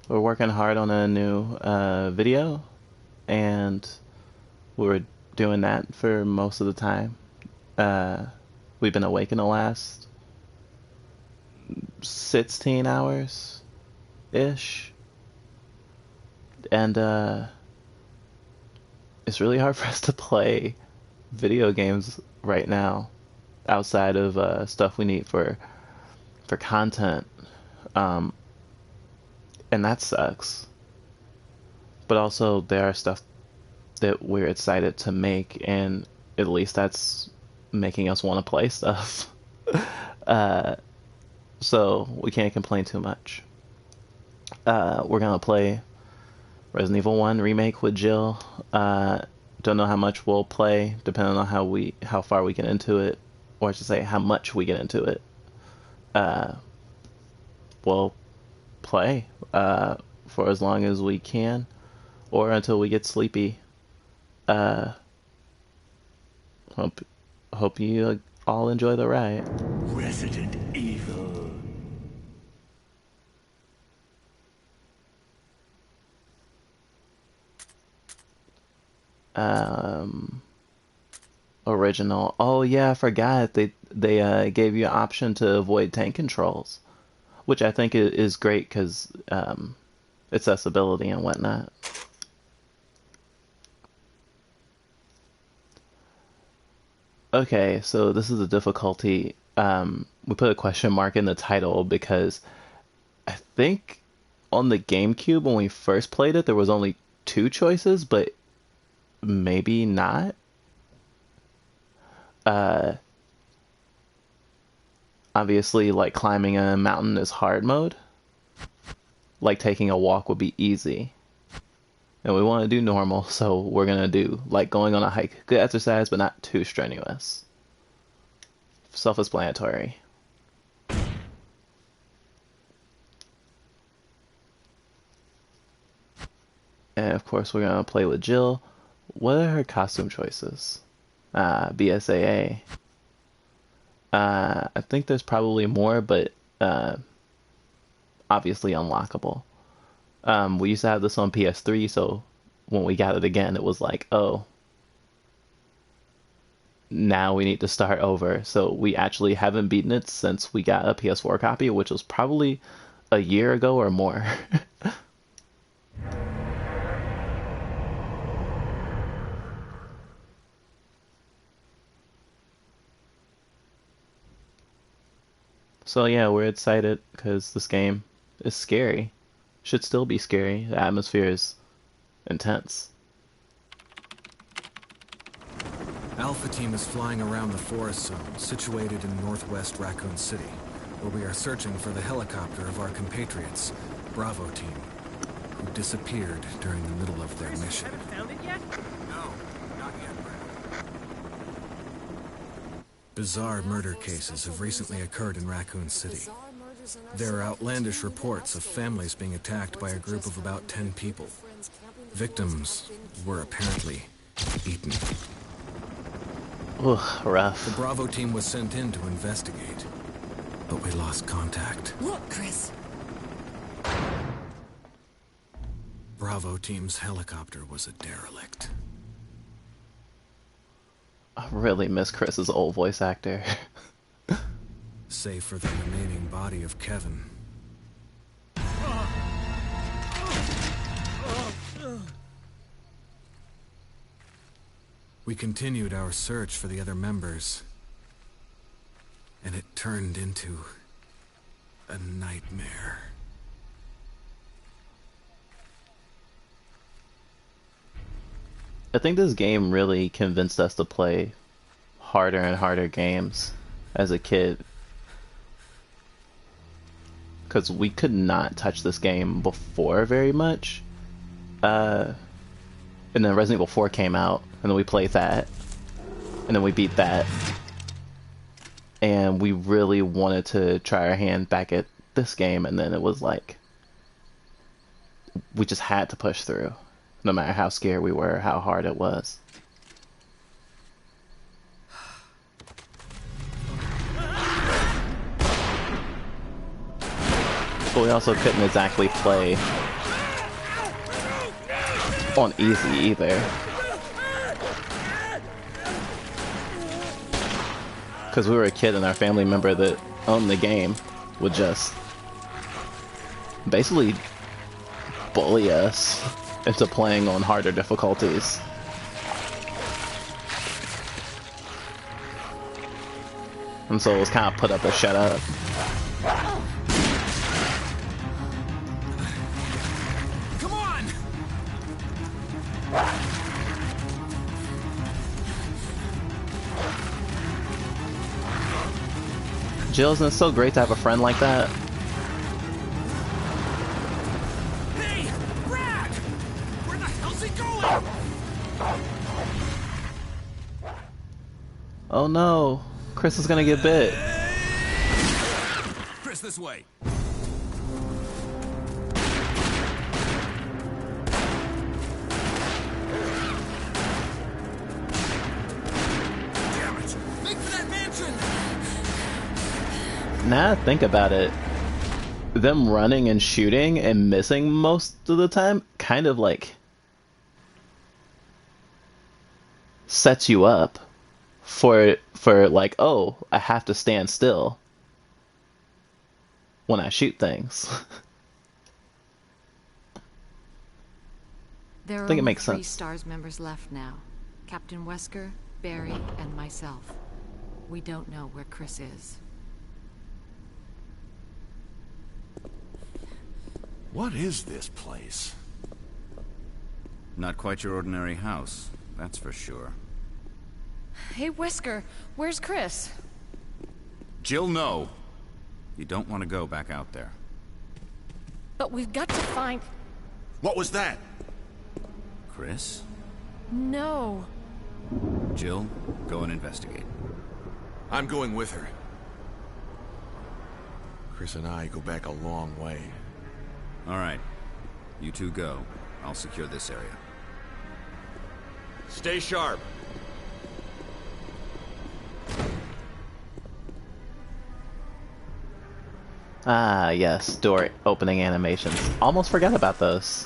we're working hard on a new video, and we were doing that for most of the time. Uh, we've been awake in the last 16 hours ish, and it's really hard for us to play video games right now outside of stuff we need for content, um, and that sucks. But also there are stuff that we're excited to make, and at least that's making us want to play stuff. uh, so we can't complain too much. We're gonna play Resident Evil 1 Remake with Jill. Don't know how much we'll play, depending on how far we get into it, or I should say how much we get into it. Uh, we'll play for as long as we can, or until we get sleepy. Uh, hope you all enjoy the ride. Resident Evil. Um, Original. Oh yeah, I forgot they gave you an option to avoid tank controls, which I think is great because accessibility and whatnot. Okay, so this is a difficulty. We put a question mark in the title because I think on the GameCube when we first played it, there was only two choices, but maybe not. Uh, Obviously, like climbing a mountain is hard mode. Like taking a walk would be easy. And we want to do normal, so we're gonna do like going on a hike. Good exercise, but not too strenuous. Self-explanatory. And of course, we're gonna play with Jill. What are her costume choices? BSAA. I think there's probably more, but obviously unlockable. We used to have this on PS3, so when we got it again, it was like, oh, now we need to start over. So we actually haven't beaten it since we got a PS4 copy, which was probably a year ago or more. So yeah, we're excited because this game is scary. Should still be scary. The atmosphere is intense. Alpha Team is flying around the forest zone, situated in northwest Raccoon City, where we are searching for the helicopter of our compatriots, Bravo Team, who disappeared during the middle of their mission. Haven't found it yet? No, not yet, Brad. Bizarre murder cases have recently occurred in Raccoon City. There are outlandish reports of families being attacked by a group of about 10 people. Victims were apparently eaten. Ugh, rough. The Bravo Team was sent in to investigate, but we lost contact. Look, Chris. Bravo Team's helicopter was a derelict. I really miss Chris's old voice actor. Save for the remaining body of Kevin. We continued our search for the other members, and it turned into a nightmare. I think this game really convinced us to play harder and harder games as a kid. Because we could not touch this game before very much. And then Resident Evil 4 came out, and then we played that. And then we beat that. And we really wanted to try our hand back at this game, and then it was like, we just had to push through. No matter how scared we were, how hard it was. But we also couldn't exactly play on easy either. Because we were a kid and our family member that owned the game would just basically bully us into playing on harder difficulties. And so it was kind of put up or shut up. Come on! Jill, isn't it so great to have a friend like that? Hey! Brad! Where the hell's he going? Oh no, Chris is gonna get bit. Chris, this way. Damn it! Make for that mansion! Now that I think about it, them running and shooting and missing most of the time kind of like sets you up for like, oh, I have to stand still when I shoot things. There I are think it only makes three sense. STARS members left now. Captain Wesker, Barry, and myself. We don't know where Chris is. What is this place? Not quite your ordinary house, that's for sure. Hey, Wesker, where's Chris? Jill, no! You don't want to go back out there. But we've got to find... What was that? Chris? No. Jill, go and investigate. I'm going with her. Chris and I go back a long way. Alright. You two go. I'll secure this area. Stay sharp. Ah, yes, door opening animations. Almost forgot about those.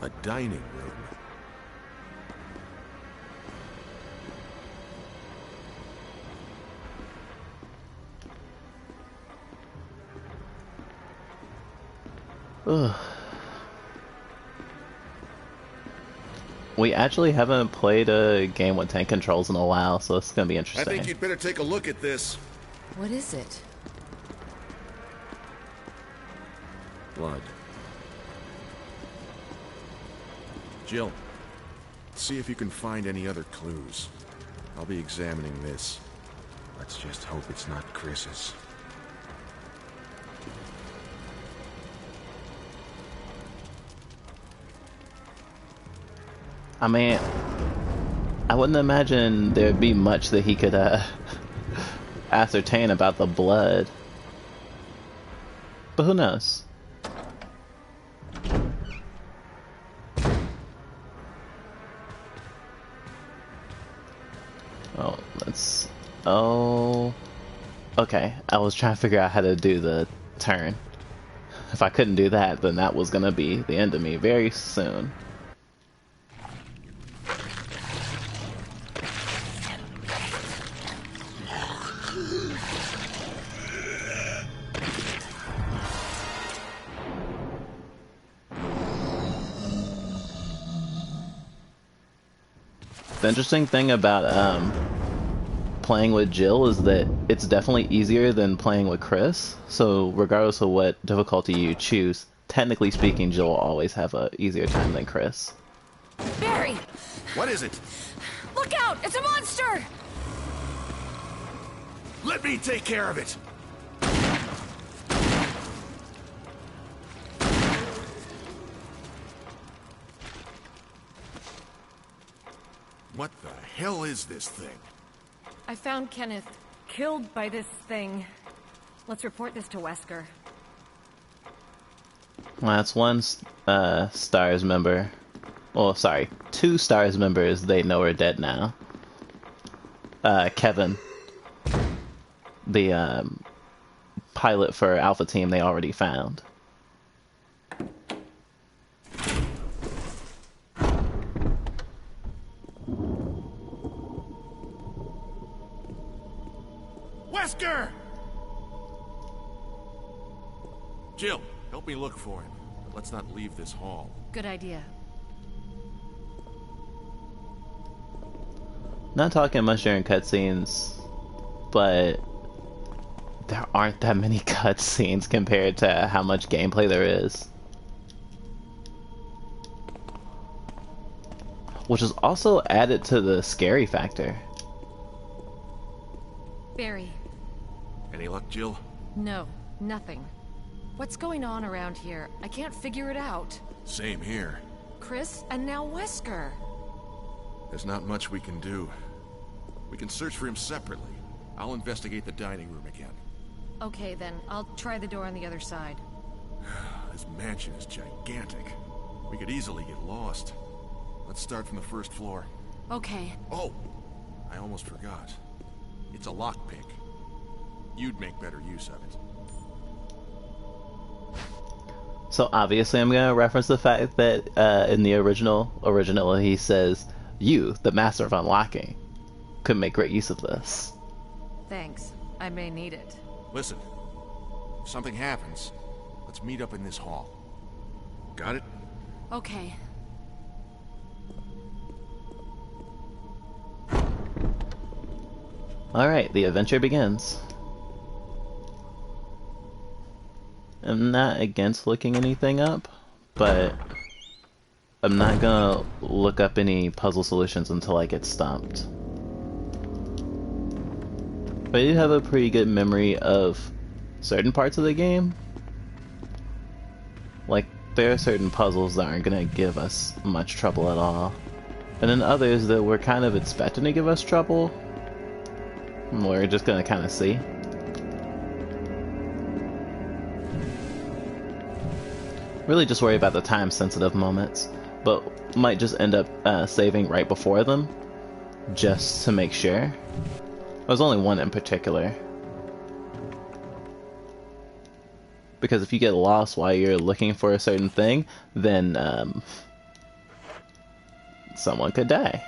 A dining room. Ugh. We actually haven't played a game with tank controls in a while, so it's gonna be I interesting. think you'd better take a look at this. What is it? Blood. Jill, see if you can find any other clues. I'll be examining this. Let's just hope it's not Chris's. I mean, I wouldn't imagine there'd be much that he could ascertain about the blood. But who knows? Oh, let's... Oh... Okay, I was trying to figure out how to do the turn. If I couldn't do that, then that was gonna be the end of me very soon. The interesting thing about playing with Jill is that it's definitely easier than playing with Chris. So regardless of what difficulty you choose, technically speaking, Jill will always have a easier time than Chris. Barry! What is it? Look out! It's a monster! Let me take care of it! What the hell is this thing? I found Kenneth killed by this thing. Let's report this to Wesker. Well, that's one STARS member. Well, sorry, two STARS members they know are dead now. Kevin. the pilot for Alpha Team they already found. Wesker! Jill, help me look for him. But let's not leave this hall. Good idea. Not talking much during cutscenes, but there aren't that many cutscenes compared to how much gameplay there is. Which is also added to the scary factor. Barry. Any luck, Jill? No, nothing. What's going on around here? I can't figure it out. Same here. Chris, and now Wesker. There's not much we can do. We can search for him separately. I'll investigate the dining room again. Okay then, I'll try the door on the other side. This mansion is gigantic. We could easily get lost. Let's start from the first floor. Okay. Oh! I almost forgot. It's a lockpick. You'd make better use of it. So obviously I'm going to reference the fact that in the original he says, "You, the master of unlocking, could make great use of this." Thanks. I may need it. Listen, if something happens, let's meet up in this hall. Got it? Okay. Alright, the adventure begins. I'm not against looking anything up, but I'm not gonna look up any puzzle solutions until I get stumped. But I do have a pretty good memory of certain parts of the game. Like, there are certain puzzles that aren't gonna give us much trouble at all. And then others that we're kind of expecting to give us trouble, we're just gonna kind of see. Really just worry about the time-sensitive moments, but might just end up saving right before them, just to make sure. There's only one in particular. Because if you get lost while you're looking for a certain thing, then someone could die.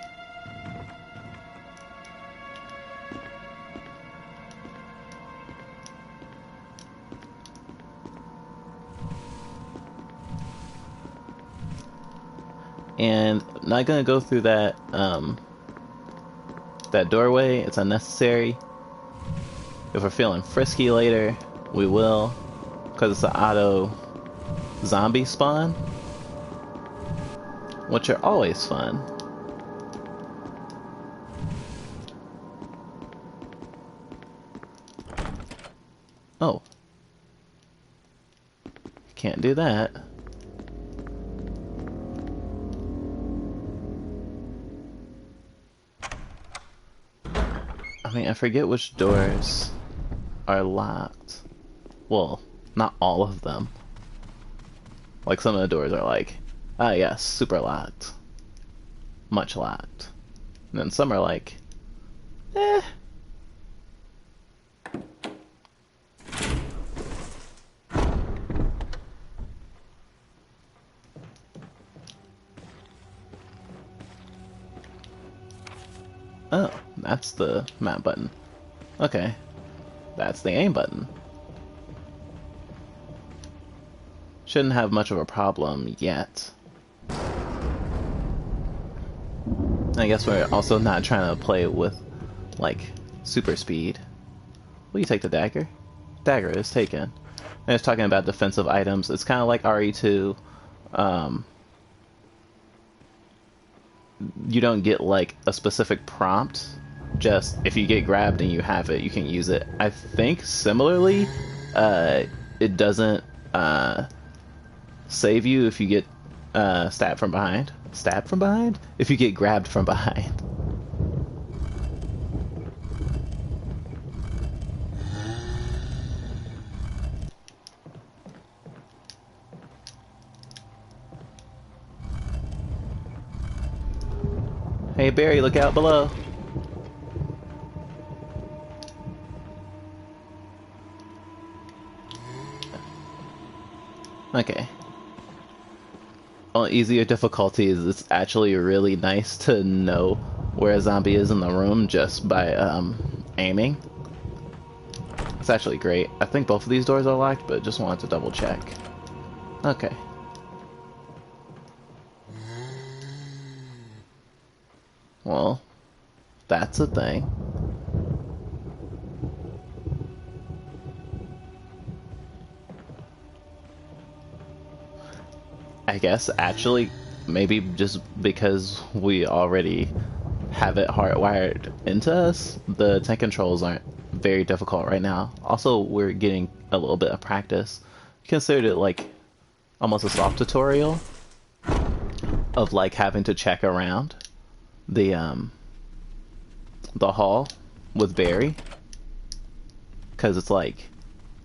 And I'm not gonna go through that that doorway. It's unnecessary. If we're feeling frisky later, we will, because it's an auto zombie spawn, which are always fun. Oh, can't do that. I mean, I forget which doors are locked. Well, not all of them. Like, some of the doors are like, ah yes, super locked. Much locked. And then some are like, eh. Oh, that's the map button. Okay. That's the aim button. Shouldn't have much of a problem yet. I guess we're also not trying to play with, like, super speed. Will you take the dagger? Dagger is taken. And it's talking about defensive items. It's kind of like RE2. You don't get like a specific prompt, just if you get grabbed and you have it, you can use it. I think similarly, it doesn't save you if you get stabbed from behind. Stabbed from behind? If you get grabbed from behind. Hey Barry, look out below. Okay. On easier difficulties, it's actually really nice to know where a zombie is in the room just by aiming. It's actually great. I think both of these doors are locked, but just wanted to double check. Okay. Well, that's a thing. I guess actually, maybe just because we already have it hardwired into us, the tank controls aren't very difficult right now. Also, we're getting a little bit of practice. Consider it like almost a soft tutorial of like having to check around the hall with Barry, because it's like,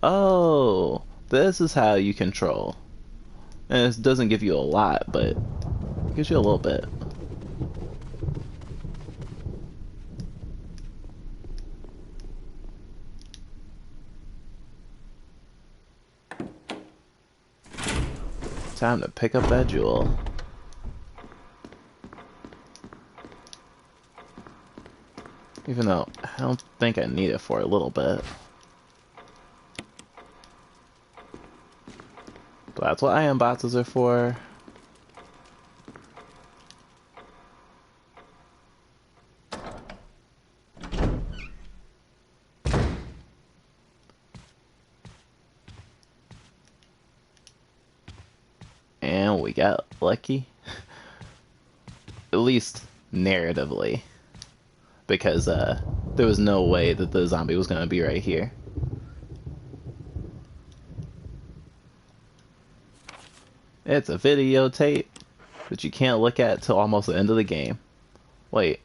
oh, this is how you control. And it doesn't give you a lot, but it gives you a little bit. Time to pick up that jewel. Even though I don't think I need it for a little bit. But that's what iron boxes are for. And we got lucky. At least narratively. Because there was no way that the zombie was going to be right here. It's a videotape that you can't look at till almost the end of the game. Wait.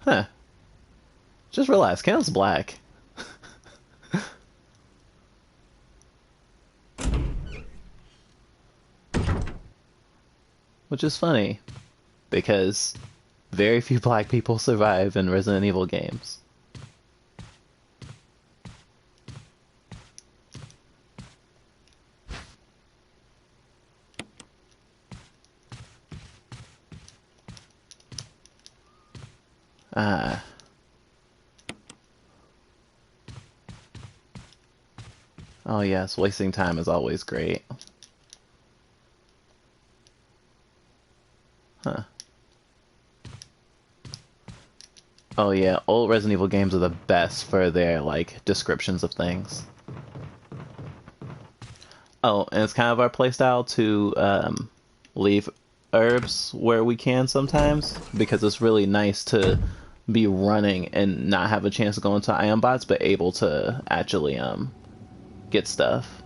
Huh. Just realized Kenneth's black. Which is funny, because very few black people survive in Resident Evil games. Ah. Oh yes, wasting time is always great. Huh. Oh yeah, old Resident Evil games are the best for their, like, descriptions of things. Oh, and it's kind of our playstyle to leave herbs where we can sometimes, because it's really nice to be running and not have a chance to go into iron bots, but able to actually get stuff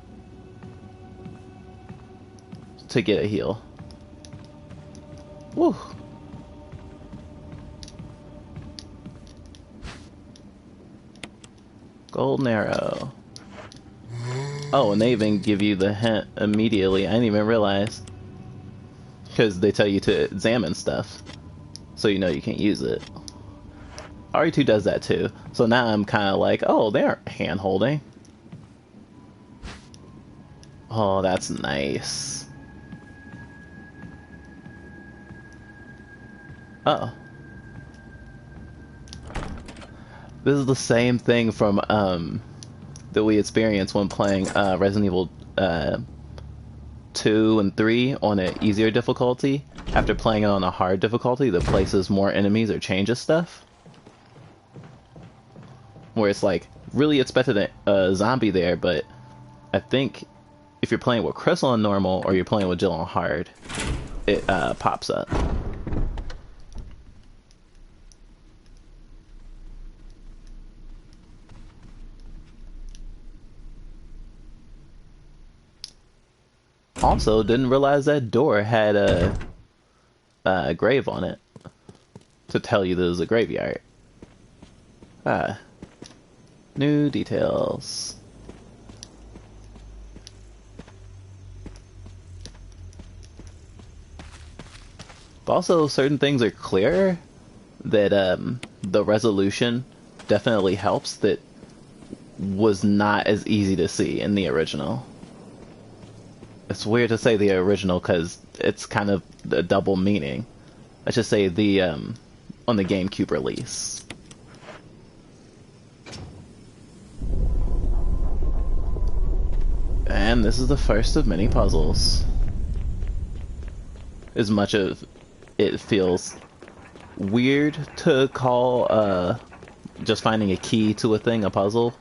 to get a heal. Woo. Golden arrow. Oh, and they even give you the hint immediately. I didn't even realize. Because they tell you to examine stuff. So you know you can't use it. RE2 does that too. So now I'm kind of like, oh, they aren't hand-holding. Oh, that's nice. Uh-oh. This is the same thing from, that we experienced when playing, Resident Evil, 2 and 3 on an easier difficulty. After playing it on a hard difficulty that places more enemies or changes stuff. Where it's like, really expected a zombie there, but I think if you're playing with Chris on normal or you're playing with Jill on hard, it pops up. Also, didn't realize that door had a grave on it to tell you there's a graveyard. New details. But also, certain things are clearer that the resolution definitely helps that was not as easy to see in the original. It's weird to say the original because it's kind of a double meaning. Let's just say the on the GameCube release. And this is the first of many puzzles. As much as it feels weird to call just finding a key to a thing a puzzle.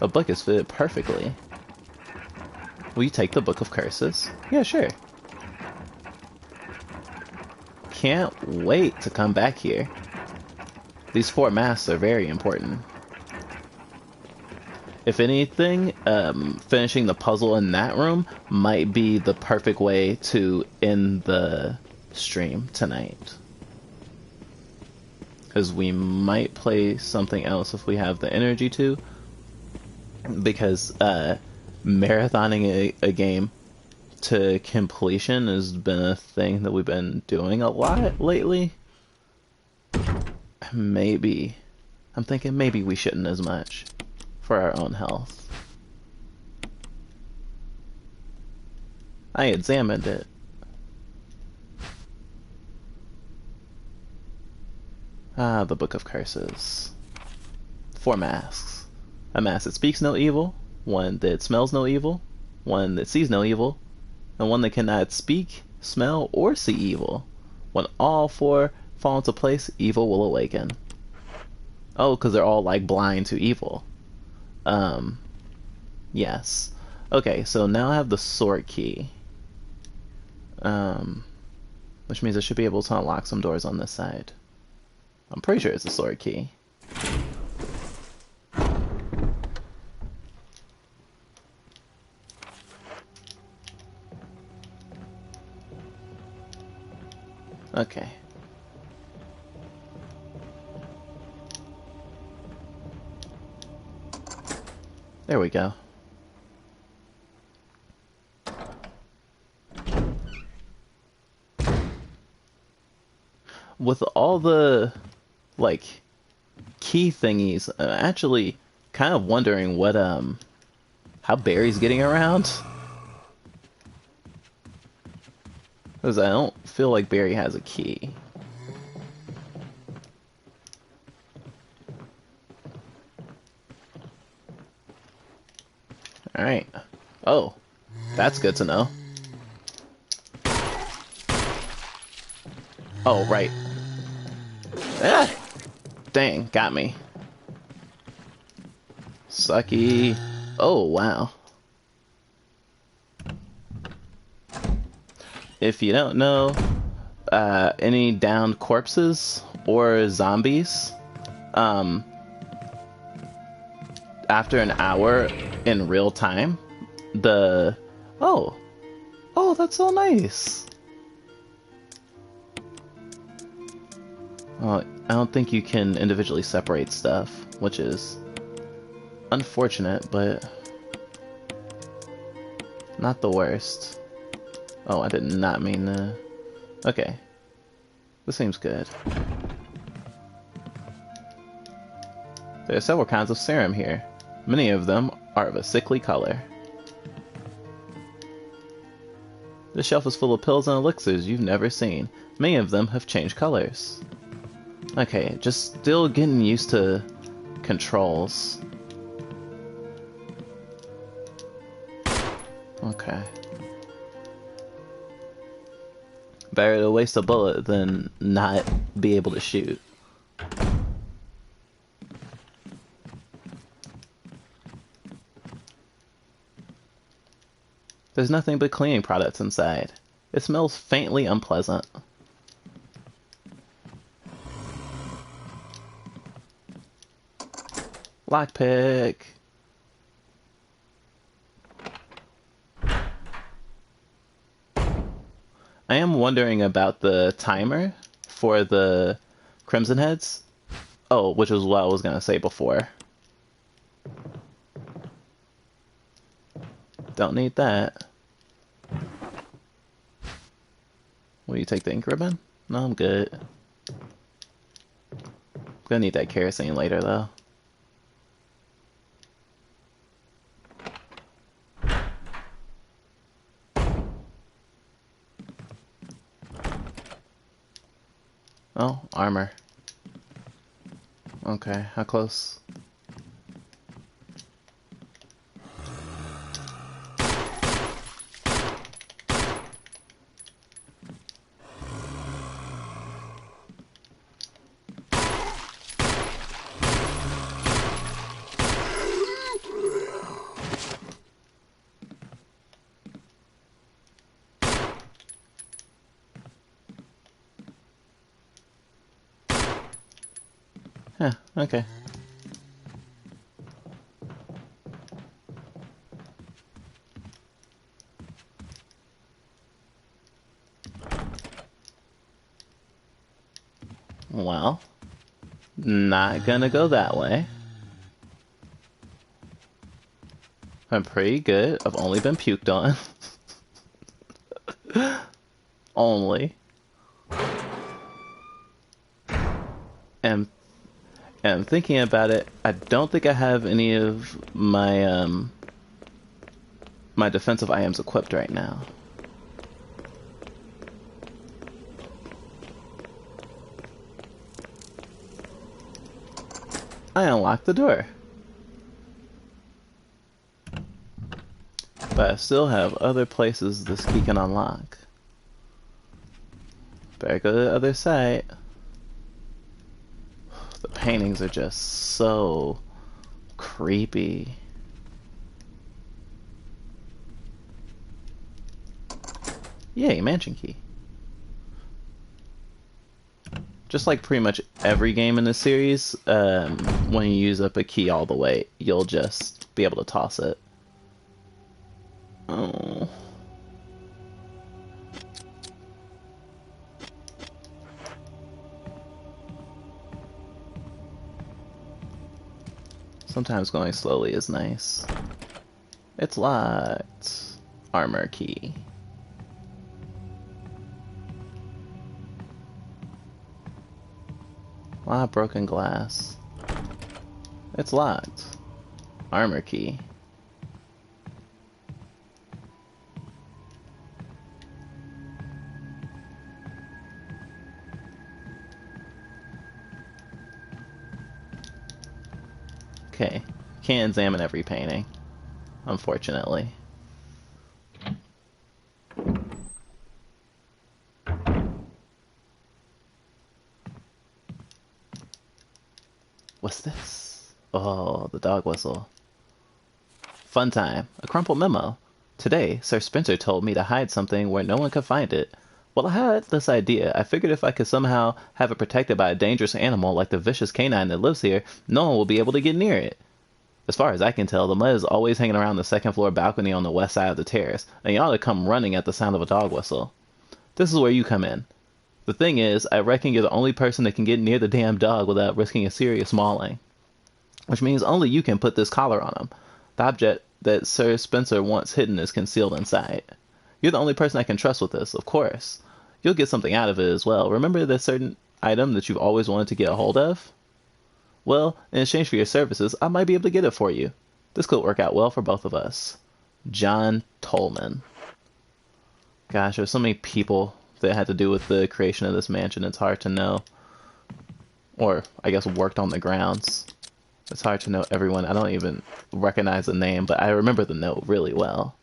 A book is fitted perfectly. Will you take the Book of Curses? Yeah, sure. Can't wait to come back here. These 4 masks are very important. If anything, finishing the puzzle in that room might be the perfect way to end the stream tonight. Because we might play something else if we have the energy to. Because marathoning a game to completion has been a thing that we've been doing a lot lately. Maybe. I'm thinking maybe we shouldn't as much. For our own health. I examined it. Ah, the Book of Curses. 4 masks. A mask that speaks no evil, one that smells no evil, one that sees no evil, and one that cannot speak, smell, or see evil. When all 4 fall into place, evil will awaken. Oh, because they're all like blind to evil. Yes. Okay, so now I have the sword key. Which means I should be able to unlock some doors on this side. I'm pretty sure it's the sword key. Okay. There we go. With all the, like, key thingies, I'm actually kind of wondering what, how Barry's getting around. Because I don't feel like Barry has a key. Alright. Oh, that's good to know. Oh, right. Ah! Dang, got me. Sucky. Oh, wow. If you don't know, any downed corpses or zombies, after an hour in real time, oh, that's so nice. Well, I don't think you can individually separate stuff, which is unfortunate, but not the worst. Oh, I did not mean to... Okay. This seems good. There are several kinds of serum here. Many of them are of a sickly color. This shelf is full of pills and elixirs you've never seen. Many of them have changed colors. Okay, just still getting used to controls. Okay. Better to waste a bullet than not be able to shoot. There's nothing but cleaning products inside. It smells faintly unpleasant. Lockpick. I am wondering about the timer for the Crimson Heads. Oh, which was what I was gonna say before. Don't need that. Will you take the ink ribbon? No, I'm good. Gonna need that kerosene later, though. Oh, armor. Okay, how close? Huh, okay. Well, not gonna go that way. I'm pretty good. I've only been puked on. Only. And thinking about it, I don't think I have any of my my defensive items equipped right now. I unlocked the door. But I still have other places this key can unlock. Better go to the other side. The paintings are just so creepy. Yay, mansion key. Just like pretty much every game in this series, when you use up a key all the way, you'll just be able to toss it. Oh. Sometimes going slowly is nice. It's locked. Armor key. A lot of broken glass. It's locked. Armor key. Okay. Can't examine every painting, unfortunately. What's this? Oh, the dog whistle. Fun time. A crumpled memo. Today, Sir Spencer told me to hide something where no one could find it. Well, I had this idea. I figured if I could somehow have it protected by a dangerous animal like the vicious canine that lives here, no one will be able to get near it. As far as I can tell, the mud is always hanging around the second floor balcony on the west side of the terrace, and you ought to come running at the sound of a dog whistle. This is where you come in. The thing is, I reckon you're the only person that can get near the damn dog without risking a serious mauling. Which means only you can put this collar on him. The object that Sir Spencer wants hidden is concealed inside. You're the only person I can trust with this, of course. You'll get something out of it as well. Remember that certain item that you've always wanted to get a hold of? Well, in exchange for your services, I might be able to get it for you. This could work out well for both of us. John Tolman. Gosh, there's so many people that had to do with the creation of this mansion, it's hard to know. Or, I guess, worked on the grounds. It's hard to know everyone. I don't even recognize the name, but I remember the note really well.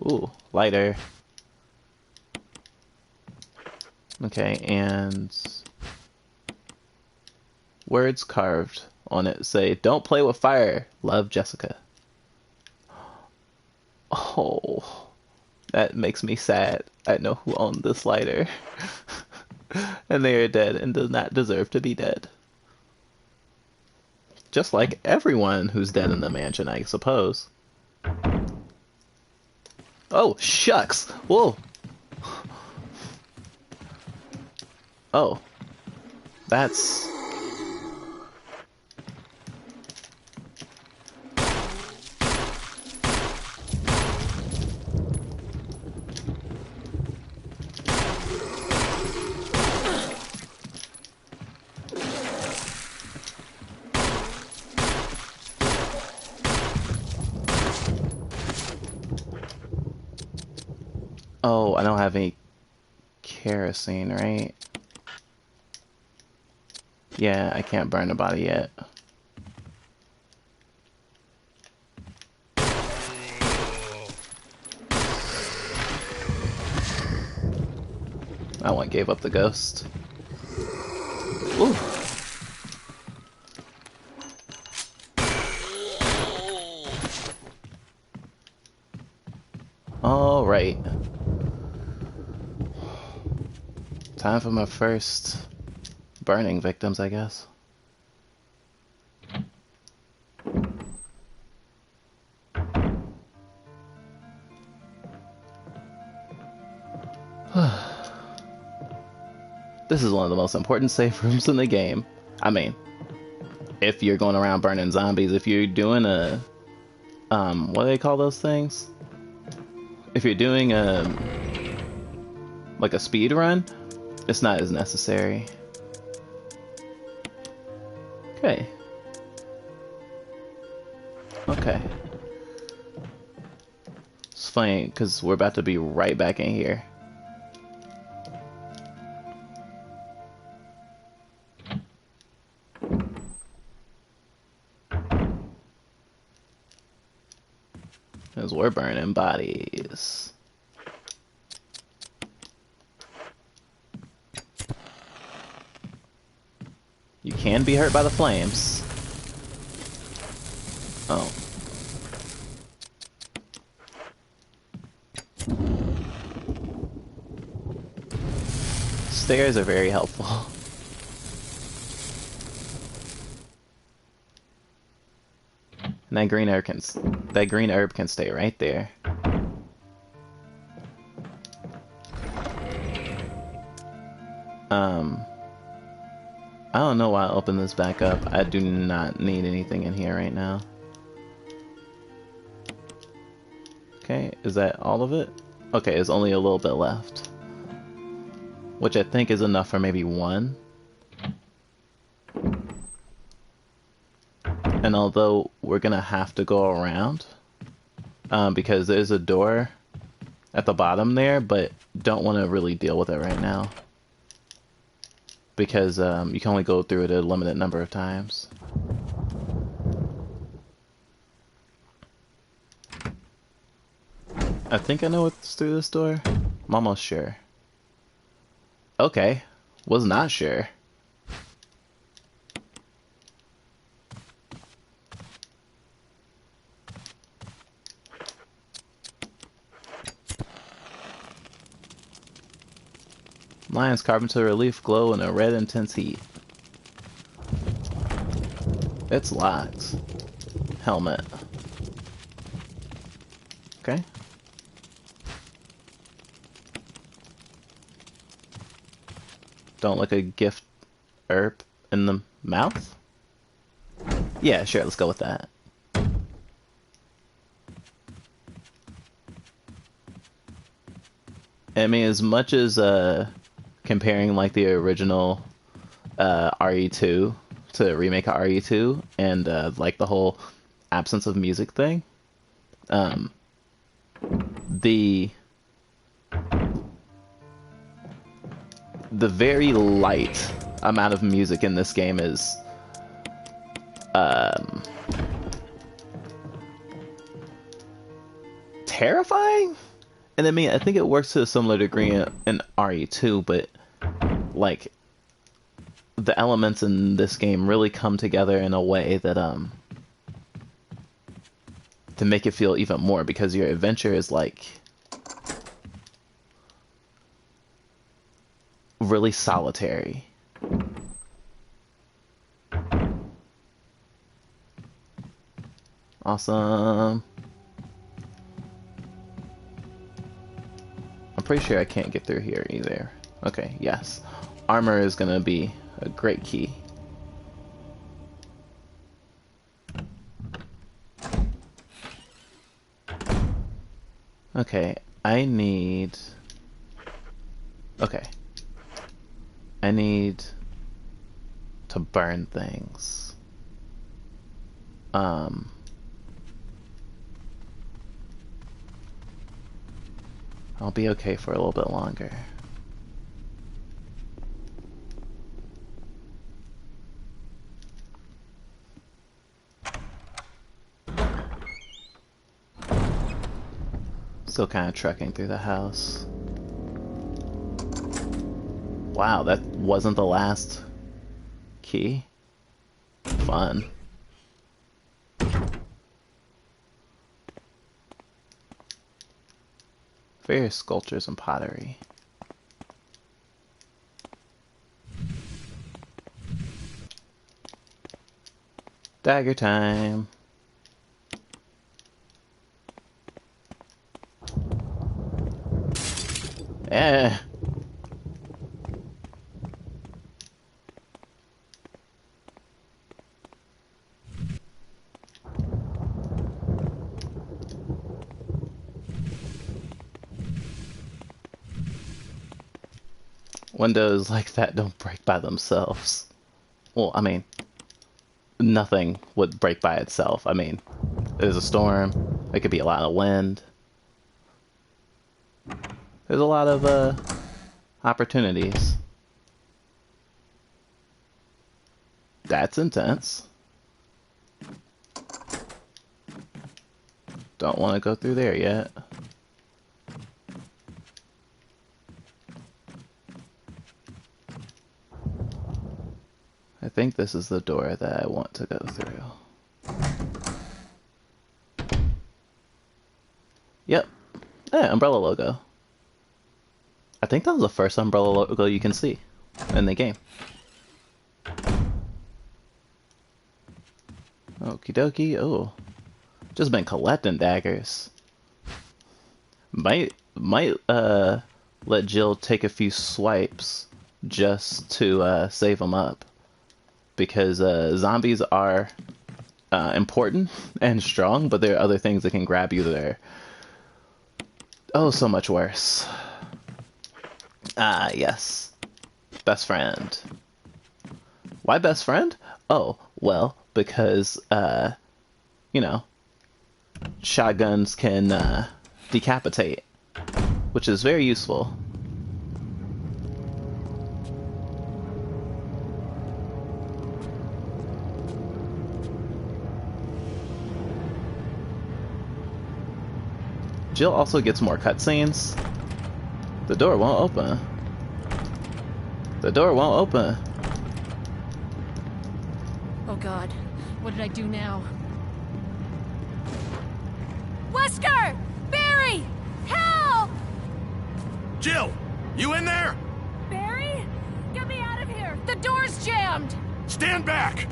Ooh, lighter. Okay, and words carved on it say, "Don't play with fire. Love, Jessica." Oh, that makes me sad. I know who owned this lighter. And they are dead and do not deserve to be dead. Just like everyone who's dead in the mansion, I suppose. Oh, shucks. Whoa. Oh. That's... Oh, I don't have any kerosene, right? Yeah, I can't burn the body yet. That one gave up the ghost. Ooh. All right. Time for my first burning victims, I guess. This is one of the most important safe rooms in the game. I mean, if you're going around burning zombies, if you're doing a, what do they call those things? If you're doing like a speed run, it's not as necessary. Okay. Okay. It's funny, because we're about to be right back in here. Because we're burning bodies. You can be hurt by the flames. Oh. Stairs are very helpful. And that green herb can stay right there. I don't know why I opened this back up. I do not need anything in here right now. Okay, is that all of it? Okay, there's only a little bit left. Which I think is enough for maybe one. And although we're gonna have to go around, because there's a door at the bottom there, but don't want to really deal with it right now. Because you can only go through it a limited number of times. I think I know what's through this door. I'm almost sure. Okay, was not sure. Lion's carpenter relief glow in a red intense heat. It's locked. Helmet. Okay. Don't look a gift herb in the mouth? Yeah, sure, let's go with that. I mean, as much as comparing like the original RE2 to remake of RE2 and like the whole absence of music thing, the very light amount of music in this game is terrifying. And I mean, I think it works to a similar degree in RE2, but like the elements in this game really come together in a way that to make it feel even more, because your adventure is like really solitary. Awesome. I'm pretty sure I can't get through here either. Okay, yes. Armor is gonna be a great key. Okay, I need... Okay. I need to burn things. I, I'll be okay for a little bit longer. Still kind of trekking through the house. Wow, that wasn't the last key. Fun. Various sculptures and pottery. Dagger time. Eh. Windows like that don't break by themselves. Well, I mean, nothing would break by itself. I mean, there's a storm. There could be a lot of wind. There's a lot of opportunities. That's intense. Don't want to go through there yet. I think this is the door that I want to go through. Yep. Yeah, umbrella logo. I think that was the first umbrella logo you can see in the game. Okie dokie. Oh. Just been collecting daggers. Might let Jill take a few swipes just to save them up. Because zombies are important and strong, but there are other things that can grab you that are oh so much worse. Ah, yes. Best friend. Why best friend? Oh, well, because, you know, shotguns can decapitate, which is very useful. Jill also gets more cutscenes. The door won't open. The door won't open. Oh god, what did I do now? Wesker! Barry! Help! Jill! You in there? Barry? Get me out of here! The door's jammed! Stand back!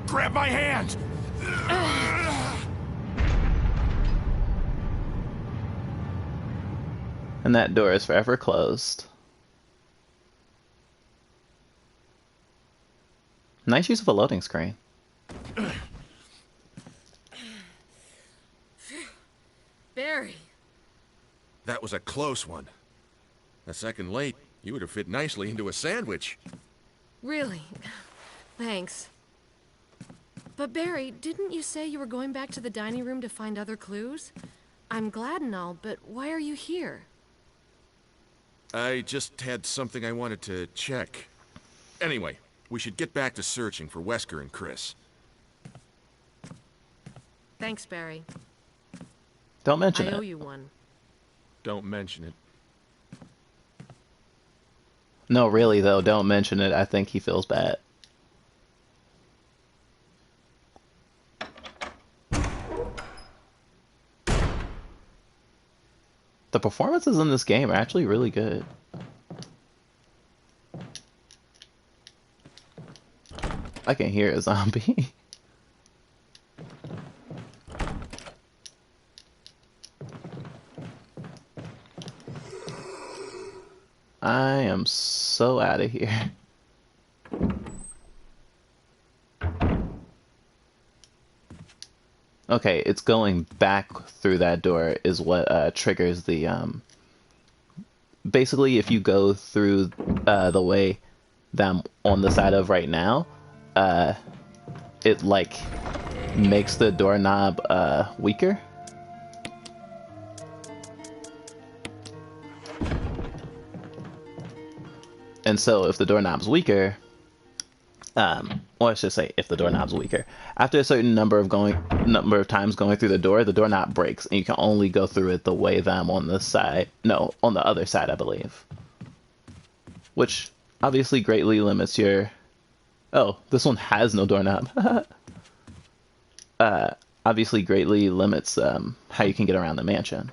Grab my hand! And that door is forever closed. Nice use of a loading screen. Barry. That was a close one. A second late, you would have fit nicely into a sandwich. Really? Thanks. But Barry, didn't you say you were going back to the dining room to find other clues? I'm glad and all, but why are you here? I just had something I wanted to check. Anyway, we should get back to searching for Wesker and Chris. Thanks, Barry. Don't mention I it. owe you one. Don't mention it. No, really though, don't mention it. I think he feels bad. The performances in this game are actually really good. I can hear a zombie. I am so out of here. Okay, it's going back through that door is what triggers the basically if you go through the way that I'm on the side of right now, it like makes the doorknob weaker And so if the doorknob's weaker, or I should say, if the doorknob's weaker, after a certain number of times going through the doorknob breaks, and you can only go through it the way that I'm on this side. No, on the other side, I believe. Which obviously greatly limits your. Oh, this one has no doorknob. Obviously greatly limits how you can get around the mansion.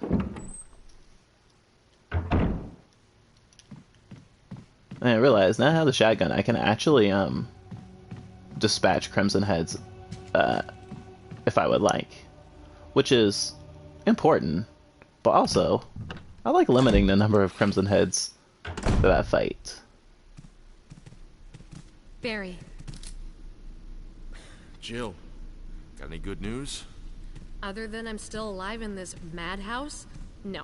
And I realized now I have the shotgun, I can actually dispatch Crimson Heads if I would like, which is important, but also I like limiting the number of Crimson Heads that I fight. Barry. Jill, got any good news? Other than I'm still alive in this madhouse? No.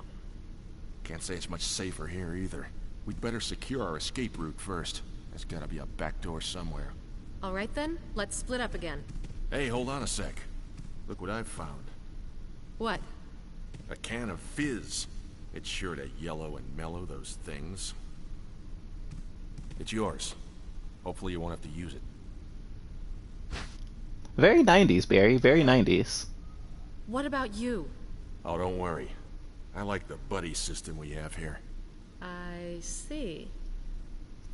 Can't say it's much safer here either. We'd better secure our escape route first. There's gotta be a back door somewhere. All right then, let's split up again. Hey, hold on a sec. Look what I've found. What? A can of fizz. It's sure to yellow and mellow those things. It's yours. Hopefully you won't have to use it. Very 90s, Barry. Very 90s. What about you? Oh, don't worry. I like the buddy system we have here. I see.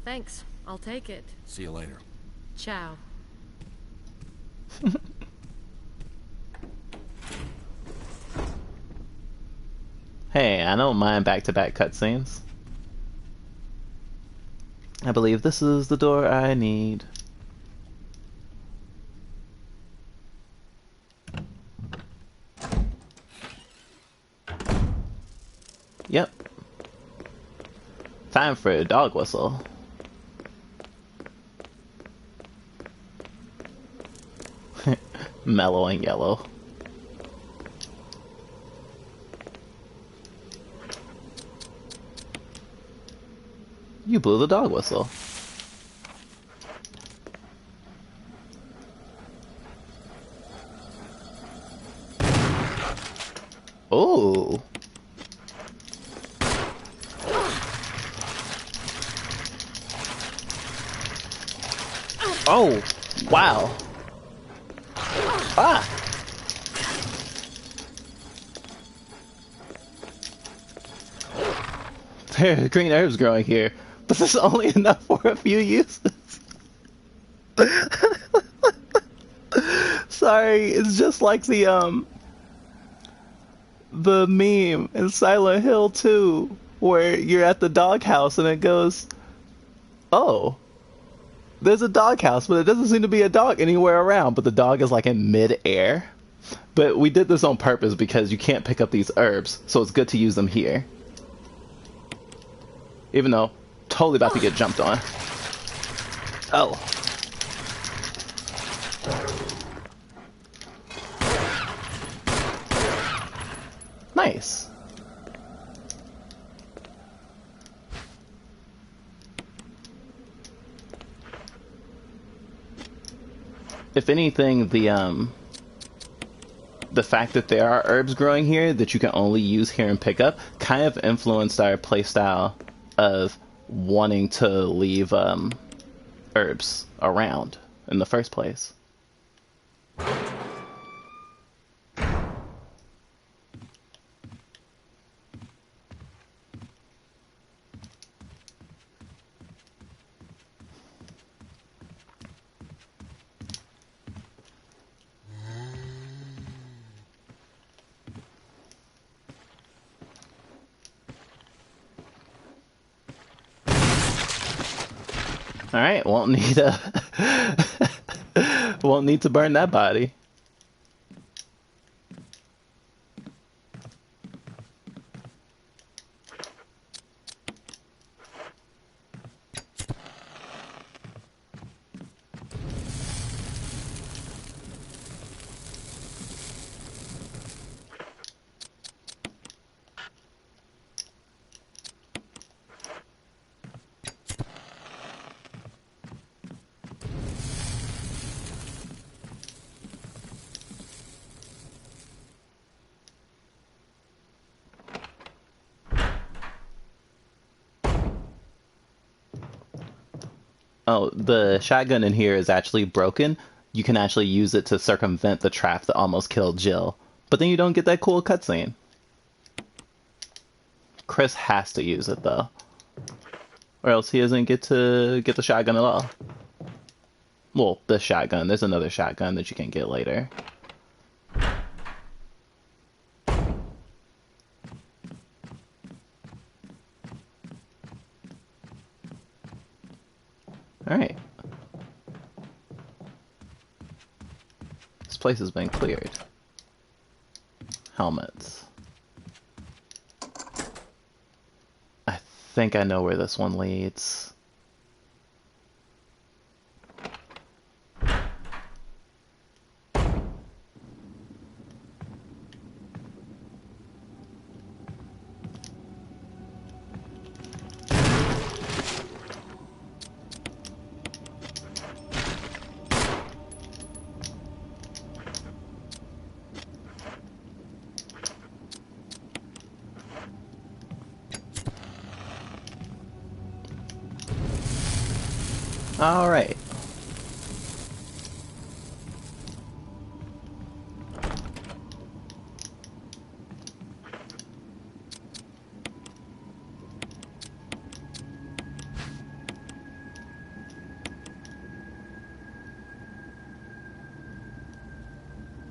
Thanks. I'll take it. See you later. Ciao. Hey, I don't mind back-to-back cutscenes. I believe this is the door I need. Yep. Time for a dog whistle. Mellow and yellow. You blew the dog whistle. Oh. Oh, wow. Ah. There are green herbs growing here, but this is only enough for a few uses. Sorry, it's just like the meme in Silent Hill 2 where you're at the doghouse and it goes, "Oh, there's a doghouse, but it doesn't seem to be a dog anywhere around, but the dog is like in mid-air." But we did this on purpose because you can't pick up these herbs, so it's good to use them here. Even though, totally about to get jumped on. Oh. Nice. If anything, the fact that there are herbs growing here that you can only use here and pick up kind of influenced our playstyle of wanting to leave herbs around in the first place. All right, won't need won't need to burn that body. Oh, the shotgun in here is actually broken. You can actually use it to circumvent the trap that almost killed Jill. But then you don't get that cool cutscene. Chris has to use it though, or else he doesn't get to get the shotgun at all. Well, the shotgun. There's another shotgun that you can get later. Alright. This place has been cleared. Helmets. I think I know where this one leads. All right.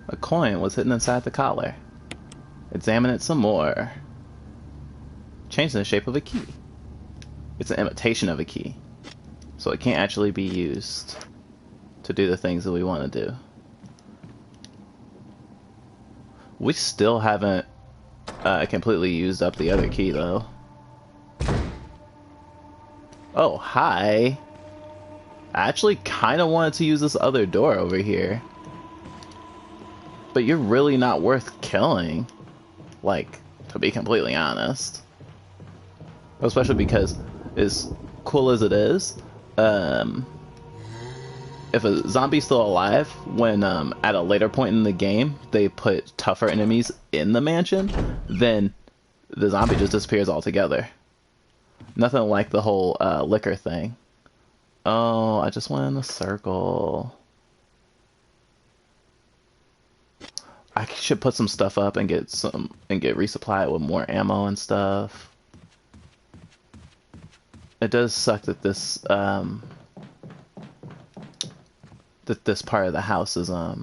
A coin was hidden inside the collar. Examine it some more. Change the shape of a key. It's an imitation of a key, so it can't actually be used to do the things that we want to do. We still haven't completely used up the other key, though. Oh, hi. I actually kind of wanted to use this other door over here. But you're really not worth killing. Like, to be completely honest. Especially because, as cool as it is, if a zombie's still alive, when at a later point in the game they put tougher enemies in the mansion, then the zombie just disappears altogether. Nothing like the whole liquor thing. Oh, I just went in a circle. I should put some stuff up and get resupplied with more ammo and stuff. It does suck that this part of the house is a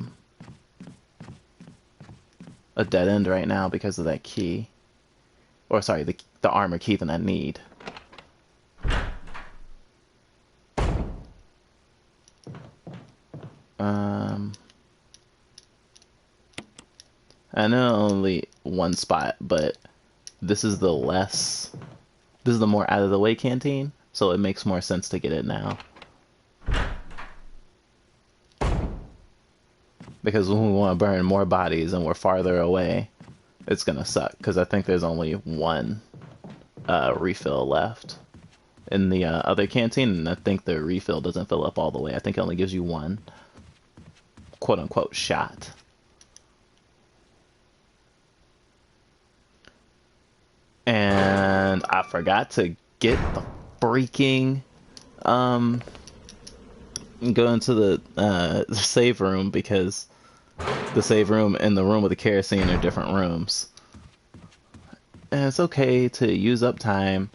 dead end right now because of that key. Or sorry, the armor key that I need. I know only one spot, but this is the more out of the way canteen, so it makes more sense to get it now. Because when we want to burn more bodies and we're farther away, it's gonna suck, because I think there's only one refill left in the other canteen, and I think the refill doesn't fill up all the way. I think it only gives you one quote-unquote shot. And I forgot to get the freaking go into the save room, because the save room and the room with the kerosene are different rooms. And it's okay to use up time.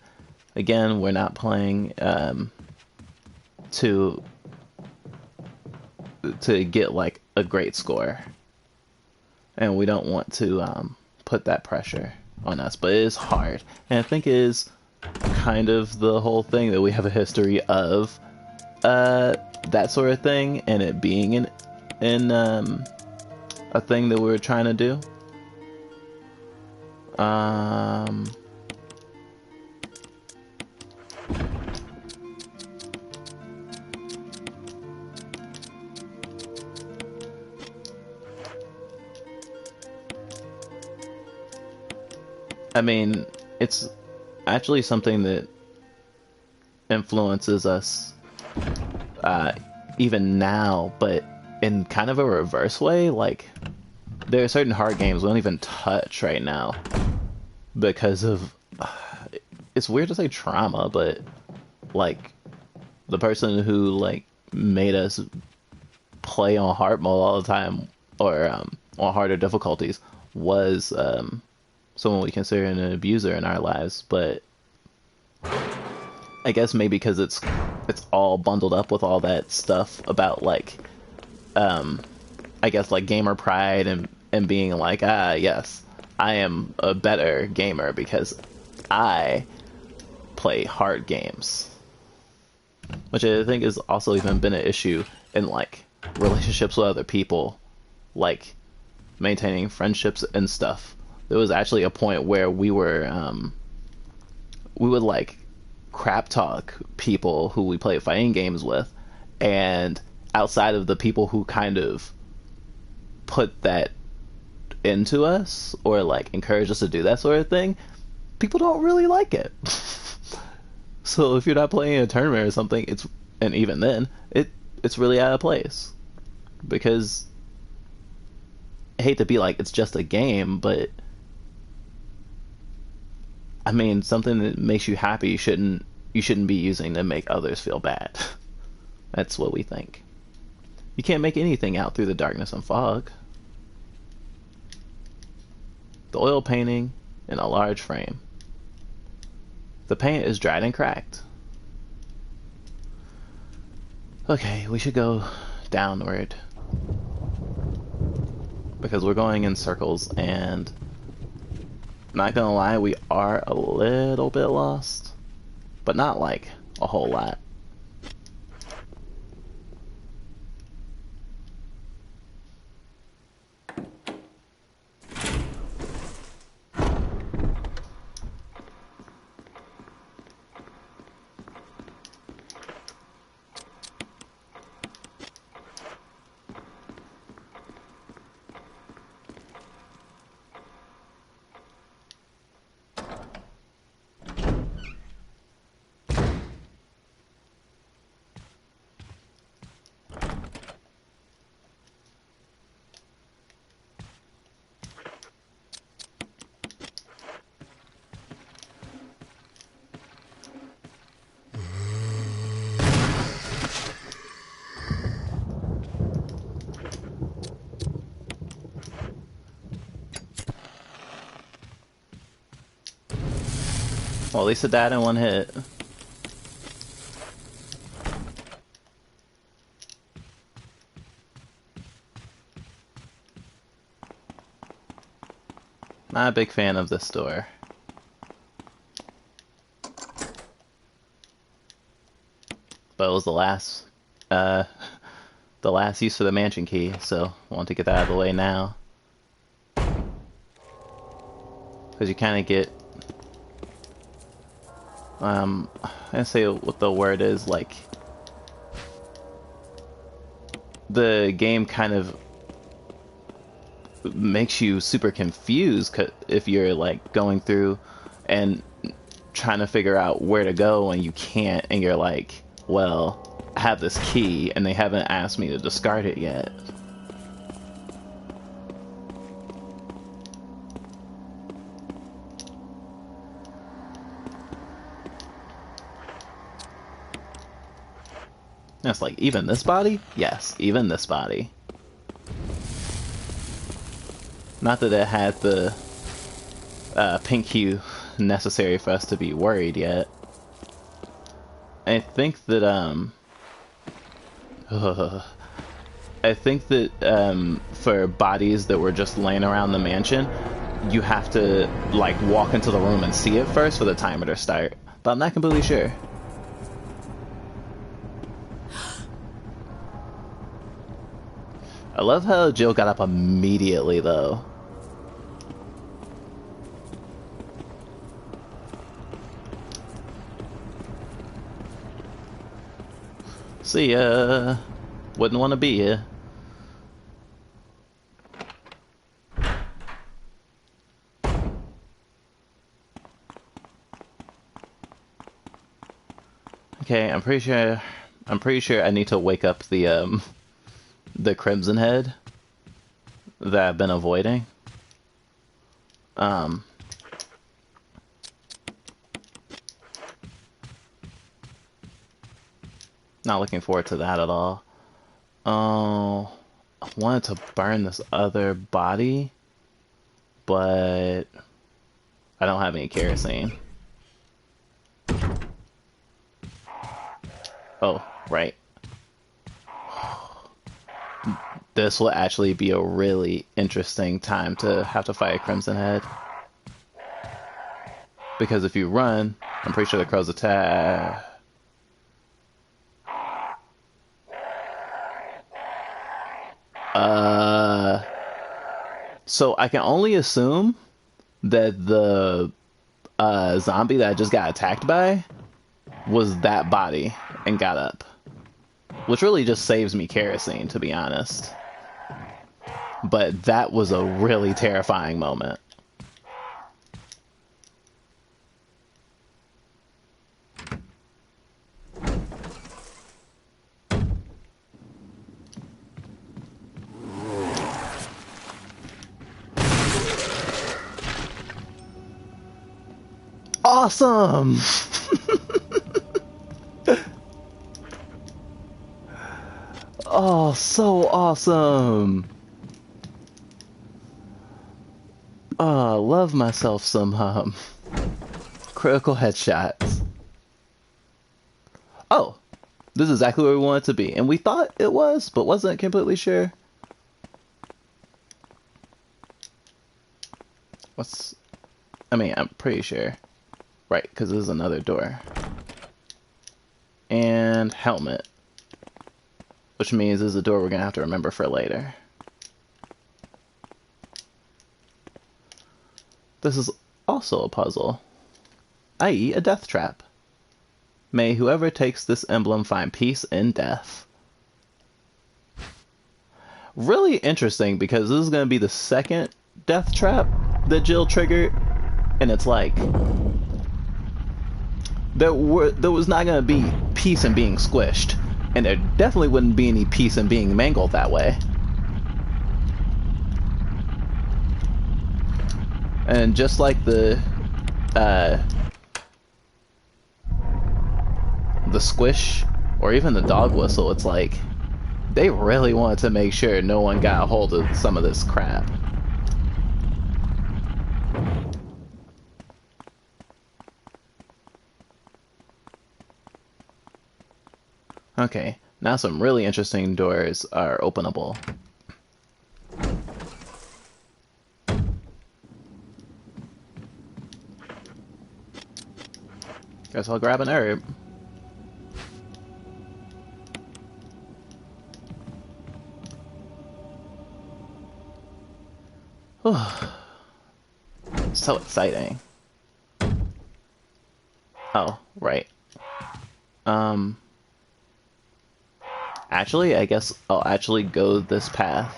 Again, we're not playing to get like a great score, and we don't want to put that pressure on us, but it is hard. And I think it is kind of the whole thing that we have a history of that sort of thing, and it being in a thing that we were trying to do. I mean, it's actually something that influences us even now, but in kind of a reverse way. Like, there are certain hard games we don't even touch right now because of it's weird to say trauma, but like the person who like made us play on hard mode all the time, or on harder difficulties, was someone we consider an abuser in our lives. But I guess maybe because it's all bundled up with all that stuff about like I guess like gamer pride and being like, ah, yes, I am a better gamer because I play hard games, which I think has also even been an issue in like relationships with other people, like maintaining friendships and stuff. There was actually a point where we would like crap talk people who we play fighting games with, and outside of the people who kind of put that into us or like encourage us to do that sort of thing, people don't really like it. So if you're not playing a tournament or something, and even then, it's really out of place. Because I hate to be like it's just a game, but I mean something that makes you happy you shouldn't be using to make others feel bad. That's what we think. You can't make anything out through the darkness and fog. The oil painting in a large frame. The paint is dried and cracked. Okay, we should go downward. Because we're going in circles, and not gonna lie, we are a little bit lost. But not like a whole lot. Well, at least it died in one hit. Not a big fan of this door. But it was uh, the last use for the mansion key, so I want to get that out of the way now. Because you kind of get, I say what the word is, like, the game kind of makes you super confused if you're like going through and trying to figure out where to go and you can't, and you're like, well, I have this key and they haven't asked me to discard it yet. And it's like, even this body? Yes, even this body. Not that it had the pink hue necessary for us to be worried yet. I think that I think that for bodies that were just laying around the mansion, you have to like walk into the room and see it first for the timer to start. But I'm not completely sure. I love how Jill got up immediately though. See ya. Wouldn't want to be here. Okay, I'm pretty sure I need to wake up the Crimson Head that I've been avoiding. Not looking forward to that at all. Oh, I wanted to burn this other body, but I don't have any kerosene. Oh, right. This will actually be a really interesting time to have to fight a Crimson Head. Because if you run, I'm pretty sure the crows attack. So I can only assume that the zombie that I just got attacked by was that body and got up. Which really just saves me kerosene, to be honest. But that was a really terrifying moment. Awesome! Oh, so awesome! Oh, love myself some critical headshots. Oh, this is exactly where we want it to be. And we thought it was, but wasn't completely sure. I'm pretty sure. Right, because this is another door. And helmet. Which means this is a door we're going to have to remember for later. This is also a puzzle, i.e. a death trap. May whoever takes this emblem find peace in death. Really interesting because this is going to be the second death trap that Jill triggered. And it's like, there was not going to be peace in being squished. And there definitely wouldn't be any peace in being mangled that way. And just like the squish or even the dog whistle, it's like they really wanted to make sure no one got a hold of some of this crap. Okay, now some really interesting doors are openable. Guess I'll grab an herb. So exciting. Oh, right. Actually, I guess I'll actually go this path.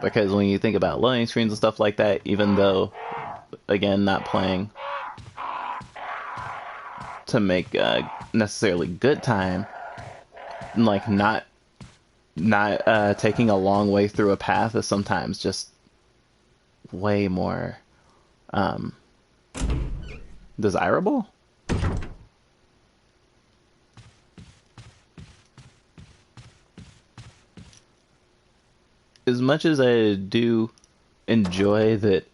Because when you think about loading screens and stuff like that, even though, again, not playing to make necessarily good time, like not taking a long way through a path is sometimes just way more desirable. As much as I do enjoy that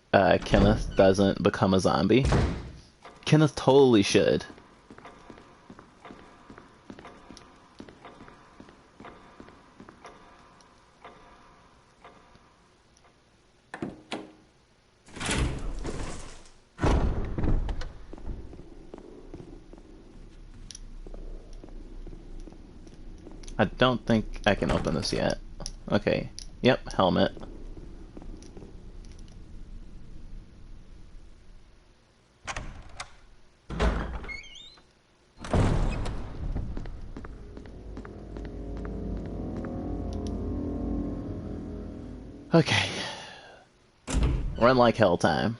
Kenneth doesn't become a zombie, Kenneth totally should. I don't think I can open this yet. Okay. Yep, helmet. Okay. Run like hell time.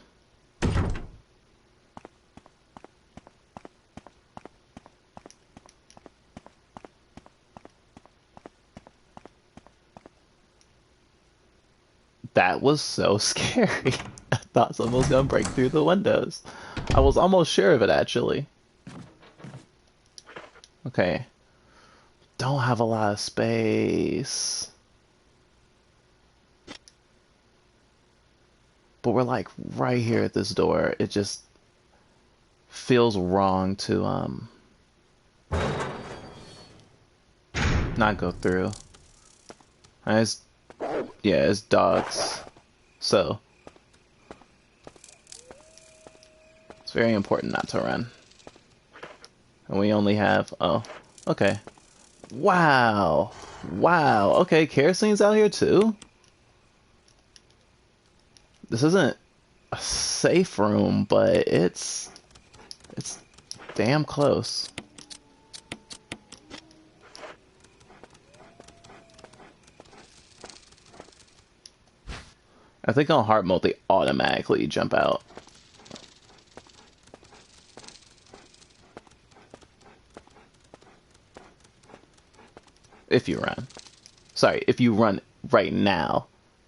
That was so scary. I thought someone was gonna break through the windows. I was almost sure of it, actually. Okay. Don't have a lot of space. But we're like right here at this door. It just feels wrong to not go through. It's, yeah, it's dogs. So it's very important not to run. And we only have, oh, okay. Wow. Wow. Okay, kerosine's out here too. This isn't a safe room, but it's damn close. I think on hard mode they automatically jump out. If you run. Sorry, if you run right now,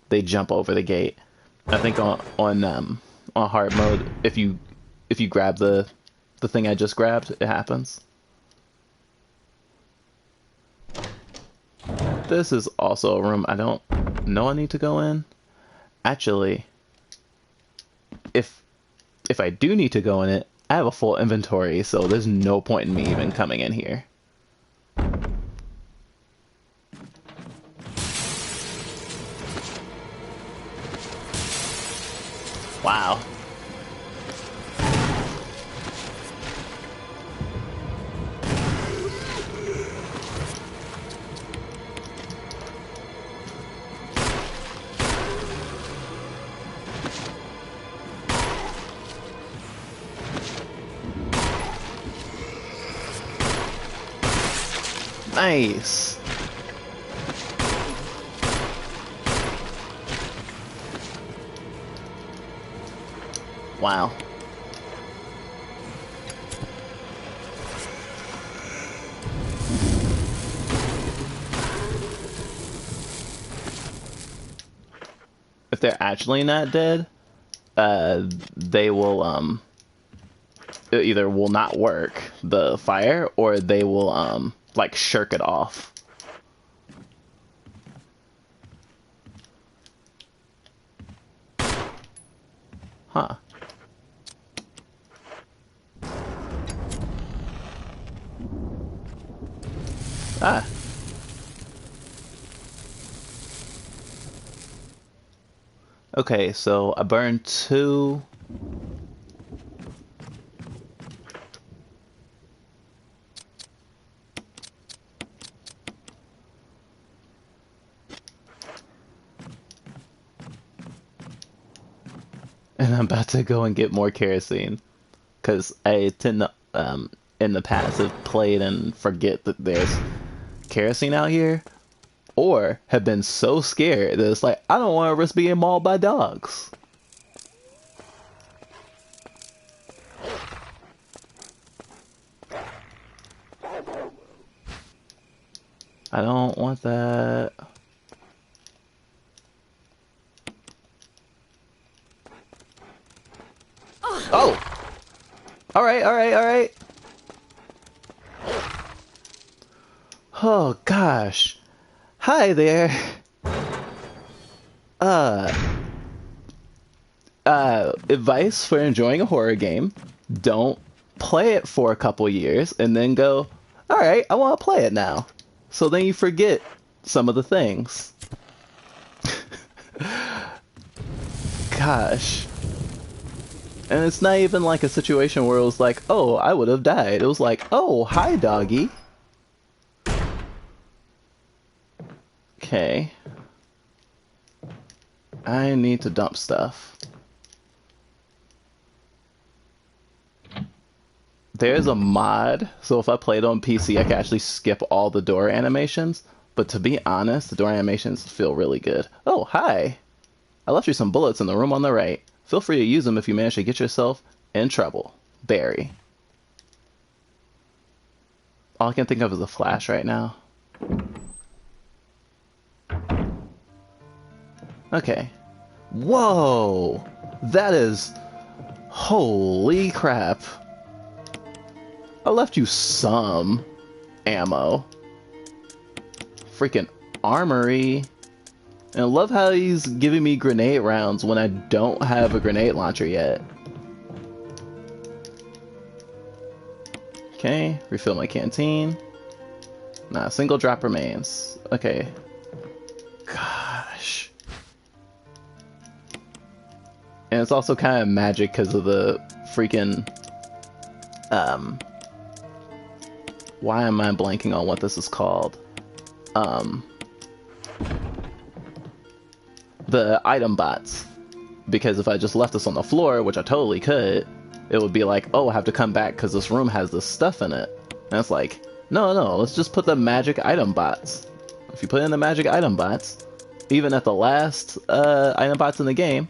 they jump over the gate. I think on hard mode, if you grab the thing I just grabbed, it happens. This is also a room I don't know I need to go in. Actually, if I do need to go in it, I have a full inventory, so there's no point in me even coming in here. Wow. Nice. Wow. If they're actually not dead, they will it either will not work, the fire, or they will like shirk it off. Huh. Ah. Okay, so I burned 2. And I'm about to go and get more kerosene. Because I tend to, in the past, have played and forget that there's kerosene out here. Or have been so scared that it's like, I don't want to risk being mauled by dogs. I don't want that. Oh! Alright, alright, alright. Oh, gosh. Hi there. Advice for enjoying a horror game. Don't play it for a couple years and then go, alright, I want to play it now. So then you forget some of the things. Gosh. And it's not even like a situation where it was like, oh, I would have died. It was like, oh, hi, doggy. Okay. I need to dump stuff. There's a mod, so if I played on PC, I can actually skip all the door animations. But to be honest, the door animations feel really good. Oh, hi. I left you some bullets in the room on the right. Feel free to use them if you manage to get yourself in trouble. Barry. All I can think of is a flash right now. Okay. Whoa! That is... Holy crap. I left you some. ammo. Freaking armory. And I love how he's giving me grenade rounds when I don't have a grenade launcher yet. Okay, refill my canteen. Nah, a single drop remains. Okay. Gosh. And it's also kind of magic because of the freaking... Why am I blanking on what this is called? The item bots. Because if I just left this on the floor, which I totally could, it would be like, oh, I have to come back because this room has this stuff in it. And it's like, no, let's just put the magic item bots. If you put in the magic item bots, even at the last item bots in the game,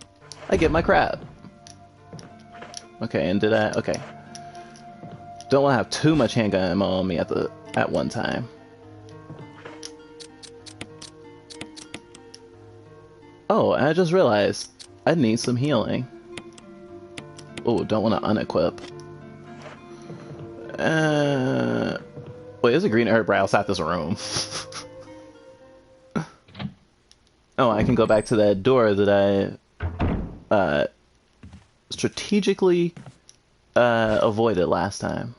I get my crap. Okay, and did I? Okay. Don't want to have too much handgun ammo on me at one time. Oh, and I just realized I need some healing. Oh, don't want to unequip. Wait, there's a green herb right outside this room. Oh, I can go back to that door that I strategically avoided last time.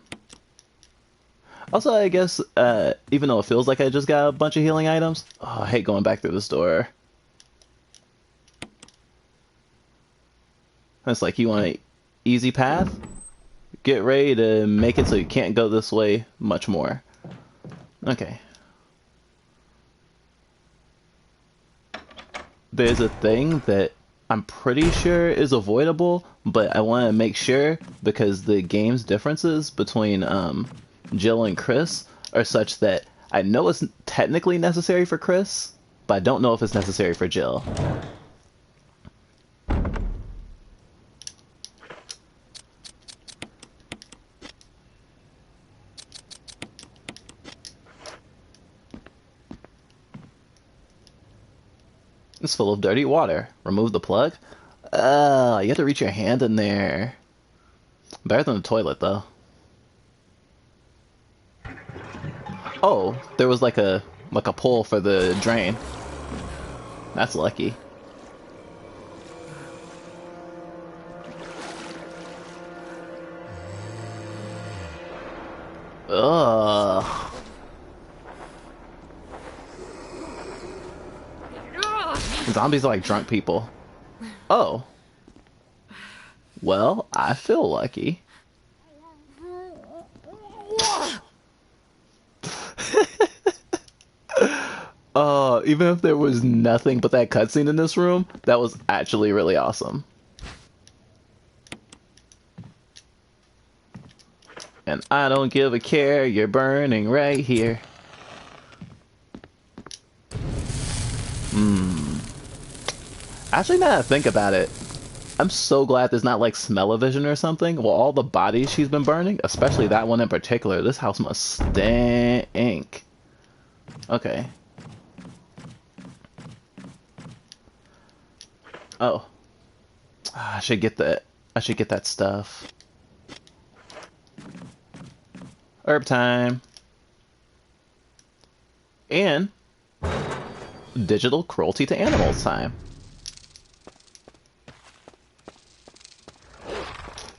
Also, I guess, even though it feels like I just got a bunch of healing items, oh, I hate going back through this door. It's like, you want an easy path? Get ready to make it so you can't go this way much more. Okay. There's a thing that I'm pretty sure is avoidable, but I want to make sure because the game's differences between Jill and Chris are such that I know it's technically necessary for Chris, but I don't know if it's necessary for Jill. It's full of dirty water. Remove the plug? You have to reach your hand in there. Better than the toilet, though. Oh, there was like a pull for the drain. That's lucky. Ugh. Zombies are like drunk people. Oh. Well, I feel lucky. Even if there was nothing but that cutscene in this room, that was actually really awesome. And I don't give a care, you're burning right here. Actually, now that I think about it, I'm so glad there's not like smell-o-vision or something. Well, all the bodies she's been burning, especially that one in particular, this house must stink. Okay. Oh. I should get that. I should get that stuff. Herb time. And digital cruelty to animals time.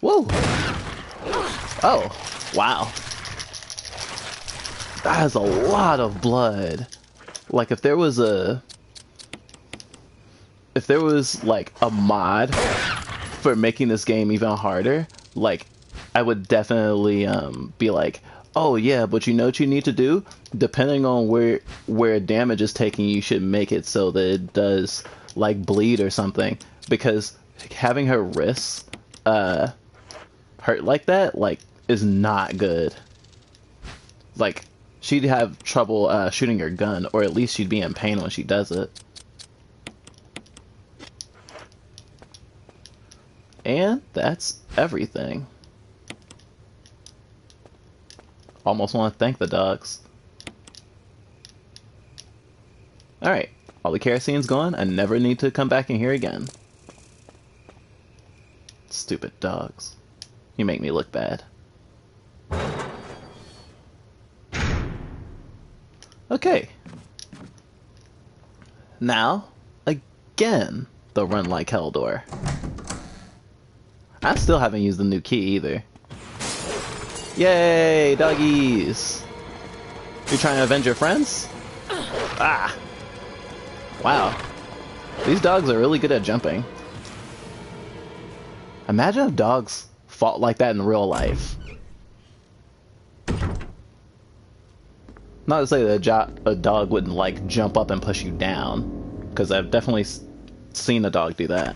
Whoa! Oh, wow. That is a lot of blood. Like, if there was like a mod for making this game even harder, like, I would definitely be like, oh yeah, but you know what you need to do? Depending on where damage is taking, you should make it so that it does like bleed or something, because having her wrists hurt like that, like, is not good. Like, she'd have trouble shooting her gun, or at least she'd be in pain when she does it. And that's everything. Almost want to thank the dogs. Alright, all the kerosene's gone. I never need to come back in here again. Stupid dogs. You make me look bad. Okay. Now, again, the run like hell door. I still haven't used the new key either. Yay, doggies! You trying to avenge your friends? Ah! Wow. These dogs are really good at jumping. Imagine if dogs fought like that in real life. Not to say that a dog wouldn't, like, jump up and push you down, because I've definitely seen a dog do that.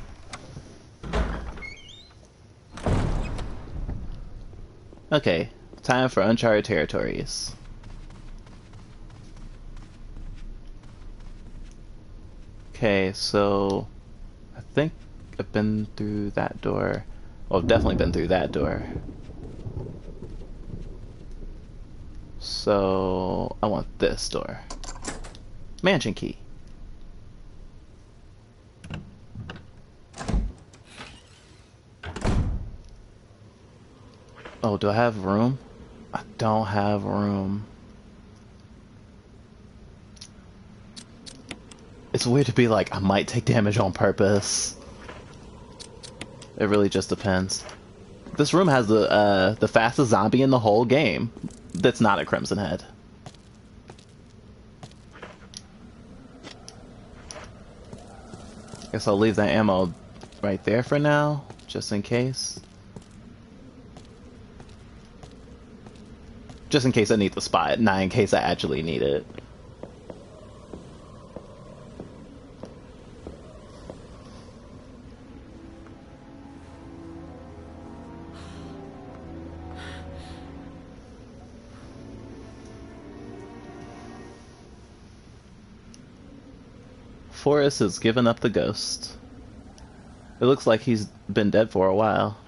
Okay, time for uncharted territories. Okay, so I think I've been through that door. Well, I've definitely been through that door. So I want this door. Mansion key. Oh, do I have room? I don't have room. It's weird to be like, I might take damage on purpose. It really just depends. This room has the fastest zombie in the whole game. That's not a Crimson Head. Guess I'll leave that ammo right there for now, just in case. Just in case I need the spot, not in case I actually need it. Forrest has given up the ghost. It looks like he's been dead for a while.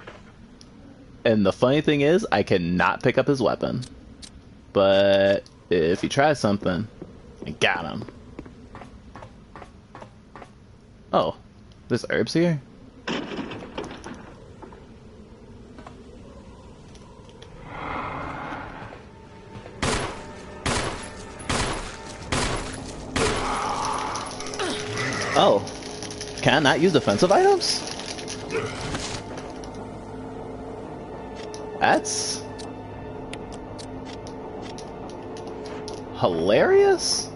And the funny thing is, I cannot pick up his weapon. But if he tries something, I got him. Oh, there's herbs here? Oh, can I not use defensive items? That's hilarious.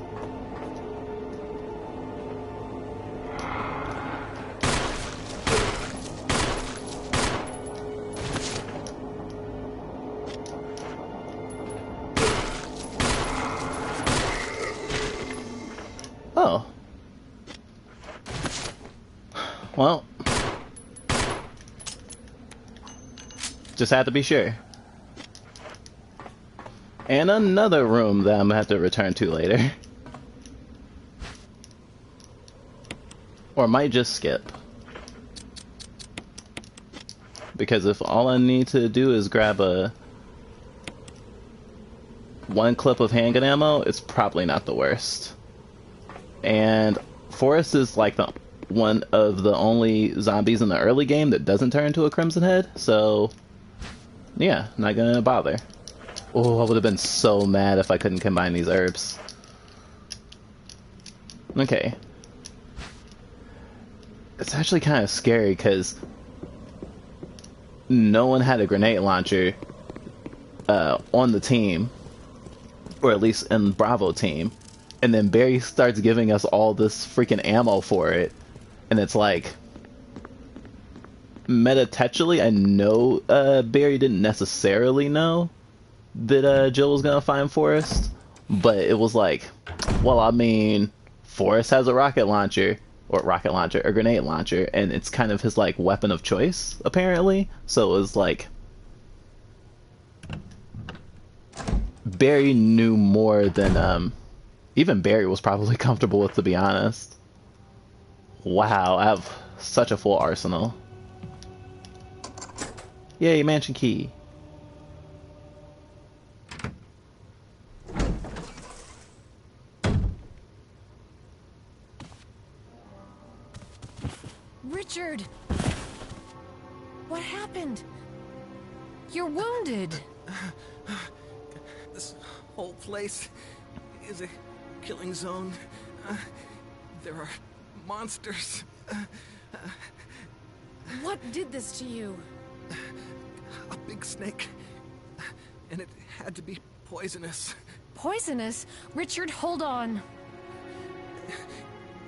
Oh. Well, just had to be sure. And another room that I'm gonna have to return to later. Or might just skip. Because if all I need to do is grab one clip of handgun ammo, it's probably not the worst. And Forrest is like one of the only zombies in the early game that doesn't turn into a Crimson Head, so yeah, not gonna bother. Oh, I would have been so mad if I couldn't combine these herbs. Okay. It's actually kind of scary because no one had a grenade launcher on the team, or at least in Bravo team, and then Barry starts giving us all this freaking ammo for it, and it's like, metatextually, I know Barry didn't necessarily know that Jill was gonna find Forrest, but it was like, well, I mean, Forrest has a a grenade launcher, and it's kind of his like weapon of choice, apparently. So it was like, Barry knew more than even Barry was probably comfortable with, to be honest. Wow, I have such a full arsenal. Yay, mansion key. Richard! What happened? You're wounded. This whole place is killing zone. There are monsters. What did this to you? A big snake. And it had to be poisonous. Poisonous? Richard, hold on.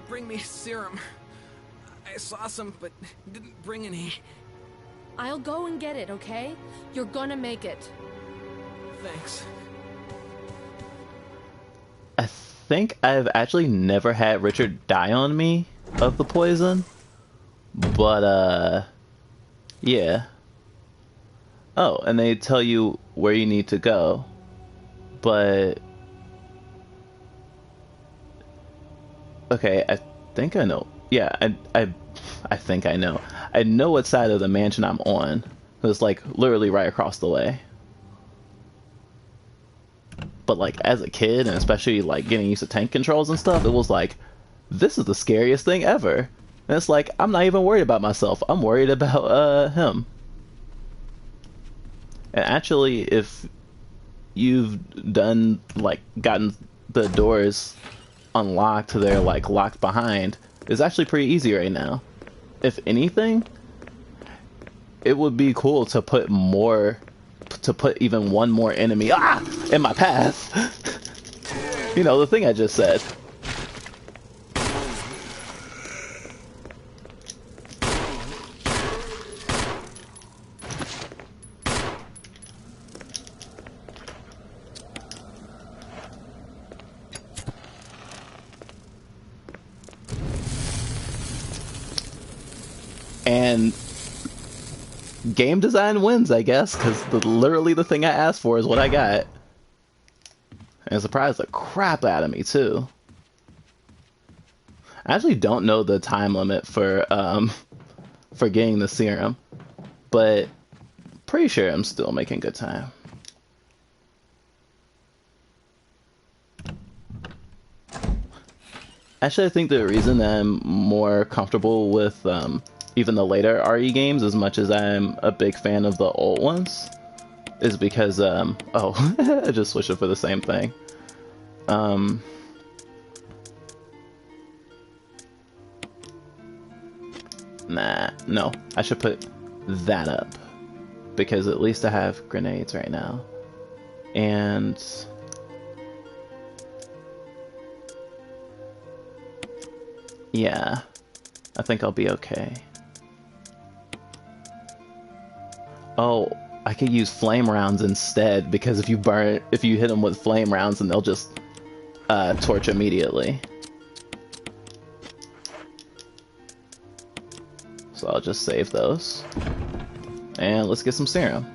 Bring me serum. I saw some, but didn't bring any. I'll go and get it, okay? You're gonna make it. Thanks. I think I've actually never had Richard die on me of the poison, but yeah. Oh, and they tell you where you need to go, but okay, I think I know. Yeah, I think I know. I know what side of the mansion I'm on. It's like literally right across the way. But like as a kid, and especially like getting used to tank controls and stuff, it was like, this is the scariest thing ever. And it's like, I'm not even worried about myself. I'm worried about him. And actually, if you've done like gotten the doors unlocked, they're like locked behind, it's actually pretty easy right now. If anything, it would be cool to put even one more enemy in my path. You know, the thing I just said. And game design wins, I guess, because literally the thing I asked for is what I got. And it surprised the crap out of me, too. I actually don't know the time limit for getting the serum, but pretty sure I'm still making good time. Actually, I think the reason that I'm more comfortable with even the later RE games, as much as I'm a big fan of the old ones, is because oh, I just switched it for the same thing. Nah, no, I should put that up because at least I have grenades right now, and yeah, I think I'll be okay. Oh, I could use flame rounds instead, because if you hit them with flame rounds, then they'll just torch immediately. So I'll just save those. And let's get some serum.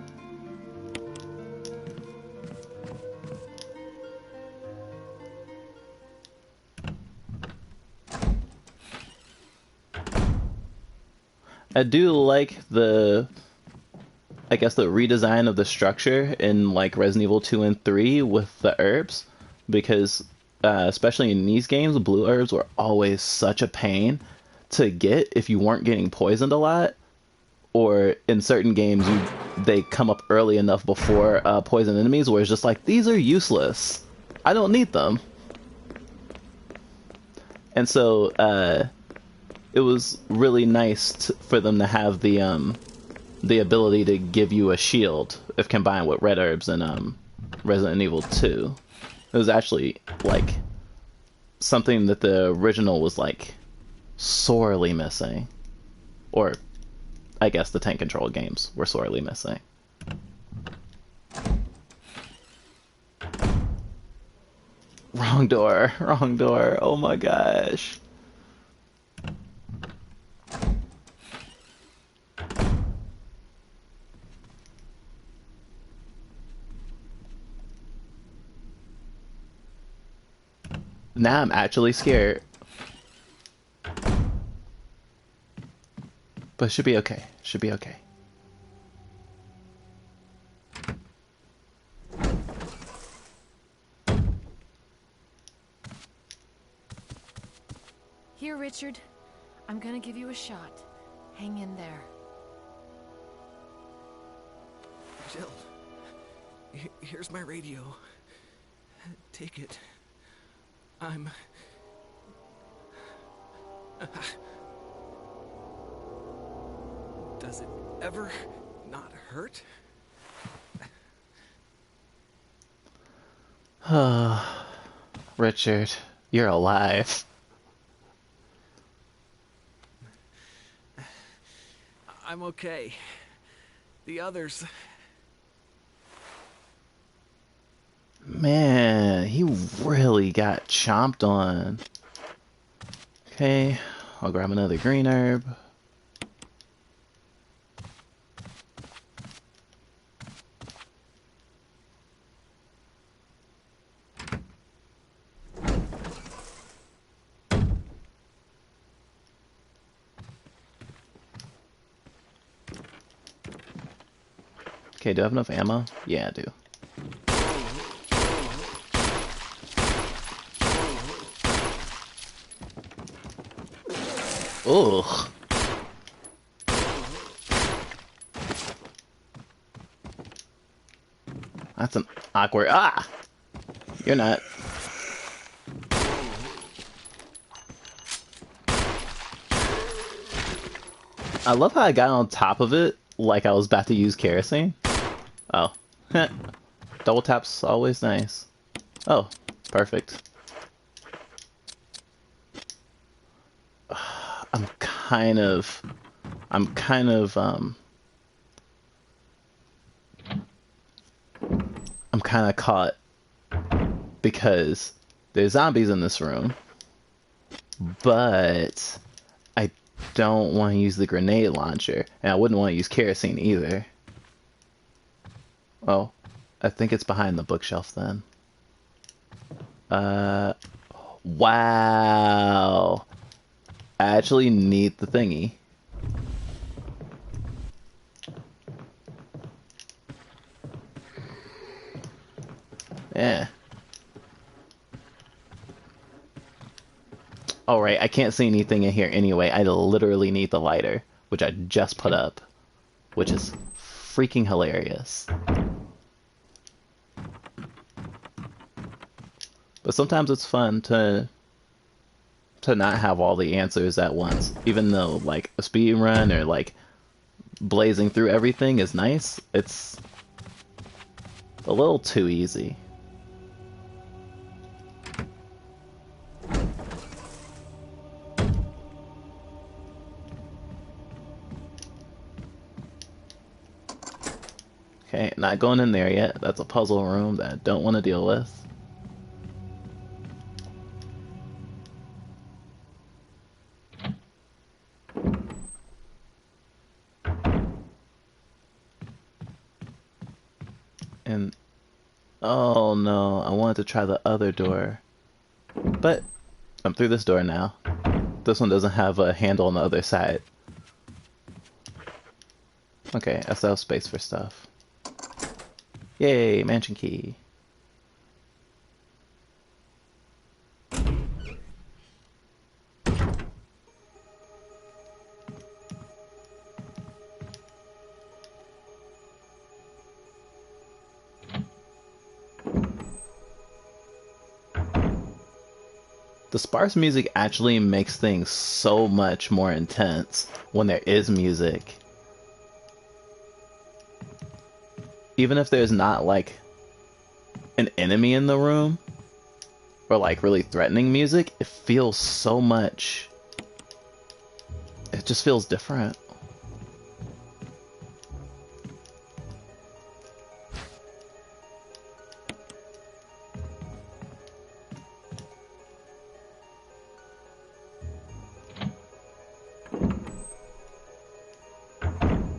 I do like I guess the redesign of the structure in like Resident Evil 2 and 3 with the herbs, because especially in these games, blue herbs were always such a pain to get if you weren't getting poisoned a lot, or in certain games they come up early enough before poison enemies where it's just like, these are useless. I don't need them. And so it was really nice for them to have the ability to give you a shield if combined with red herbs in Resident Evil 2. It was actually like something that the original was like sorely missing, or I guess the tank control games were sorely missing. Wrong door, wrong door. Oh my gosh. Now I'm actually scared. But it should be okay. Should be okay. Here, Richard. I'm gonna give you a shot. Hang in there. Jill, here's my radio. Take it. I'm... Does it ever not hurt? Richard, you're alive. I'm okay. The others... Man, he really got chomped on. Okay, I'll grab another green herb. Okay, do I have enough ammo? Yeah, I do. Ugh. That's an awkward... Ah! You're not. I love how I got on top of it like I was about to use kerosene. Oh. Double tap's always nice. Oh, perfect. I'm kind of caught because there's zombies in this room, but I don't want to use the grenade launcher, and I wouldn't want to use kerosene either. Oh, I think it's behind the bookshelf then. Wow. I actually need the thingy. Yeah. Alright, I can't see anything in here anyway. I literally need the lighter, which I just put up, which is freaking hilarious. But sometimes it's fun to not have all the answers at once, even though like a speed run or like blazing through everything is nice. It's a little too easy. Okay, not going in there yet. That's a puzzle room that I don't want to deal with. And oh no, I wanted to try the other door. But I'm through this door now. This one doesn't have a handle on the other side. Okay, I still have space for stuff. Yay, mansion key. The sparse music actually makes things so much more intense when there is music. Even if there's not like an enemy in the room or like really threatening music, it feels so much. It just feels different.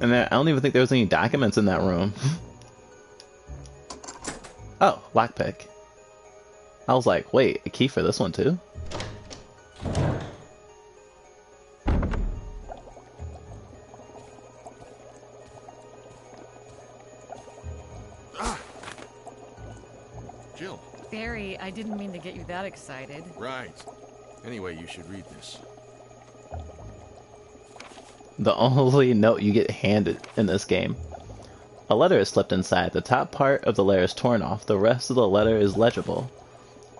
And I don't even think there was any documents in that room. Oh, lockpick. I was like, wait, a key for this one too? Ah! Jill. Barry, I didn't mean to get you that excited. Right. Anyway, you should read this. The only note you get handed in this game. A letter is slipped inside. The top part of the letter is torn off. The rest of the letter is legible.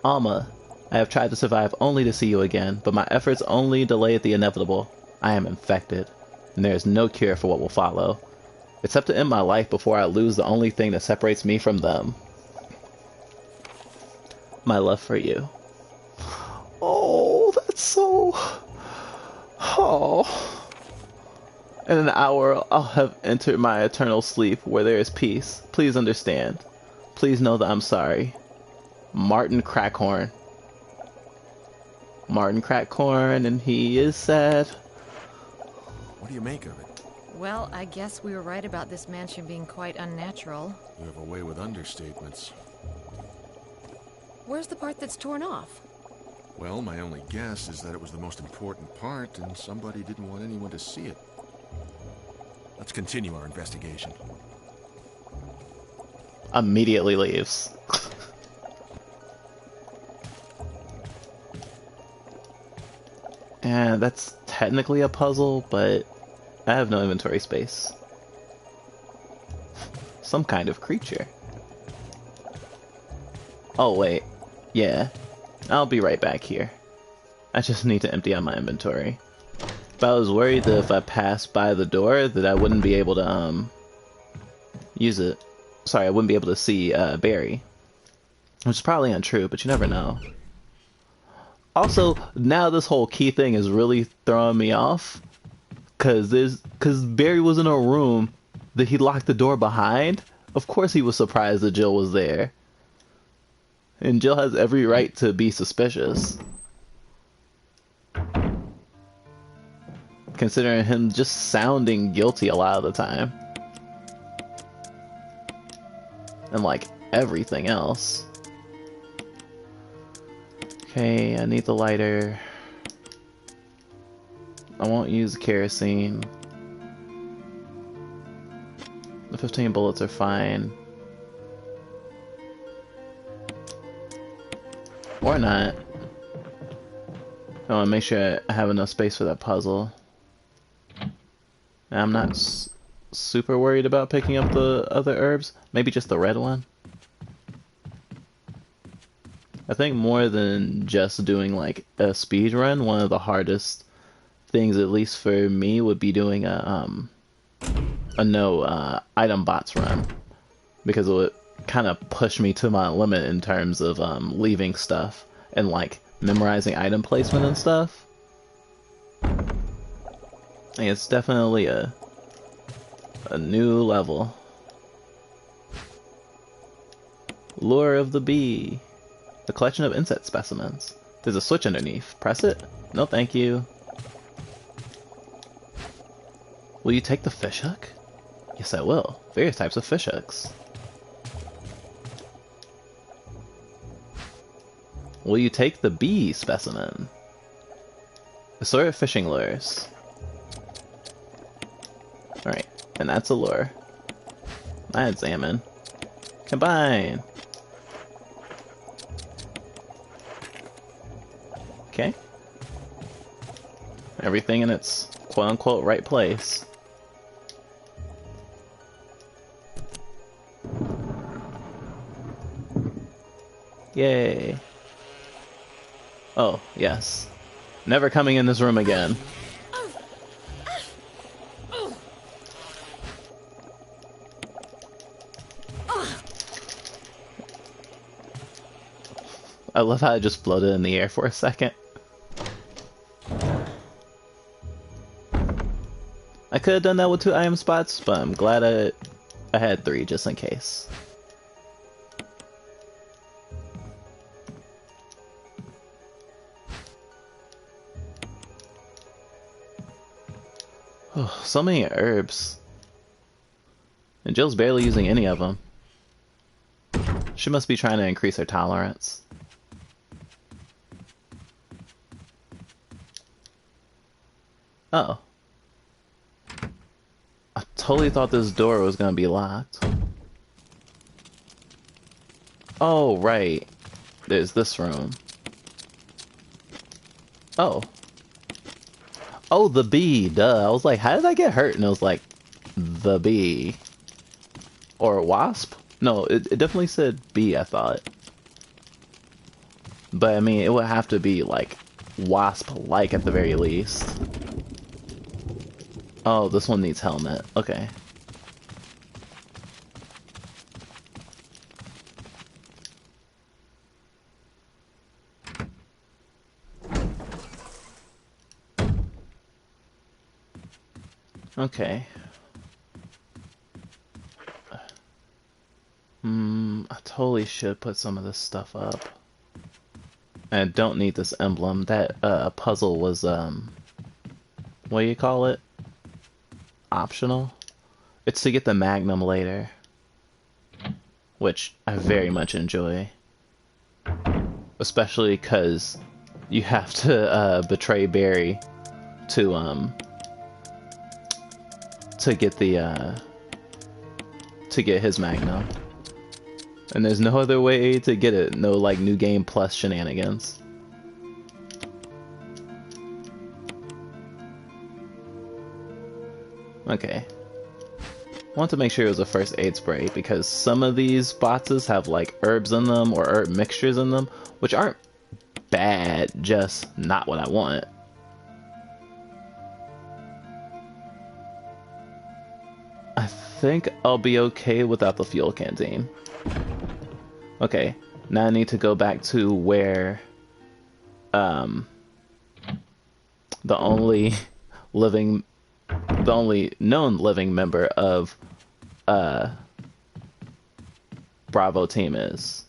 Alma, I have tried to survive only to see you again, but my efforts only delayed the inevitable. I am infected, and there is no cure for what will follow, except to end my life before I lose the only thing that separates me from them. My love for you. Oh, that's so... Oh... In an hour, I'll have entered my eternal sleep where there is peace. Please understand. Please know that I'm sorry. Martin Crackhorn. Martin Crackhorn, and he is sad. What do you make of it? Well, I guess we were right about this mansion being quite unnatural. You have a way with understatements. Where's the part that's torn off? Well, my only guess is that it was the most important part, and somebody didn't want anyone to see it. Let's continue our investigation. Immediately leaves. And that's technically a puzzle, but I have no inventory space. Some kind of creature. Oh wait, yeah. I'll be right back here. I just need to empty out my inventory. But I was worried that if I passed by the door that I wouldn't be able to use it. Sorry, I wouldn't be able to see Barry. Which is probably untrue, but you never know. Also, now this whole key thing is really throwing me off. Cause Barry was in a room that he locked the door behind. Of course he was surprised that Jill was there. And Jill has every right to be suspicious. Considering him just sounding guilty a lot of the time. And like everything else. Okay, I need the lighter. I won't use kerosene. The 15 bullets are fine. Or not. I want to make sure I have enough space for that puzzle. I'm not super worried about picking up the other herbs. Maybe just the red one. I think more than just doing like a speed run, one of the hardest things, at least for me, would be doing a no item bots run, because it would kind of push me to my limit in terms of leaving stuff and like memorizing item placement and stuff. And it's definitely a new level. Lure of the Bee. A collection of insect specimens. There's a switch underneath. Press it? No thank you. Will you take the fishhook? Yes I will. Various types of fishhooks. Will you take the bee specimen? Assorted fishing lures. Alright, and that's a lure. I had salmon. Combine! Okay. Everything in its quote-unquote right place. Yay. Oh, yes. Never coming in this room again. I love how it just floated in the air for a second. I could have done that with 2 item spots, but I'm glad I had 3 just in case. Oh, so many herbs. And Jill's barely using any of them. She must be trying to increase her tolerance. Oh. I totally thought this door was gonna be locked. Oh, right. There's this room. Oh. Oh, the bee, duh. I was like, how did I get hurt? And it was like, the bee. Or wasp? No, it definitely said bee, I thought. But I mean, it would have to be like Wasp-like at the very least. Oh, this one needs helmet. Okay. Okay. I totally should put some of this stuff up. I don't need this emblem. That puzzle was what do you call it? Optional. It's to get the Magnum later, which I very much enjoy. Especially because you have to betray Barry to get the to get his Magnum. And there's no other way to get it. No like new game plus shenanigans. Okay. I want to make sure it was a first aid spray because some of these boxes have like herbs in them or herb mixtures in them, which aren't bad, just not what I want. I think I'll be okay without the fuel canteen. Okay, now I need to go back to where the only living the only known living member of Bravo team is.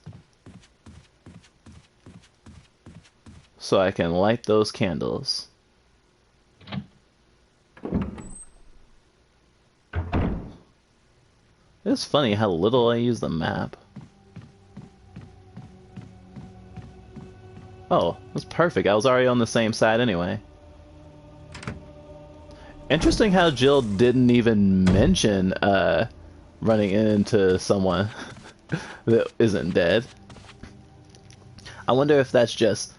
So I can light those candles. It's funny how little I use the map. Oh, that's perfect. I was already on the same side anyway. Interesting how Jill didn't even mention running into someone that isn't dead. I wonder if that's just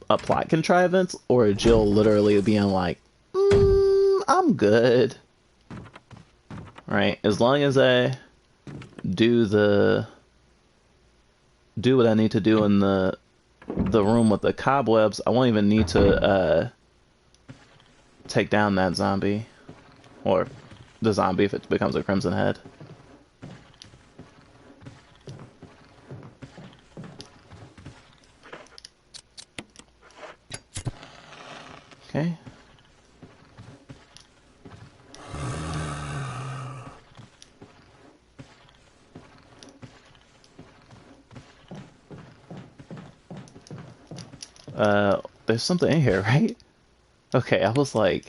a plot contrivance or Jill literally being like, I'm good. Right? As long as I do what I need to do in the room with the cobwebs, I won't even need to take down that zombie. Or the zombie if it becomes a Crimson Head. Okay. There's something in here, right? Okay, I was like...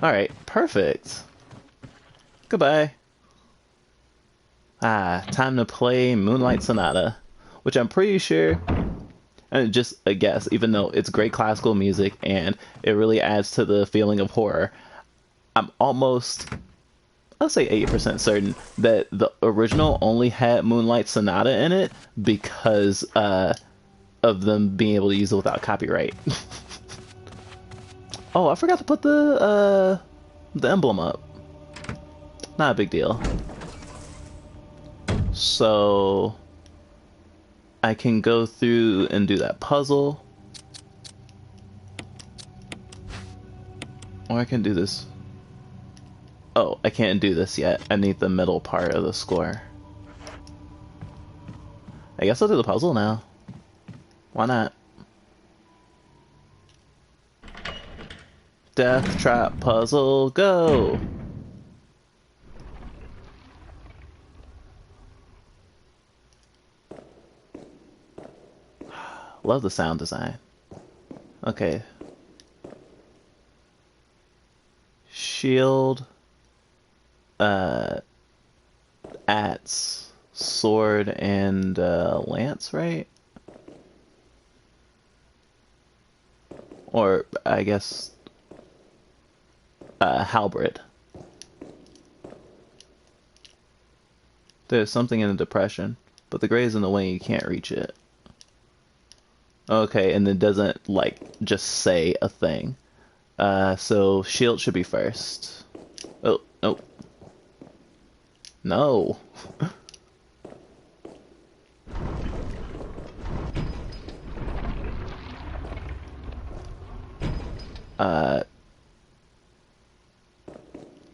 Alright, perfect. Goodbye. Time to play Moonlight Sonata, which I'm pretty sure, and just a guess, even though it's great classical music and it really adds to the feeling of horror, I'm almost, I'll say 80% certain that the original only had Moonlight Sonata in it because of them being able to use it without copyright. Oh, I forgot to put the emblem up. Not a big deal. So I can go through and do that puzzle. Or I can do this. Oh, I can't do this yet. I need the middle part of the score. I guess I'll do the puzzle now. Why not? Death Trap Puzzle, go! Love the sound design. Okay. Shield. Axe. Sword and lance, right? Or, I guess... halberd. There's something in the depression, but the gray is in the way, you can't reach it. Okay, and it doesn't, like, just say a thing. So shield should be first. Oh, nope. No. Uh,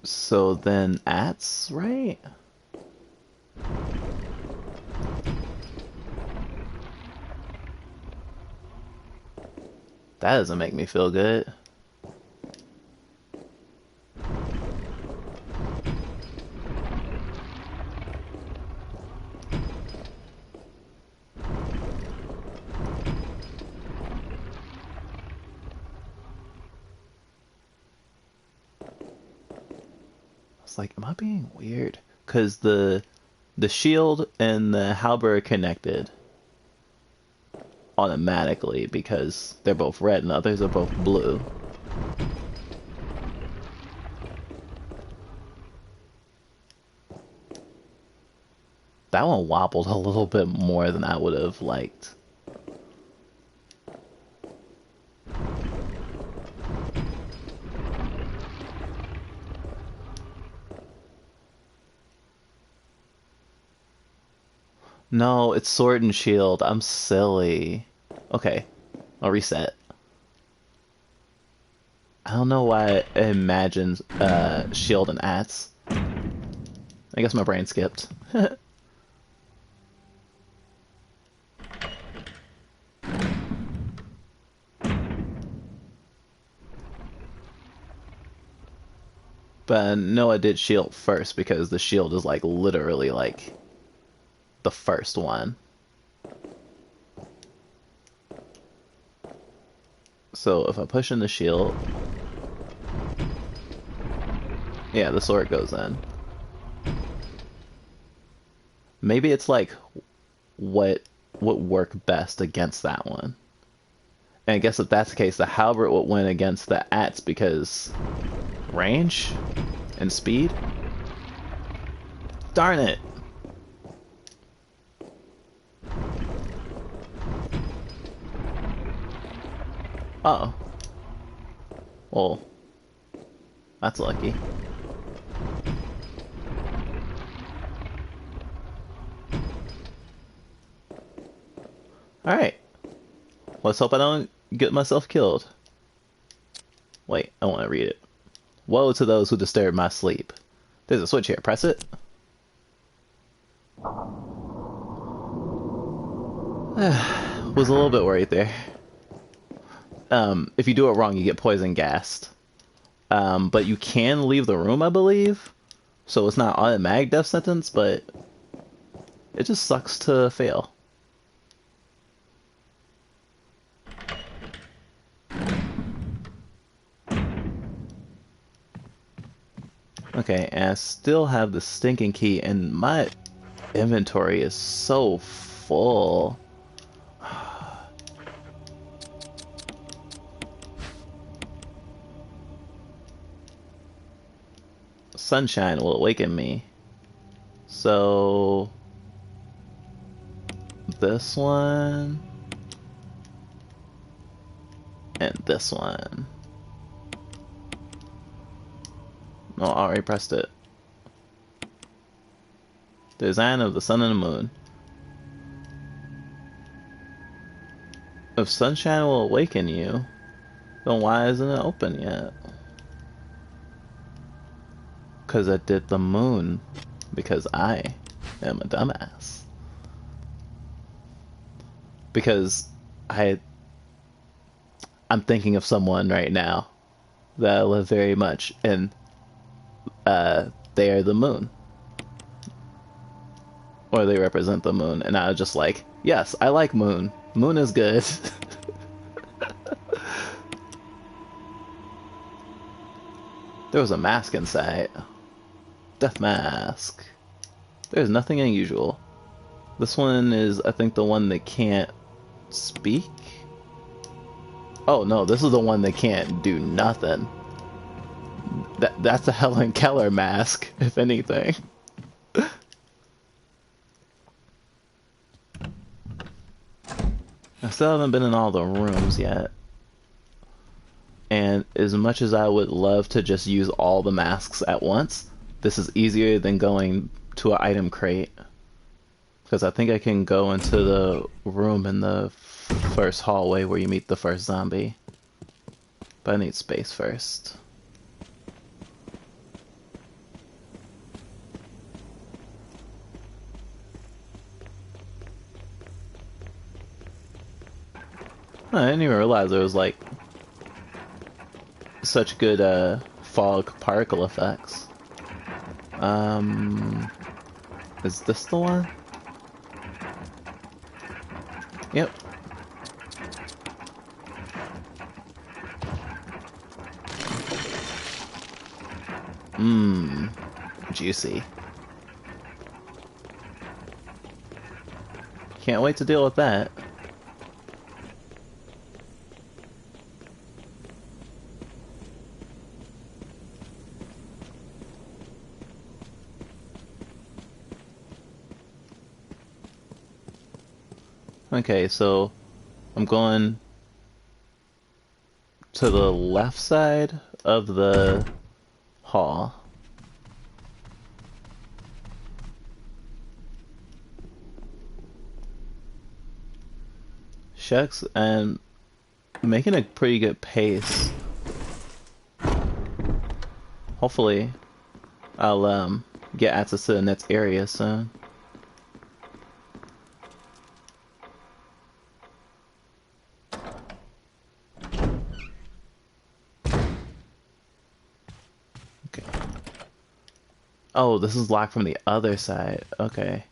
so then Ats, right? That doesn't make me feel good. It's like, am I being weird? Because the shield and the halberd are connected automatically because they're both red and the others are both blue. That one wobbled a little bit more than I would have liked. No, it's sword and shield. I'm silly. Okay, I'll reset. I don't know why it imagines shield and ats. I guess my brain skipped. But no, I did shield first because the shield is like literally like the first one. So if I push in the shield, yeah, the sword goes in. Maybe it's like what would work best against that one. And I guess if that's the case, the halberd would win against the ats because range and speed. Darn it. Oh. Well, that's lucky. Alright. Let's hope I don't get myself killed. Wait, I want to read it. Woe to those who disturb my sleep. There's a switch here. Press it. Was a little bit worried there. If you do it wrong, you get poison gassed. But you can leave the room, I believe. So it's not automatic death sentence, but it just sucks to fail. Okay, and I still have the stinking key, and my inventory is so full. Sunshine will awaken me. So this one and this one. No, I already pressed it. Design of the sun and the moon. If sunshine will awaken you, then why isn't it open yet? Because I did the moon. Because I am a dumbass. Because I'm thinking of someone right now that I love very much, and they are the moon. Or they represent the moon, and I was just like, yes, I like moon. Moon is good. There was a mask inside. Death mask. There's nothing unusual. This one is, I think, the one that can't speak? Oh no, this is the one that can't do nothing. That's a Helen Keller mask, if anything. I still haven't been in all the rooms yet. And as much as I would love to just use all the masks at once, this is easier than going to an item crate. Because I think I can go into the room in the first hallway where you meet the first zombie. But I need space first. I didn't even realize there was like such good fog particle effects. Is this the one? Yep. Mmm. Juicy. Can't wait to deal with that. Okay, so I'm going to the left side of the hall. Shucks, and making a pretty good pace. Hopefully, I'll get access to the next area soon. Okay. Oh, this is locked from the other side. Okay.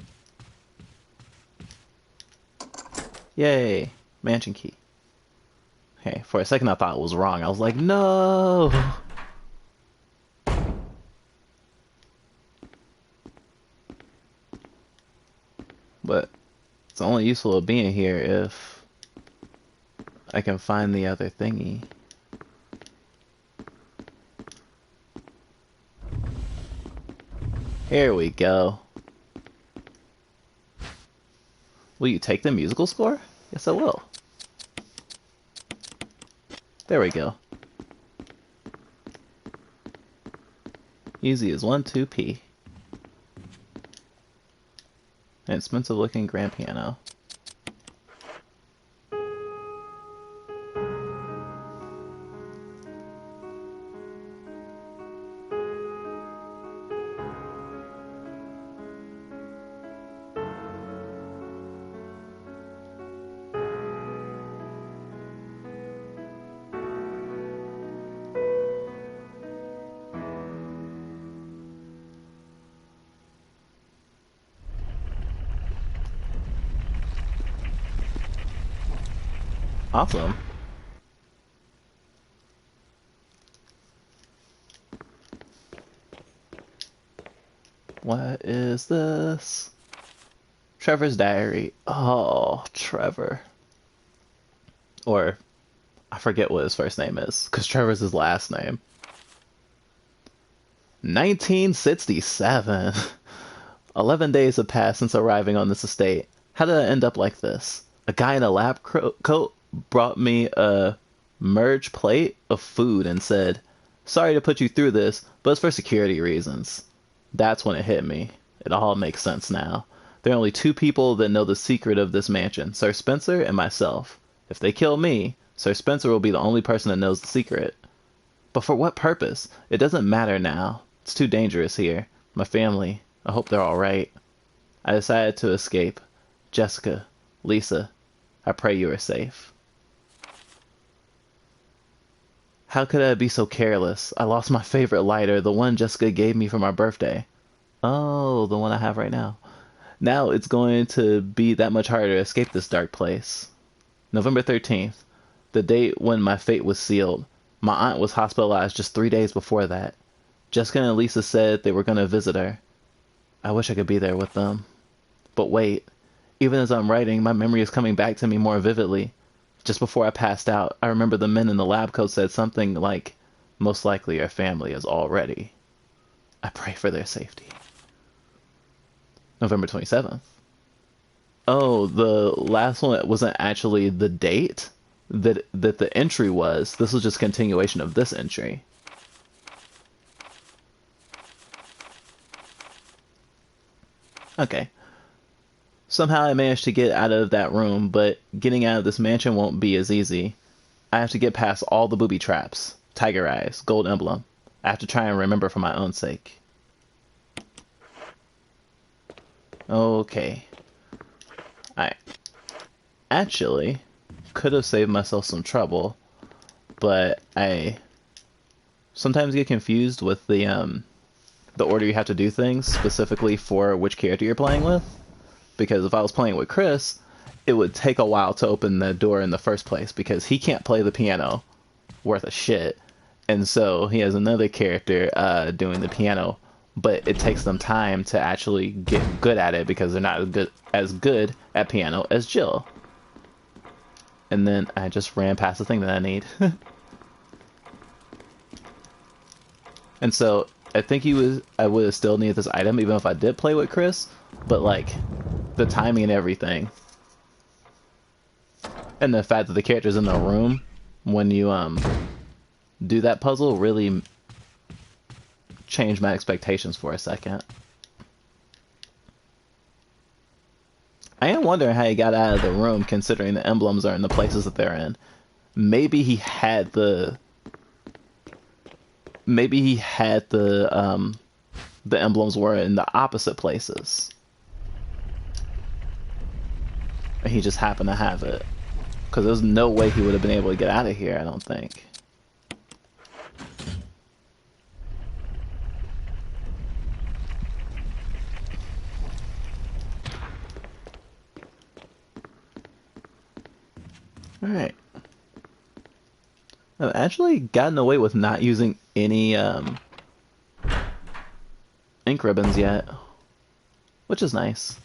Yay! Mansion key. Okay, for a second I thought it was wrong. I was like, no! But it's only useful of being here if I can find the other thingy. Here we go. Will you take the musical score? Yes, I will. There we go. Easy as 1-2-P. An expensive looking grand piano. Awesome. What is this? Trevor's diary. Oh, Trevor. Or, I forget what his first name is, because Trevor's his last name. 1967. 11 days have passed since arriving on this estate. How did I end up like this? A guy in a lab coat brought me a merge plate of food and said, "Sorry to put you through this, but it's for security reasons." That's when it hit me. It all makes sense now. There are only two people that know the secret of this mansion, Sir Spencer and myself. If they kill me, Sir Spencer will be the only person that knows the secret. But for what purpose? It doesn't matter now. It's too dangerous here. My family, I hope they're alright. I decided to escape. Jessica, Lisa, I pray you are safe. How could I be so careless? I lost my favorite lighter, the one Jessica gave me for my birthday. Oh, the one I have right now. Now it's going to be that much harder to escape this dark place. November 13th, the date when my fate was sealed. My aunt was hospitalized just 3 days before that. Jessica and Lisa said they were going to visit her. I wish I could be there with them. But wait, even as I'm writing, my memory is coming back to me more vividly. Just before I passed out, I remember the men in the lab coat said something like, "Most likely your family is all ready." I pray for their safety. November 27th. Oh, the last one wasn't actually the date that the entry was. This was just continuation of this entry. Okay. Somehow I managed to get out of that room, but getting out of this mansion won't be as easy. I have to get past all the booby traps. Tiger eyes, gold emblem. I have to try and remember for my own sake. Okay. I actually could have saved myself some trouble, but I sometimes get confused with the order you have to do things, specifically for which character you're playing with. Because if I was playing with Chris, it would take a while to open the door in the first place because he can't play the piano worth a shit. And so he has another character doing the piano, but it takes them time to actually get good at it because they're not as good at piano as Jill. And then I just ran past the thing that I need. And so I think I would have still needed this item even if I did play with Chris, but like the timing and everything. And the fact that the character's in the room when you do that puzzle really changed my expectations for a second. I am wondering how he got out of the room considering the emblems are in the places that they're in. Maybe he had the emblems were in the opposite places. And he just happened to have it. Because there's no way he would have been able to get out of here, I don't think. Alright. I've actually gotten away with not using any ink ribbons yet, which is nice.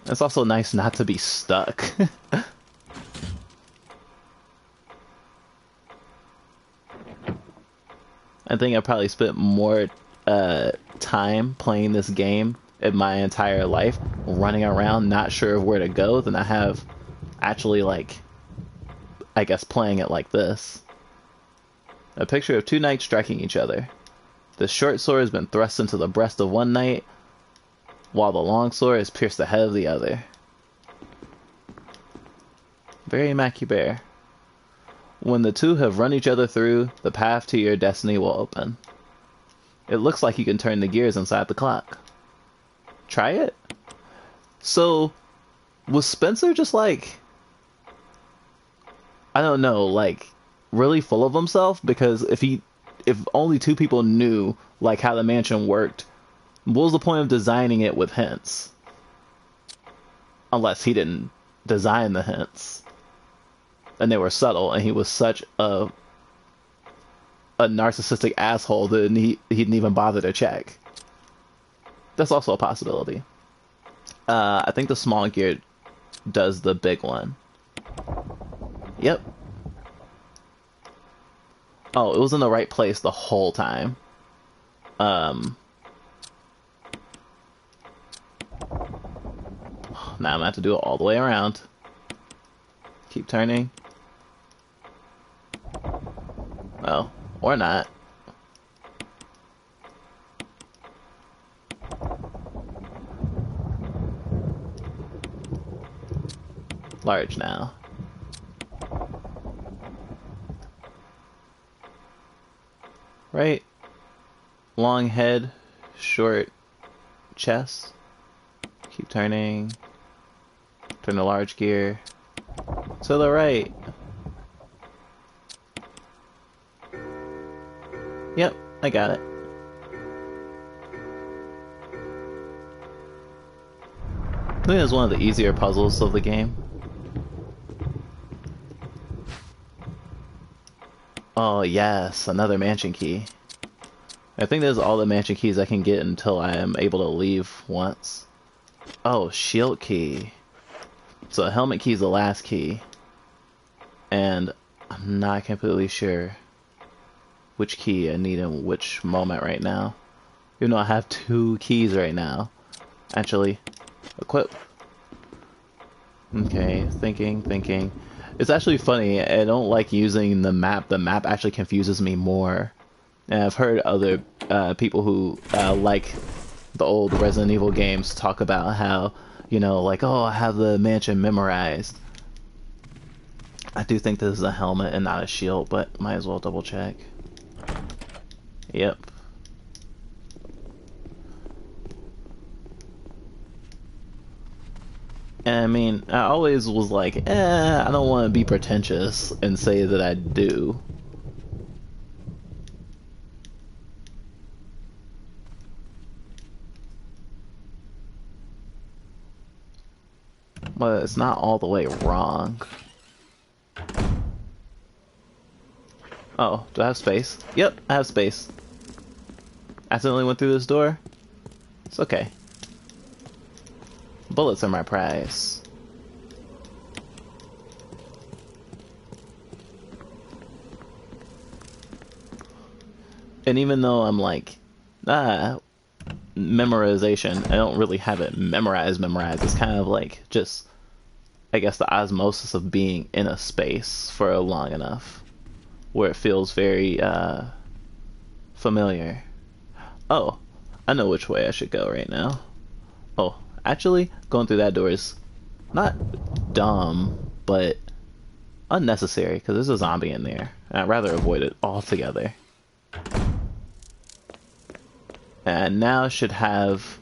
It's also nice not to be stuck. I think I probably spent more time playing this game in my entire life, running around not sure of where to go, than I have actually, like, I guess playing it like this. A picture of two knights striking each other. The short sword has been thrust into the breast of one knight, while the long sword has pierced the head of the other. Very Macubear. When the two have run each other through, the path to your destiny will open. It looks like you can turn the gears inside the clock. Try it? So, was Spencer just like, I don't know, like, really full of himself? Because if only two people knew, like, how the mansion worked, what was the point of designing it with hints? Unless he didn't design the hints. And they were subtle, and he was such a narcissistic asshole that he didn't even bother to check. That's also a possibility. I think the small gear does the big one. Yep. Oh, it was in the right place the whole time. Now I'm gonna have to do it all the way around. Keep turning. Oh, or not. Large now. Right. Long head, short chest. Keep turning. Turn the large gear. To the right. Yep, I got it. I think it's one of the easier puzzles of the game. Oh yes, another mansion key. I think there's all the mansion keys I can get until I am able to leave once. Oh, shield key. So helmet key is the last key. And I'm not completely sure which key I need in which moment right now. Even though I have two keys right now. Actually, equip. Okay, thinking. It's actually funny. I don't like using the map. The map actually confuses me more. And I've heard other people who like the old Resident Evil games talk about how, you know, like, oh, I have the mansion memorized. I do think this is a helmet and not a shield, but might as well double check. Yep. And I mean, I always was like, I don't want to be pretentious and say that I do. But it's not all the way wrong. Oh, do I have space? Yep, I have space. Accidentally went through this door? It's okay. Bullets are my prize. And even though I'm like, memorization, I don't really have it memorized. It's kind of like just, I guess, the osmosis of being in a space for long enough where it feels very familiar. Oh, I know which way I should go right now. Oh, actually, going through that door is not dumb, but unnecessary because there's a zombie in there. And I'd rather avoid it altogether. And now I should have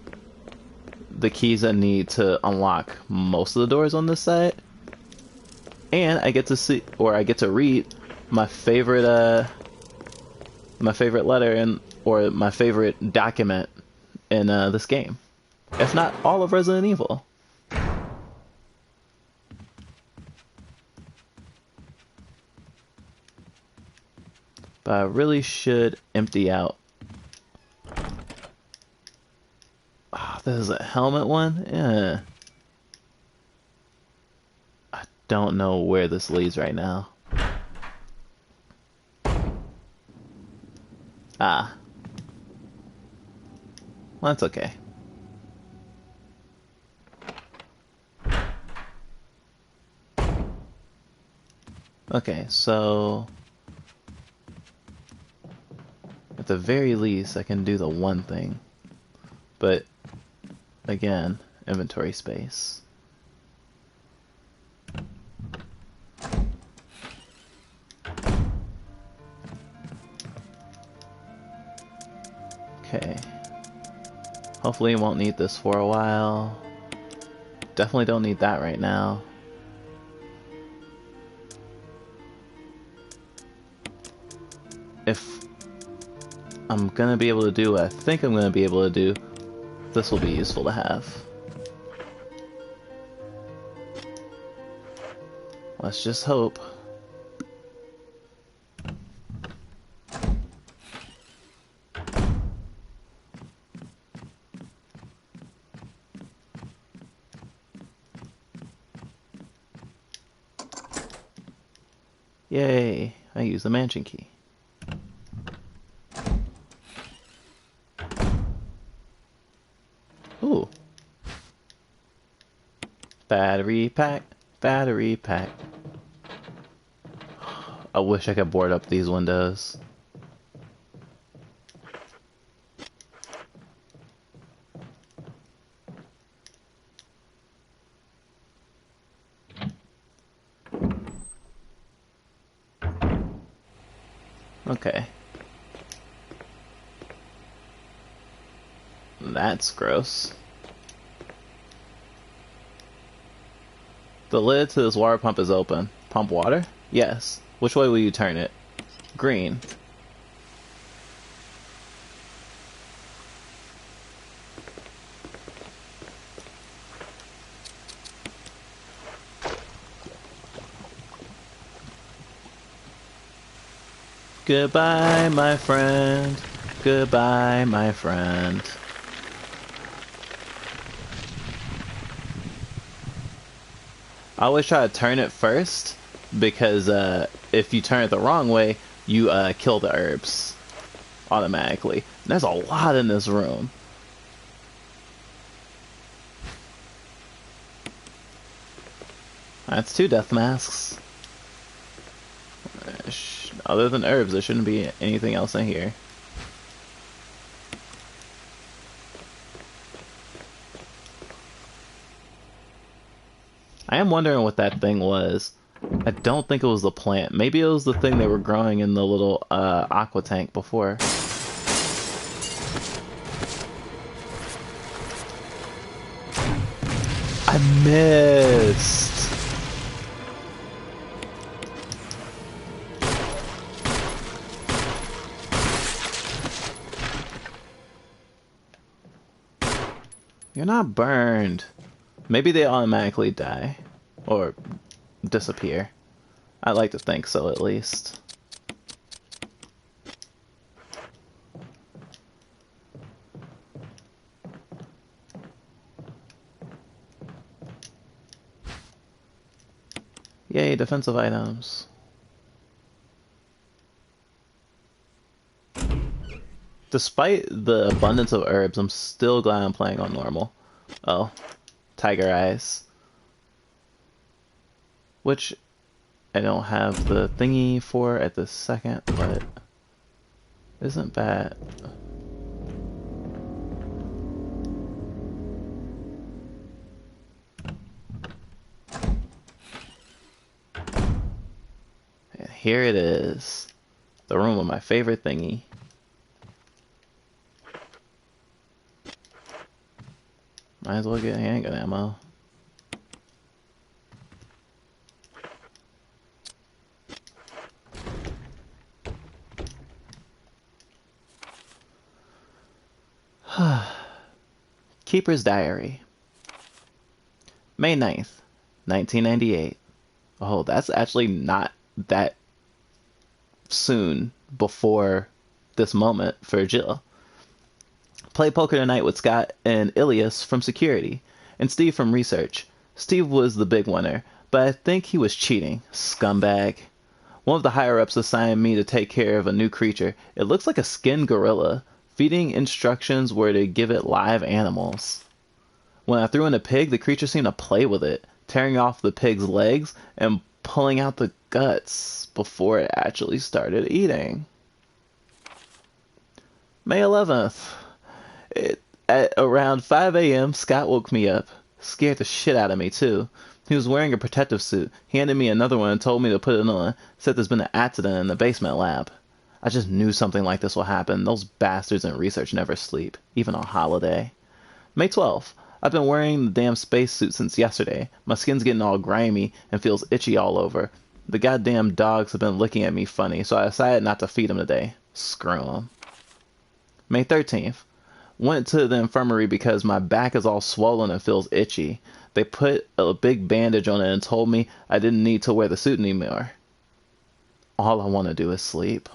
the keys I need to unlock most of the doors on this side. And I get to see, or I get to read my favorite letter or my favorite document in this game. If not all of Resident Evil. But I really should empty out. Oh, this is a helmet one? Yeah. I don't know where this leads right now. Ah. Well, that's okay. Okay, so at the very least I can do the one thing. But again, inventory space. Okay. Hopefully I won't need this for a while. Definitely don't need that right now. If I'm gonna be able to do what I think I'm gonna be able to do, this will be useful to have. Let's just hope. Yay, I used the mansion key. Ooh. Battery pack, battery pack. I wish I could board up these windows. Okay. That's gross. The lid to this water pump is open. Pump water? Yes. Which way will you turn it? Green. Goodbye, my friend. Goodbye, my friend. I always try to turn it first because if you turn it the wrong way, you kill the herbs automatically. And there's a lot in this room. That's 2 death masks. Other than herbs, there shouldn't be anything else in here. I am wondering what that thing was. I don't think it was the plant. Maybe it was the thing they were growing in the little aqua tank before. I missed. You're not burned. Maybe they automatically die. Or disappear. I like to think so, at least. Yay, defensive items. Despite the abundance of herbs, I'm still glad I'm playing on normal. Oh, tiger eyes. Which I don't have the thingy for at this second, but isn't bad. And here it is. The room of my favorite thingy. Might as well get handgun ammo. Keeper's Diary. May 9th, 1998. Oh, that's actually not that soon before this moment for Jill. Play poker tonight with Scott and Ilias from security, and Steve from research. Steve was the big winner, but I think he was cheating. Scumbag. One of the higher-ups assigned me to take care of a new creature. It looks like a skinned gorilla. Feeding instructions were to give it live animals. When I threw in a pig, the creature seemed to play with it, tearing off the pig's legs and pulling out the guts before it actually started eating. May 11th. At around 5 a.m., Scott woke me up. Scared the shit out of me, too. He was wearing a protective suit. He handed me another one and told me to put it on. Said there's been an accident in the basement lab. I just knew something like this would happen. Those bastards in research never sleep, even on holiday. May 12th. I've been wearing the damn spacesuit since yesterday. My skin's getting all grimy and feels itchy all over. The goddamn dogs have been looking at me funny, so I decided not to feed them today. Screw them. May 13th. Went to the infirmary because my back is all swollen and feels itchy. They put a big bandage on it and told me I didn't need to wear the suit anymore. All I want to do is sleep.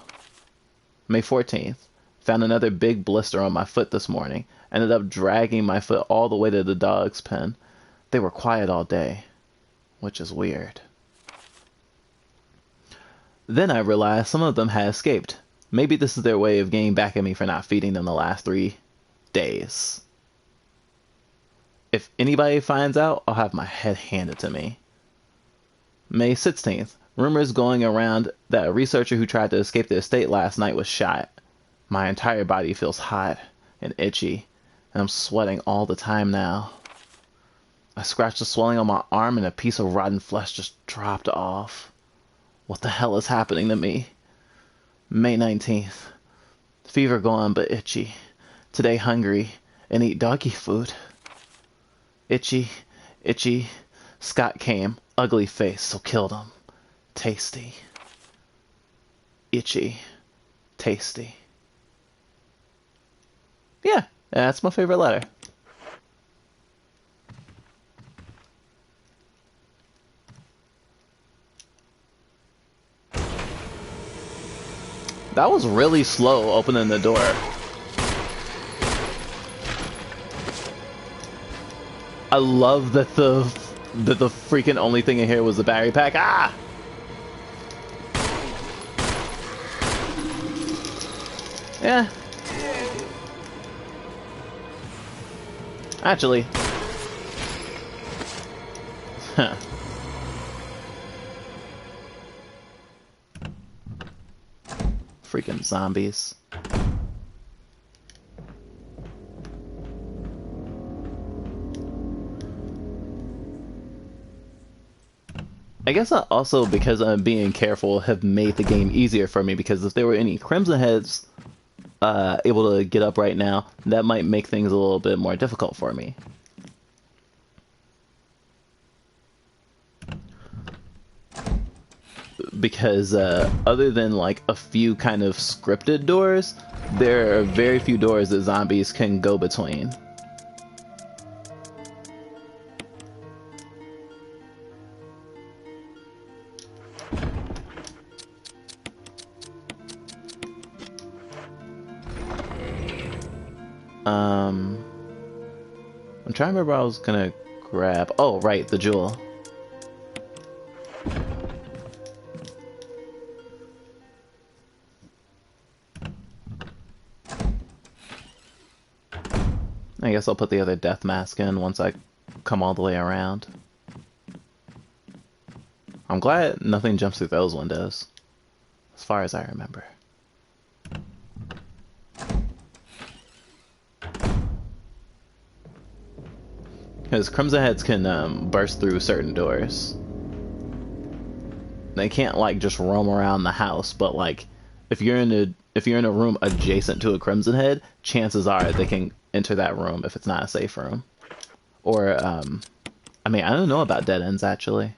May 14th. Found another big blister on my foot this morning. Ended up dragging my foot all the way to the dog's pen. They were quiet all day, which is weird. Then I realized some of them had escaped. Maybe this is their way of getting back at me for not feeding them the last 3 days. If anybody finds out, I'll have my head handed to me. May 16th. Rumors going around that a researcher who tried to escape the estate last night was shot. My entire body feels hot and itchy, and I'm sweating all the time now. I scratched the swelling on my arm and a piece of rotten flesh just dropped off. What the hell is happening to me? May 19th. Fever gone but itchy. Today hungry and eat doggy food. Itchy, itchy. Scott came. Ugly face, so killed him. Tasty. Itchy. Tasty. Yeah, that's my favorite letter. That was really slow opening the door. I love that the freaking only thing in here was the battery pack. Ah! Yeah. Actually. Huh. freaking zombies. I guess I also, because I'm being careful, have made the game easier for me, because if there were any Crimson Heads able to get up right now, that might make things a little bit more difficult for me. Because other than like a few kind of scripted doors, there are very few doors that zombies can go between. I'm trying to remember what I was gonna grab. Oh, right, the jewel. I guess I'll put the other death mask in once I come all the way around. I'm glad nothing jumps through those windows, as far as I remember. Because Crimson Heads can burst through certain doors. They can't like just roam around the house, but like if you're in a room adjacent to a Crimson Head, chances are they can enter that room if it's not a safe room. Or I mean, I don't know about dead ends actually.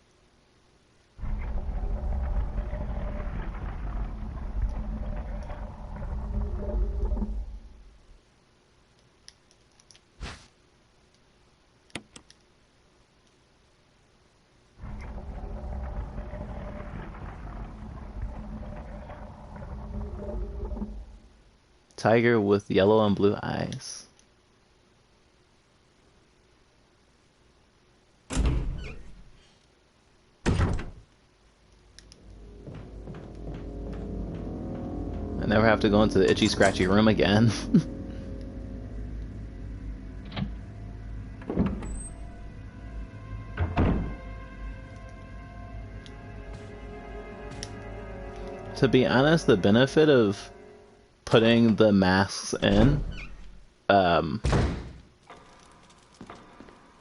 Tiger with yellow and blue eyes. I never have to go into the itchy scratchy room again. To be honest, the benefit of putting the masks in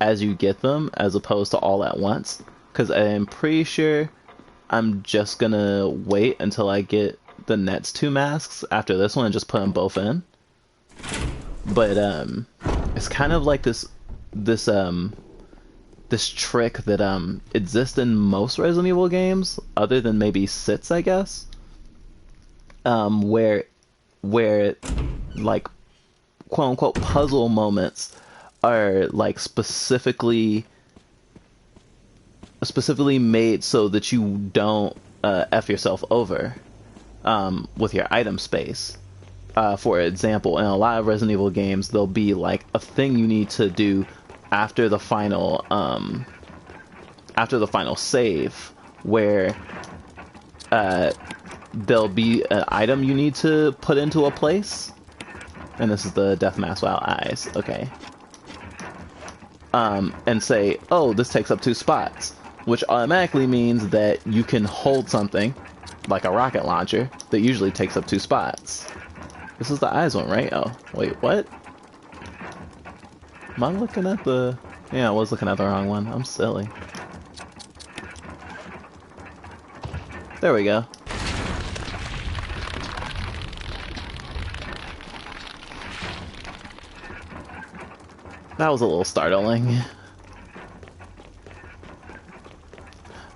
as you get them, as opposed to all at once, because I'm pretty sure I'm just gonna wait until I get the next two masks after this one and just put them both in. But it's kind of like this trick that exists in most Resident Evil games, other than maybe 6, I guess, where like quote unquote puzzle moments are like specifically made so that you don't F yourself over with your item space. For example, in a lot of Resident Evil games, there'll be like a thing you need to do after the final save, where there'll be an item you need to put into a place. And this is the death mask without eyes. Okay. And say, oh, this takes up 2 spots, which automatically means that you can hold something, like a rocket launcher, that usually takes up 2 spots. This is the eyes one, right? Oh, wait, what? Am I looking at the... Yeah, I was looking at the wrong one. I'm silly. There we go. That was a little startling.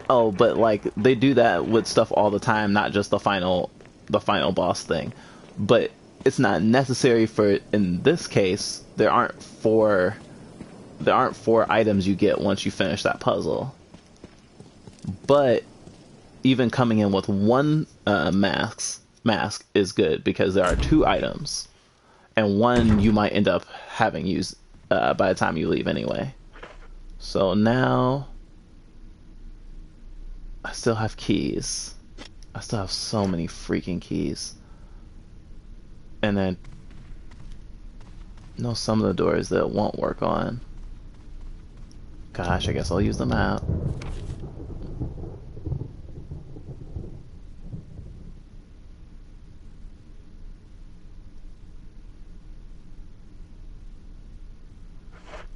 Oh, but like they do that with stuff all the time, not just the final boss thing. But it's not necessary for, in this case, there aren't four items you get once you finish that puzzle. But even coming in with one mask is good, because there are 2 items, and one you might end up having used by the time you leave anyway. So now I still have keys. I still have so many freaking keys. And then know some of the doors that it won't work on. Gosh, I guess I'll use the map.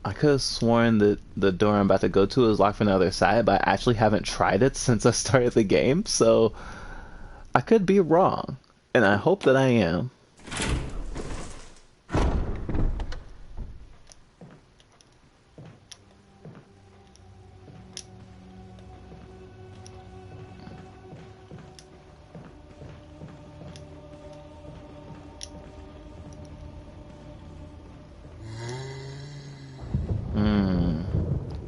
I could have sworn that the door I'm about to go to is locked from the other side, but I actually haven't tried it since I started the game, so I could be wrong. And I hope that I am.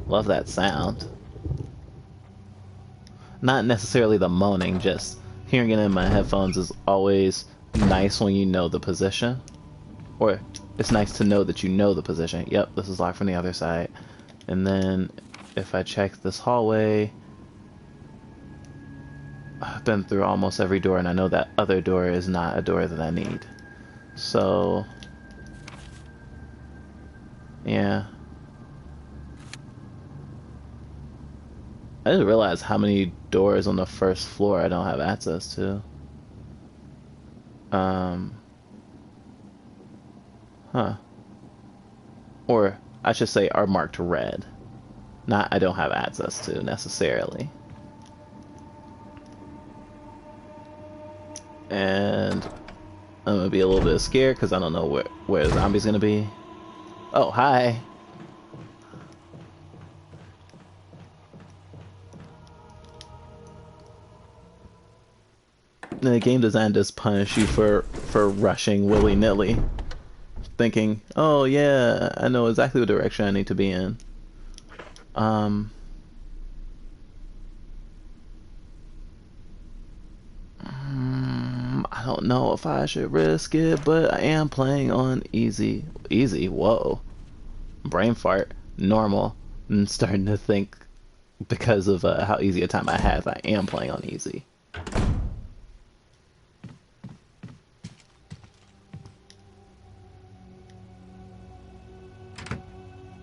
Love that sound. Not necessarily the moaning, just hearing it in my headphones is always nice when you know the position. Or it's nice to know that you know the position. Yep, this is locked from the other side. And then if I check this hallway, I've been through almost every door and I know that other door is not a door that I need. So, yeah. I didn't realize how many doors on the first floor I don't have access to. Huh. Or I should say are marked red. Not I don't have access to necessarily. And I'm gonna be a little bit scared because I don't know where the zombie's gonna be. Oh, hi. The game design does punish you for rushing willy-nilly. Thinking, oh yeah, I know exactly what direction I need to be in. I don't know if I should risk it, but I am playing on easy. Easy? Whoa. Brain fart. Normal. I'm starting to think because of how easy a time I have, I am playing on easy.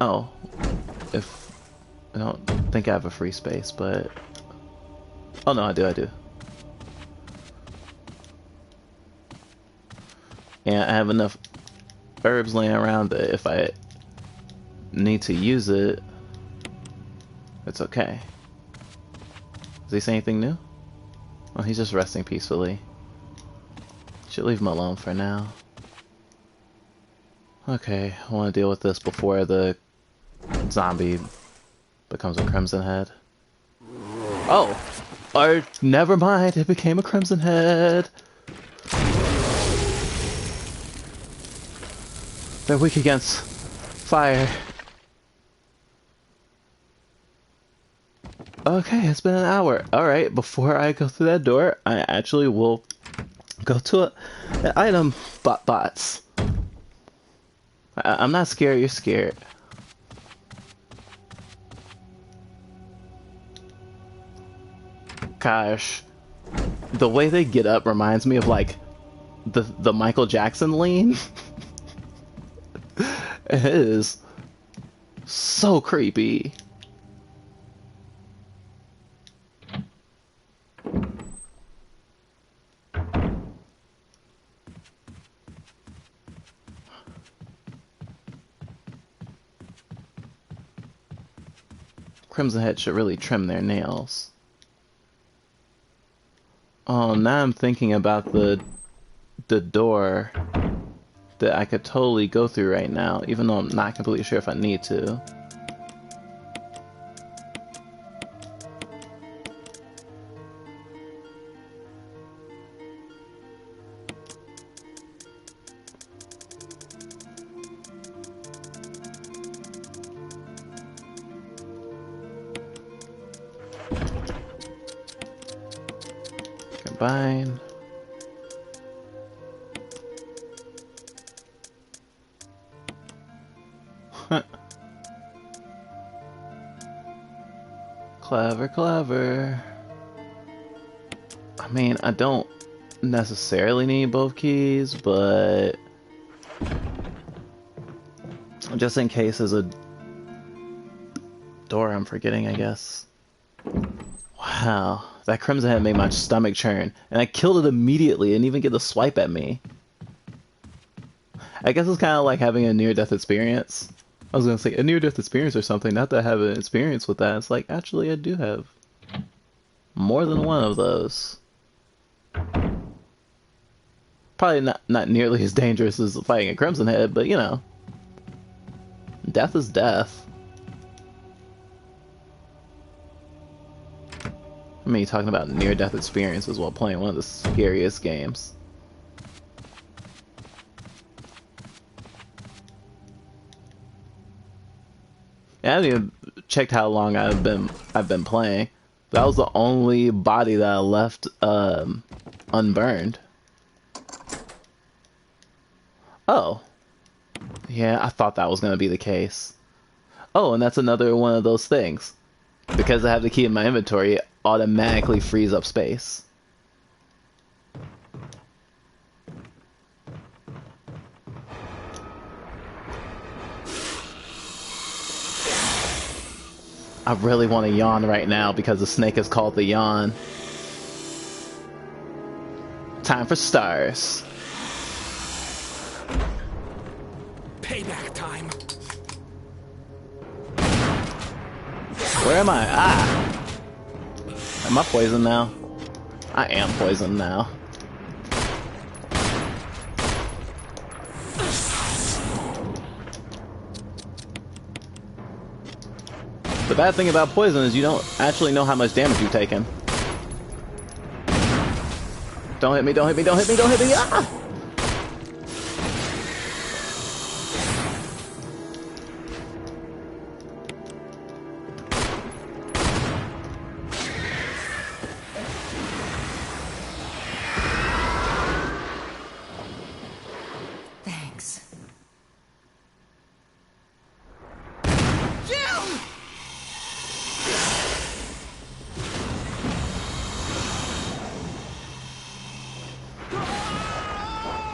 Oh, if I don't think I have a free space, but oh no, I do. And I have enough herbs laying around that if I need to use it, it's okay. Does he say anything new? Oh, he's just resting peacefully. Should leave him alone for now. Okay, I want to deal with this before the zombie becomes a Crimson Head. Oh! Or, never mind, it became a Crimson Head! They're weak against fire. Okay, it's been an hour. Alright, before I go through that door, I actually will go to an item bots. I'm not scared, you're scared. Gosh. The way they get up reminds me of like the Michael Jackson lean. It is so creepy. Crimson Head should really trim their nails. Oh, now I'm thinking about the door that I could totally go through right now, even though I'm not completely sure if I need to. Combine. Clever, clever. I mean, I don't necessarily need both keys, but just in case there's a door I'm forgetting, I guess. Wow, that Crimson Head made my stomach churn, and I killed it immediately and even get a swipe at me. I guess it's kind of like having a near-death experience. I was gonna say a near-death experience or something. Not that I have an experience with that. It's like actually I do have more than one of those. Probably not nearly as dangerous as fighting a Crimson Head, but you know, death is death. I mean, talking about near-death experiences while playing one of the scariest games. Yeah, I haven't even checked how long I've been playing. That was the only body that I left unburned. Oh. Yeah, I thought that was going to be the case. Oh, and that's another one of those things. Because I have the key in my inventory, it automatically frees up space. I really want to yawn right now because the snake is called the yawn. Time for stars. Payback time. Where am I? Ah! Am I poisoned now? I am poisoned now. The bad thing about poison is you don't actually know how much damage you've taken. Don't hit me, don't hit me, don't hit me, don't hit me! Ah! Thanks.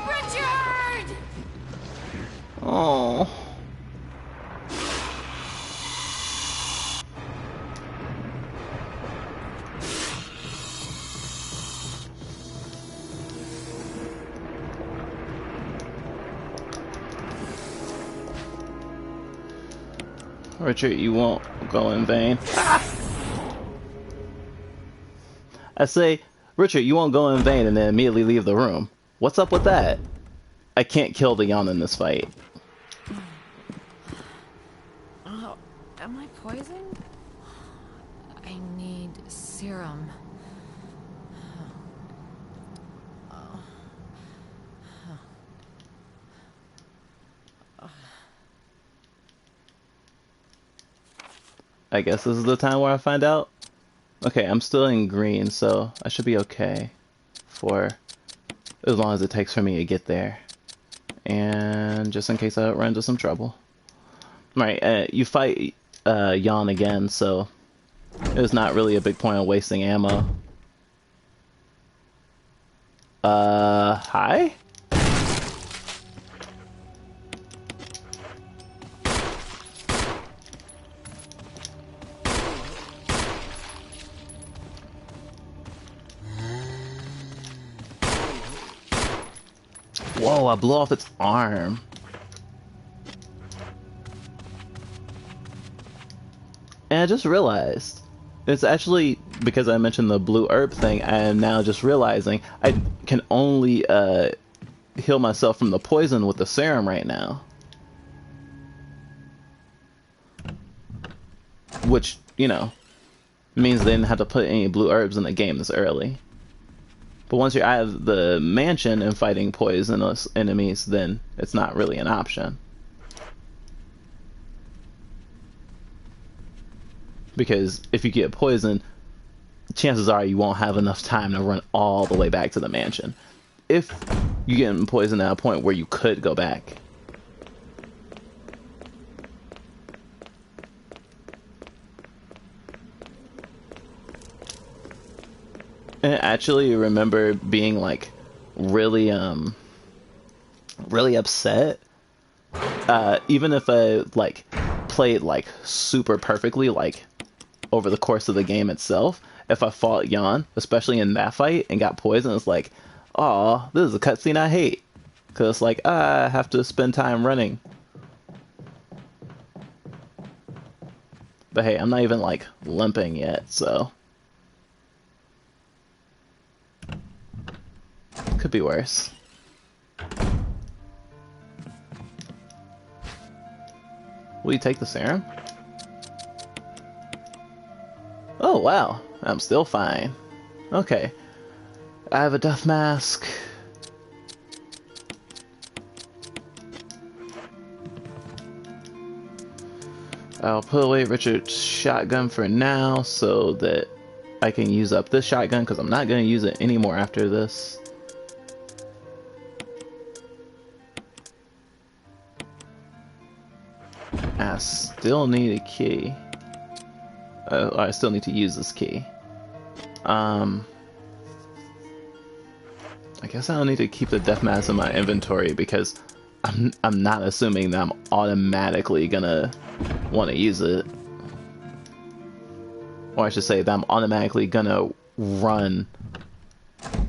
Richard! Oh. Richard, you won't go in vain. Ah! I say, Richard, you won't go in vain, and then immediately leave the room. What's up with that? I can't kill the yawn in this fight. Oh, am I poisoned? I need serum. I guess this is the time where I find out. Okay, I'm still in green, so I should be okay for as long as it takes for me to get there. And just in case I run into some trouble. Right, you fight Yawn again, so there's not really a big point of wasting ammo. Hi? Whoa, I blew off its arm. And I just realized, it's actually, because I mentioned the blue herb thing, I am now just realizing I can only heal myself from the poison with the serum right now. Which, you know, means they didn't have to put any blue herbs in the game this early. But once you're out of the mansion and fighting poisonous enemies, then it's not really an option. Because if you get poisoned, chances are you won't have enough time to run all the way back to the mansion. If you get poisoned at a point where you could go back. And I actually remember being like really really upset. Even if I like played like super perfectly, like over the course of the game itself, if I fought Yawn, especially in that fight, and got poisoned, it's like, oh, this is a cutscene I hate. Cause it's like, I have to spend time running. But hey, I'm not even like limping yet, so could be worse. Will you take the serum? Oh wow, I'm still fine. Okay, I have a death mask. I'll put away Richard's shotgun for now so that I can use up this shotgun because I'm not going to use it anymore after this. I still need a key. I still need to use this key. I guess I don't need to keep the death mask in my inventory because I'm not assuming that I'm automatically gonna want to use it. Or I should say that I'm automatically gonna run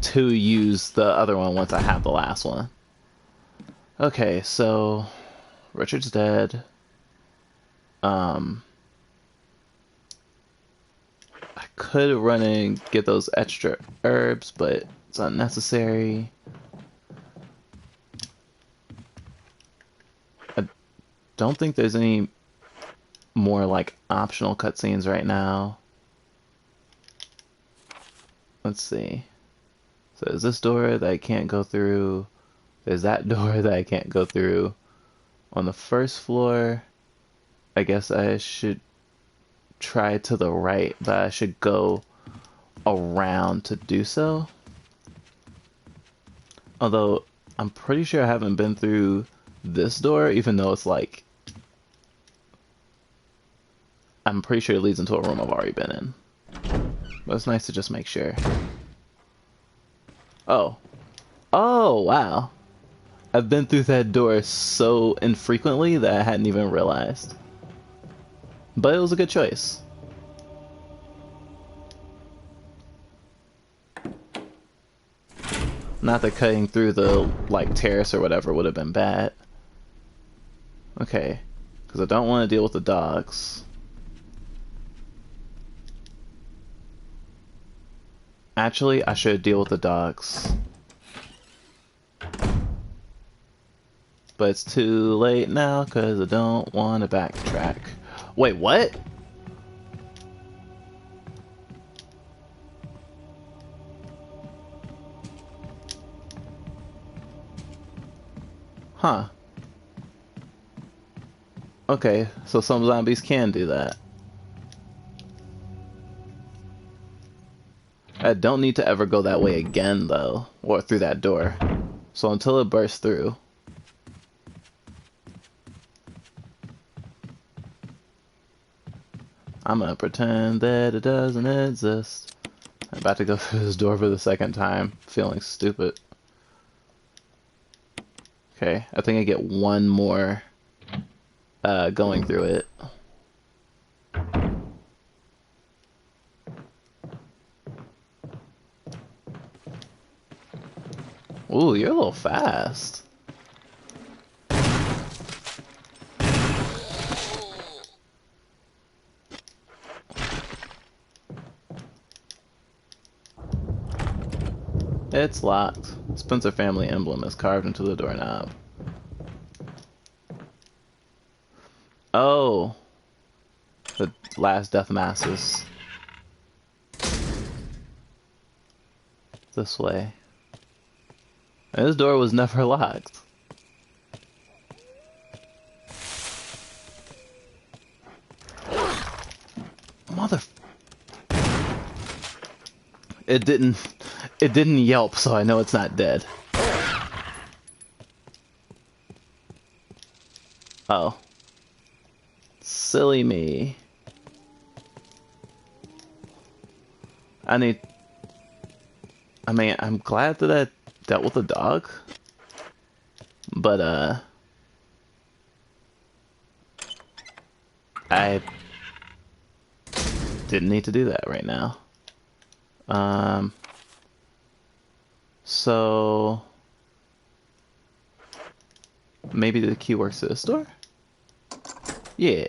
to use the other one once I have the last one. Okay, so Richard's dead. I could run and get those extra herbs, but it's unnecessary. I don't think there's any more like optional cutscenes right now. Let's see. So there's this door that I can't go through. There's that door that I can't go through. On the first floor, I guess I should try to the right, but I should go around to do so. Although, I'm pretty sure I haven't been through this door, even though it's like... I'm pretty sure it leads into a room I've already been in. But it's nice to just make sure. Oh. Oh, wow. I've been through that door so infrequently that I hadn't even realized. But it was a good choice. Not that cutting through the, like, terrace or whatever would have been bad. Okay. Because I don't want to deal with the dogs. Actually, I should deal with the dogs. But it's too late now because I don't want to backtrack. Wait, what? Huh. Okay, so some zombies can do that. I don't need to ever go that way again, though. Or through that door. So until it bursts through. I'm gonna pretend that it doesn't exist. I'm about to go through this door for the second time, feeling stupid. Okay, I think I get one more going through it. Ooh, you're a little fast. It's locked. Spencer family emblem is carved into the doorknob. Oh. The last death masses. This way. And this door was never locked. Mother... It didn't yelp, so I know it's not dead. Oh. Silly me. I mean, I'm glad that I dealt with the dog. But, I didn't need to do that right now. So maybe the key works at this door? Yeah.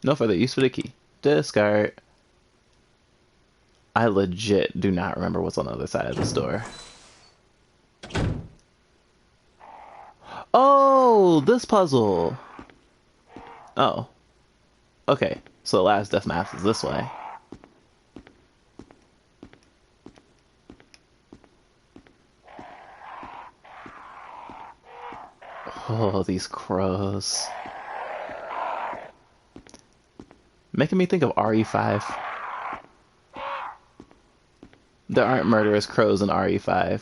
No further use for the key. Discard. I legit do not remember what's on the other side of this door. Oh, this puzzle. Oh. Okay, so the last death mask is this way. Oh, these crows. Making me think of RE5. There aren't murderous crows in RE5.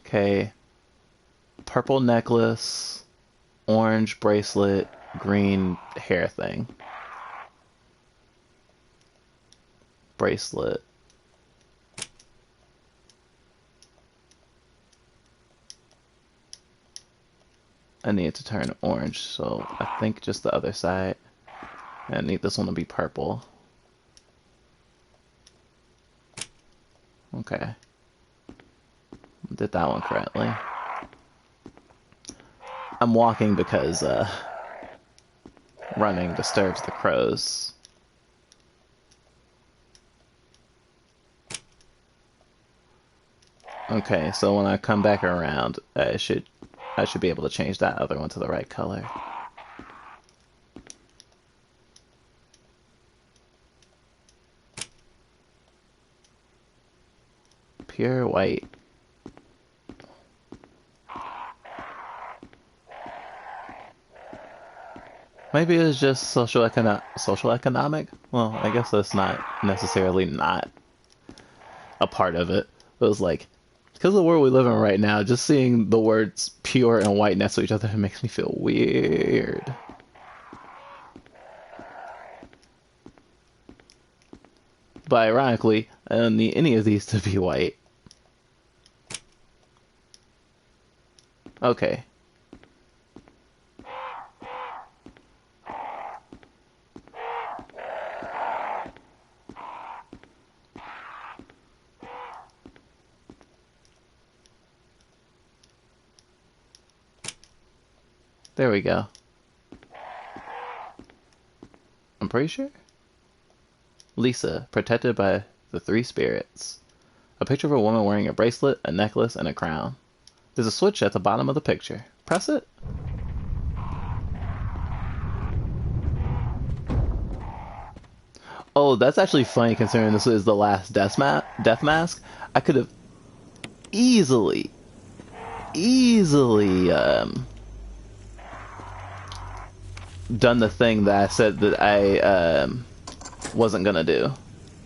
Okay. Purple necklace, orange bracelet, green hair thing. Bracelet. I need to turn orange, so I think just the other side. I need this one to be purple. Okay. Did that one correctly. I'm walking because running disturbs the crows. Okay, so when I come back around, I should be able to change that other one to the right color. Pure white. Maybe it's just social economic? Well, I guess that's not necessarily not a part of it. It was like, because of the world we live in right now, just seeing the words pure and white next to each other makes me feel weird. But ironically, I don't need any of these to be white. Okay. There we go. I'm pretty sure. Lisa, protected by the three spirits. A picture of a woman wearing a bracelet, a necklace, and a crown. There's a switch at the bottom of the picture. Press it. Oh, that's actually funny considering this is the last death mask. I could have easily done the thing that I said that I wasn't gonna do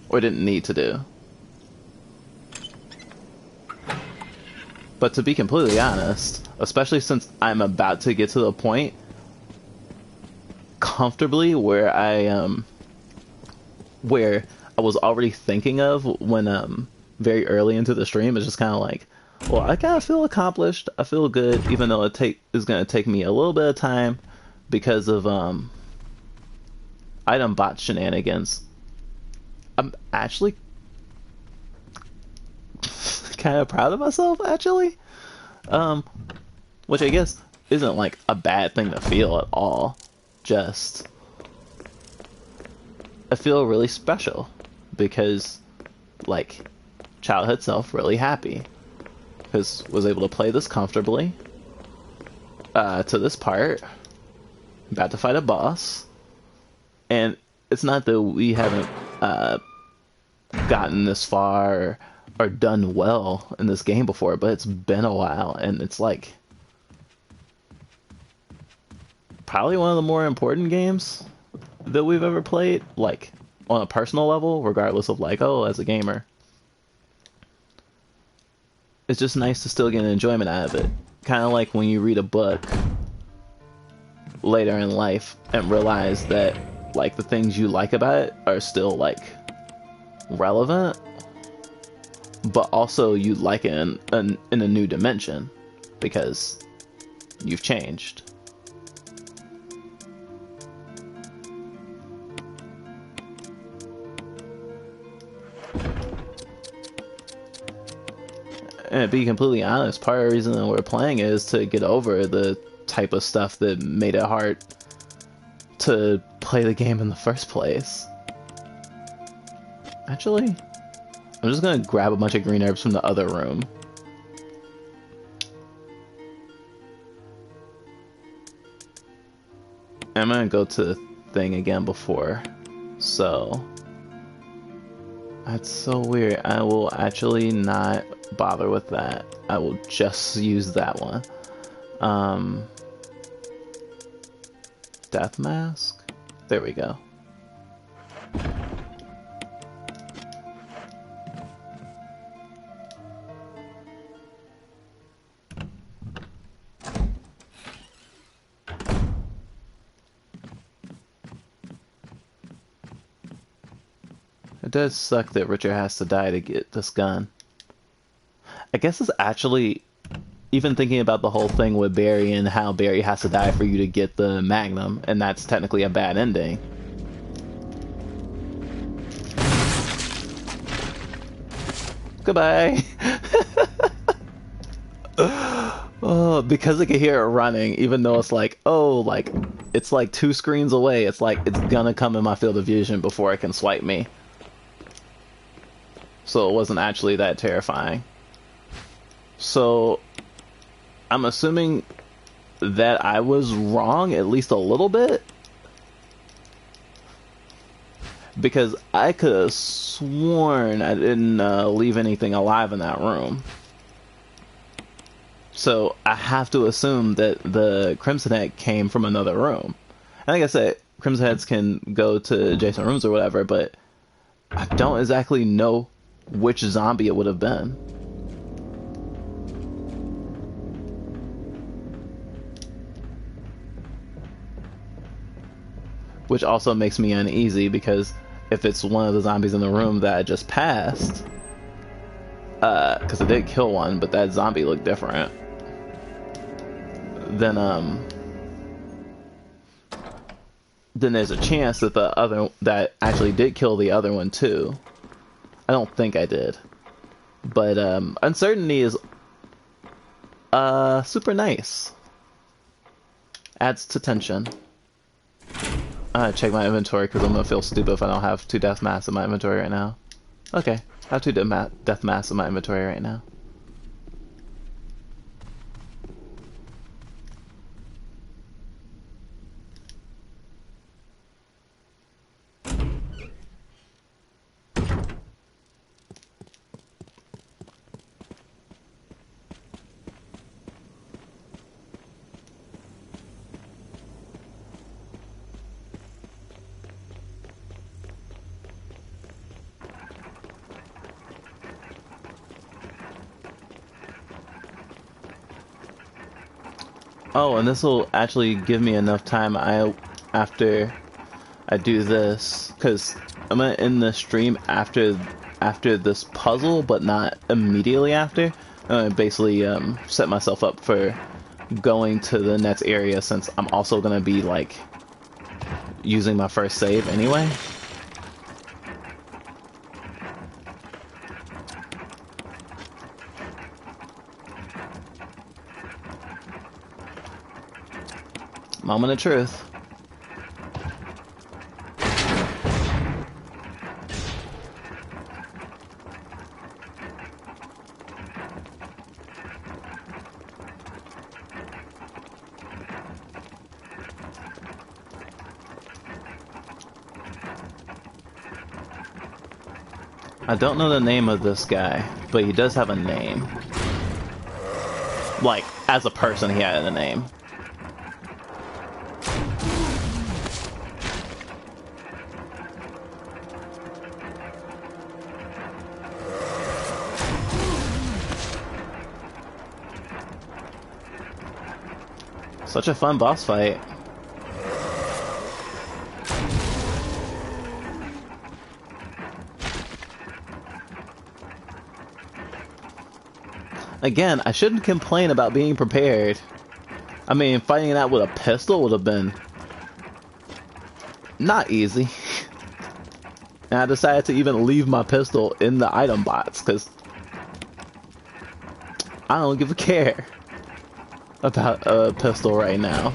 or didn't need to do. But to be completely honest, especially since I'm about to get to the point comfortably where I was already thinking of when very early into the stream, it's just kind of like, well, I kind of feel accomplished. I feel good, even though it's going to take me a little bit of time because of item bot shenanigans. I'm actually kind of proud of myself, actually. Which I guess isn't like a bad thing to feel at all. Just I feel really special because, like, childhood self really happy because was able to play this comfortably to this part, about to fight a boss, and it's not that we haven't gotten this far or done well in this game before, but it's been a while, and it's like probably one of the more important games that we've ever played, like on a personal level, regardless of like, oh, as a gamer. It's just nice to still get an enjoyment out of it. Kind of like when you read a book later in life and realize that like the things you like about it are still like relevant, but also you like it in a new dimension because you've changed. And to be completely honest, part of the reason that we're playing is to get over the type of stuff that made it hard to play the game in the first place. Actually, I'm just gonna grab a bunch of green herbs from the other room. I'm gonna go to the thing again before. So that's so weird. I will actually not bother with that. I will just use that one. Death mask? There we go. It does suck that Richard has to die to get this gun. I guess it's actually, even thinking about the whole thing with Barry and how Barry has to die for you to get the Magnum, and that's technically a bad ending. Goodbye! Oh, because I can hear it running, even though it's like, oh, like, it's like 2 screens away, it's like, it's gonna come in my field of vision before it can swipe me. So it wasn't actually that terrifying. So I'm assuming that I was wrong at least a little bit, because I could have sworn I didn't leave anything alive in that room. So I have to assume that the Crimson Head came from another room. And like I said, Crimson Heads can go to adjacent rooms or whatever, but I don't exactly know which zombie it would have been. Which also makes me uneasy, because if it's one of the zombies in the room that I just passed, because I did kill one, but that zombie looked different, then there's a chance that the other that actually did kill the other one too. I don't think I did, but uncertainty is super nice. Adds to tension. I'm gonna check my inventory because I'm gonna feel stupid if I don't have 2 death masks in my inventory right now. Okay, I have 2 death masks in my inventory right now. Oh, and this will actually give me enough time after I do this, because I'm gonna end the stream after this puzzle, but not immediately after. I'm gonna basically set myself up for going to the next area, since I'm also gonna be like using my first save anyway. Moment of truth. I don't know the name of this guy, but he does have a name. Like, as a person, he had a name. Such a fun boss fight. Again, I shouldn't complain about being prepared. I mean, fighting that with a pistol would have been not easy. And I decided to even leave my pistol in the item box, because I don't give a care about a pistol right now.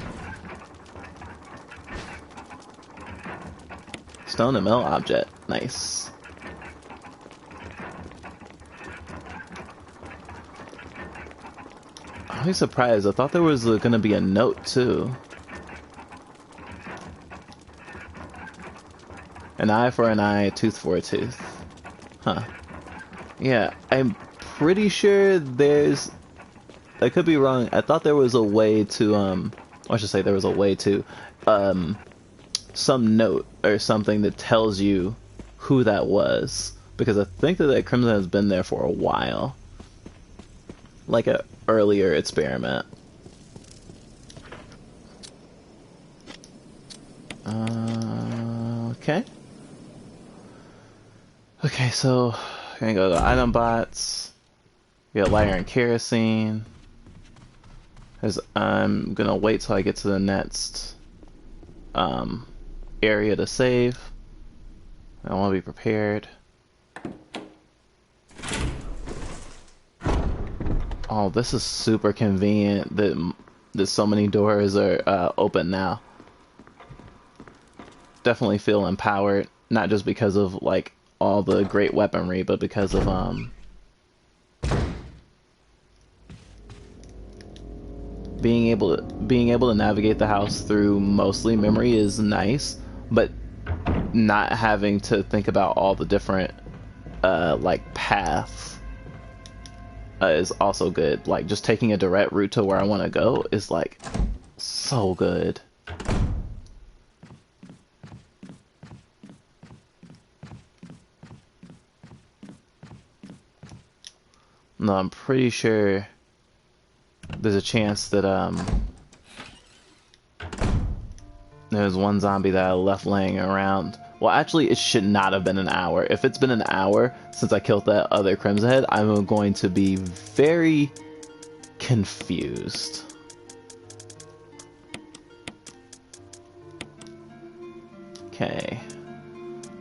Stone and metal object. Nice. I'm really surprised. I thought there was gonna be a note too. An eye for an eye, a tooth for a tooth. Huh. Yeah, I'm pretty sure there's... I could be wrong. I thought there was a way to, or I should say there was a way to, some note or something that tells you who that was. Because I think that Crimson has been there for a while. Like a earlier experiment. Okay. Okay, so I'm gonna go to item bots. We got lighter and kerosene. As I'm gonna wait till I get to the next area to save. I want to be prepared. Oh, this is super convenient that so many doors are open now. Definitely feel empowered, not just because of like all the great weaponry, but because of being able to navigate the house through mostly memory is nice, but not having to think about all the different like paths is also good. Like just taking a direct route to where I want to go is like so good. No, I'm pretty sure there's a chance that there's one zombie that I left laying around. Well, actually, it should not have been an hour. If it's been an hour since I killed that other Crimson Head, I'm going to be very confused. Okay.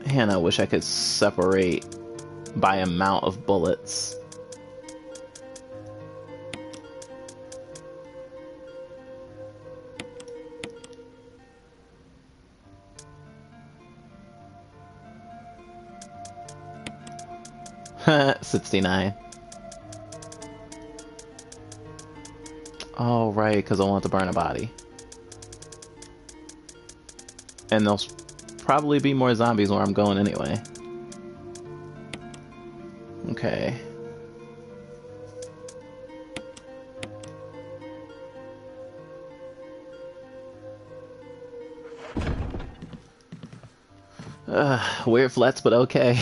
Man, I wish I could separate by amount of bullets. Haha, 69. Oh, right, because I want to burn a body. And there'll probably be more zombies where I'm going anyway. Okay. Weird flex, but okay.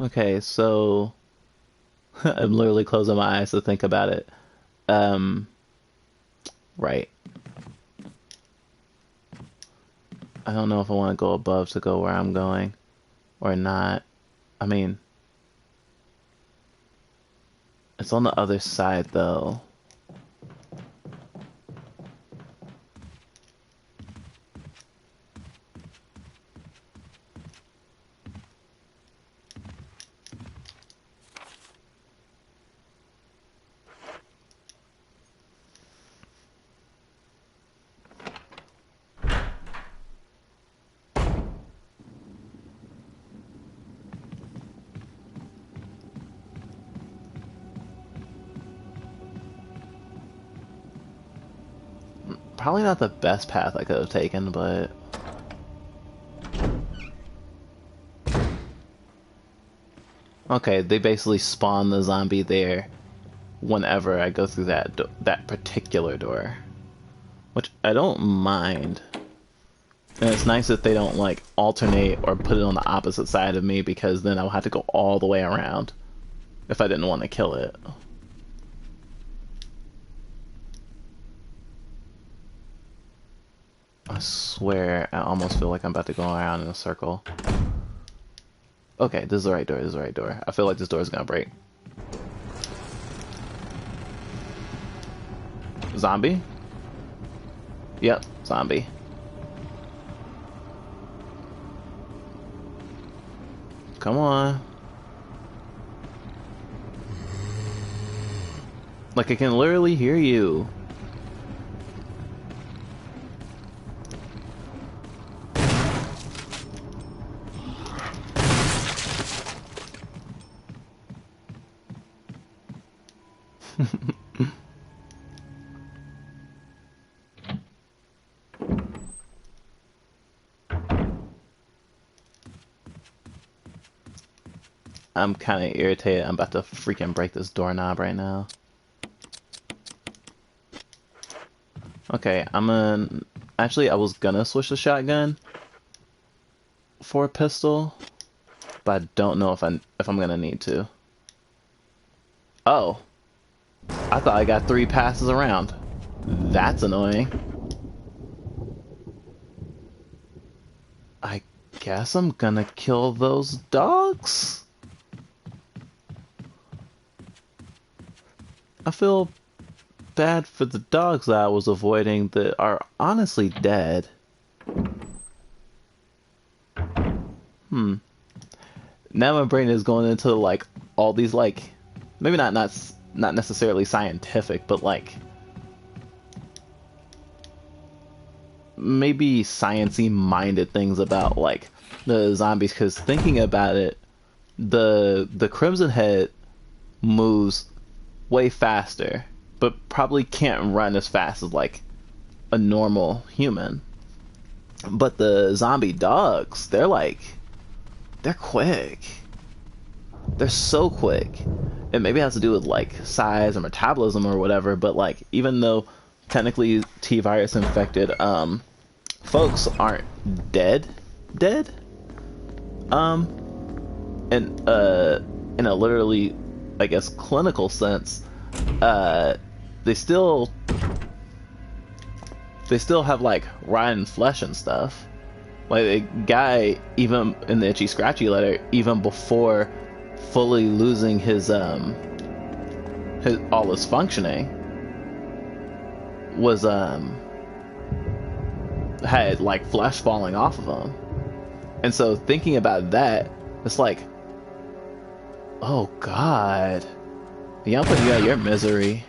Okay, so I'm literally closing my eyes to think about it. Right. I don't know if I want to go above to go where I'm going or not. I mean, it's on the other side though. Probably not the best path I could have taken, but... Okay, they basically spawn the zombie there whenever I go through that particular door. Which I don't mind. And it's nice that they don't, like, alternate or put it on the opposite side of me, because then I'll have to go all the way around if I didn't want to kill it. I swear, I almost feel like I'm about to go around in a circle. Okay, this is the right door, this is the right door. I feel like this door is gonna break. Zombie? Yep, zombie. Come on. Like, I can literally hear you. I'm kind of irritated. I'm about to freaking break this doorknob right now. Okay, actually, I was gonna switch the shotgun for a pistol, but I don't know if I'm gonna need to. Oh, I thought I got 3 passes around. That's annoying. I guess I'm gonna kill those dogs? I feel bad for the dogs that I was avoiding that are honestly dead. Now my brain is going into like all these like maybe not necessarily scientific, but like maybe sciencey minded things about like the zombies, because thinking about it, the Crimson Head moves way faster, but probably can't run as fast as like a normal human. But the zombie dogs, they're quick. They're so quick. It maybe has to do with like size or metabolism or whatever, but like even though technically T-virus infected folks aren't dead, and in a literally, I guess, clinical sense, they still have like rotten flesh and stuff. Like the guy, even in the Itchy Scratchy letter, even before fully losing his all his functioning, was had like flesh falling off of him. And so thinking about that, it's like, oh god, yeah, I'm putting you out of your misery.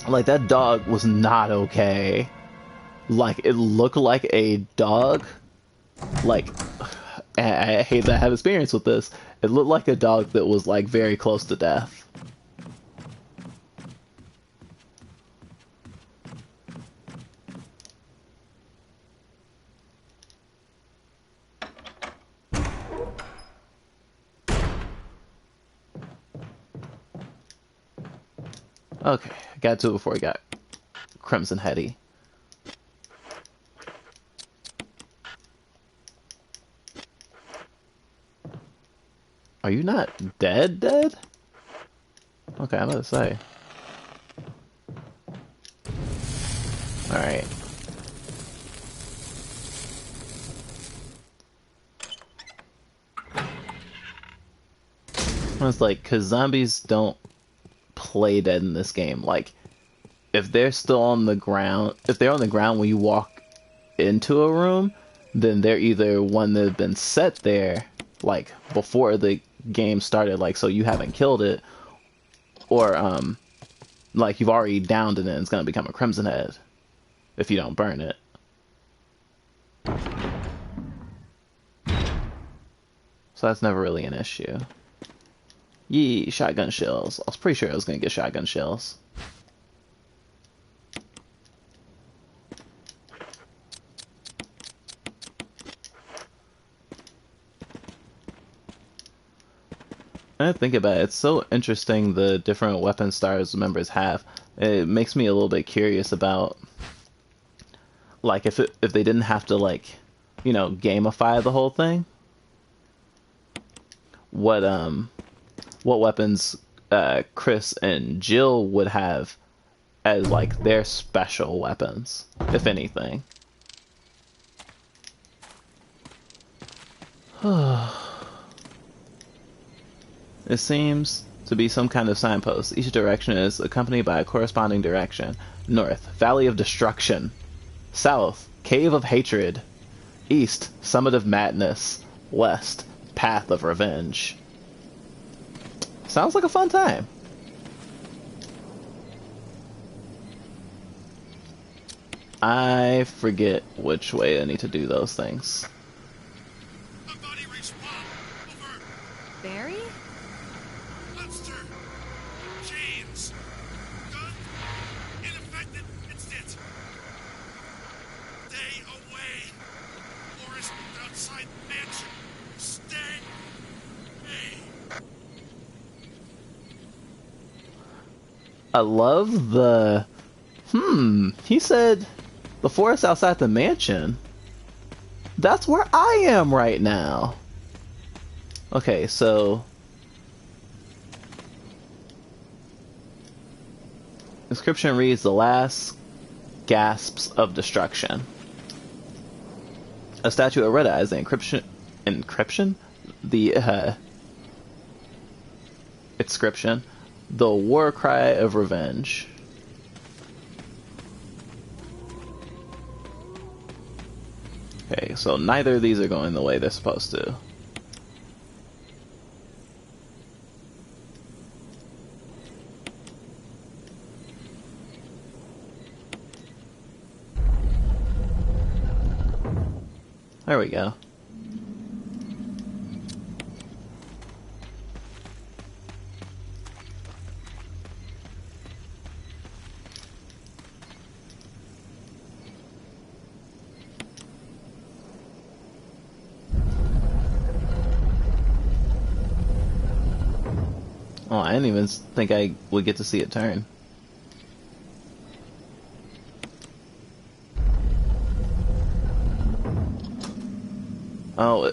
Like, that dog was not okay. Like, it looked like a dog. Like, I hate that I have experience with this. It looked like a dog that was, like, very close to death. Okay, I got to it before I got Crimson Heady. Are you not dead? Okay, I'm gonna say. Alright. It's like, cause zombies don't play dead in this game. Like, if they're still on the ground, if they're on the ground when you walk into a room, then they're either one that have been set there, like, before the game started, like, so you haven't killed it, or, like, you've already downed it and it's gonna become a Crimson Head if you don't burn it. So that's never really an issue. Yee, shotgun shells. I was pretty sure I was gonna get shotgun shells. I think about it, it's so interesting the different weapon styles members have. It makes me a little bit curious about, like, if they didn't have to, like, you know, gamify the whole thing, what weapons Chris and Jill would have as like their special weapons, if anything. It seems to be some kind of signpost. Each direction is accompanied by a corresponding direction. North, Valley of Destruction. South, Cave of Hatred. East, Summit of Madness. West, Path of Revenge. Sounds like a fun time. I forget which way I need to do those things. A body respawn. Over. Barry? Monster. Chains. Gun. Ineffective. It's it. Stay away. Forest outside mansion. Stay. Hey. I love the... he said the forest outside the mansion. That's where I am right now. Okay, so... Inscription reads, the last gasps of destruction. A statue of Red Eyes, the encryption? The, inscription. The war cry of revenge. Okay, so neither of these are going the way they're supposed to. There we go. Oh, I didn't even think I would get to see it turn. Oh,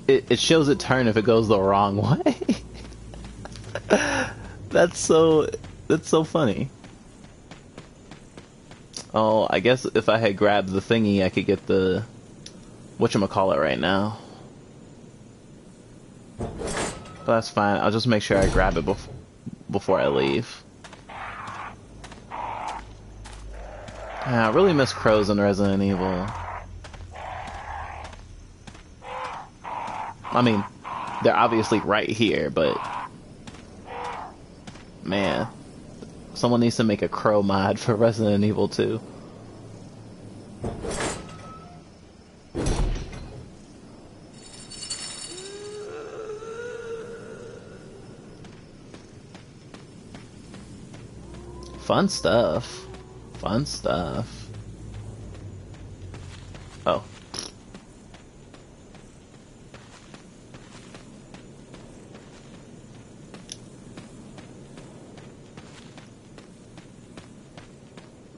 it shows it turn if it goes the wrong way. That's so funny. Oh, I guess if I had grabbed the thingy, I could get the whatchamacallit right now. But that's fine. I'll just make sure I grab it before I leave. Yeah, I really miss crows in Resident Evil. I mean, they're obviously right here, but... Man. Someone needs to make a crow mod for Resident Evil 2. Fun stuff. Fun stuff. Oh.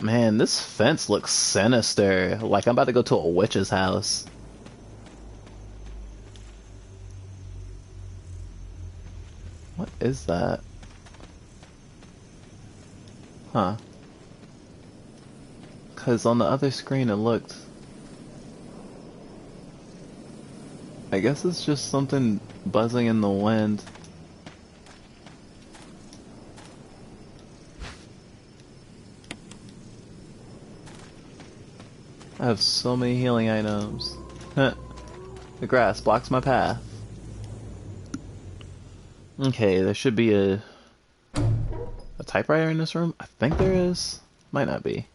Man, this fence looks sinister. Like I'm about to go to a witch's house. What is that? Huh. Because on the other screen it looked... I guess it's just something buzzing in the wind. I have so many healing items. The grass blocks my path. Okay, there should be a typewriter in this room? I think there is. Might not be.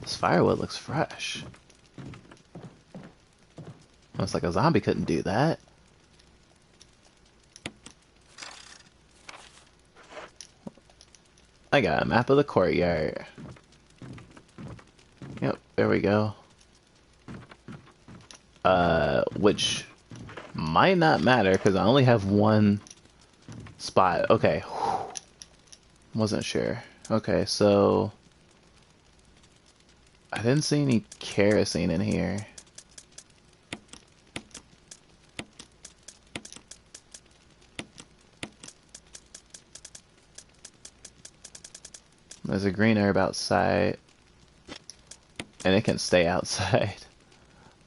This firewood looks fresh. Looks like a zombie couldn't do that. I got a map of the courtyard. Yep, there we go. Which might not matter because I only have one spot. Okay. Wasn't sure. Okay, so I didn't see any kerosene in here. There's a green herb outside, and it can stay outside.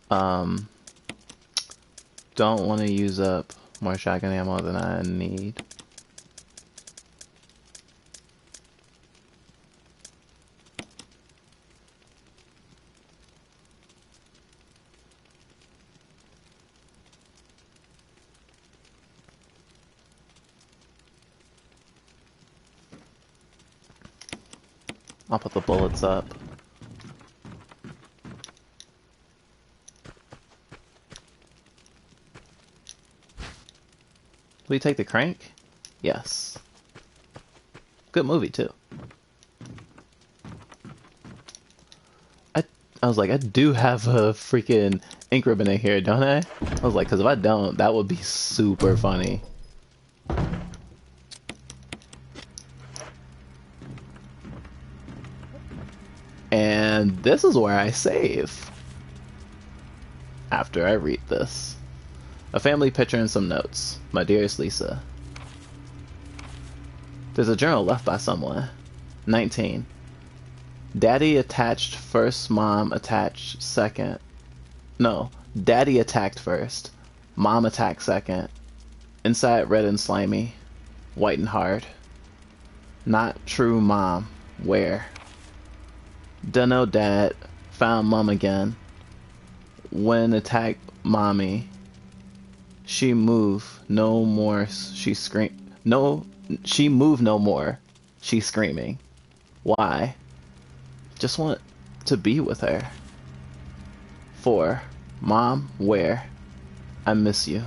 Don't want to use up more shotgun ammo than I need. I'll put the bullets up. Will you take the crank? Yes. Good movie, too. I was like, I do have a freaking ink ribbon in here, don't I? I was like, because if I don't, that would be super funny. And this is where I save. After I read this. A family picture and some notes. My dearest Lisa. There's a journal left by someone. 19. Daddy attached first, mom attached second. No, daddy attacked first. Mom attacked second. Inside red and slimy. White and hard. Not true mom. Where? Dunno dad. Found mom again. When attacked mommy. She moved no more. She screamed. No, she moved no more. She's screaming. Why? Just want to be with her. 4. Mom, where? I miss you.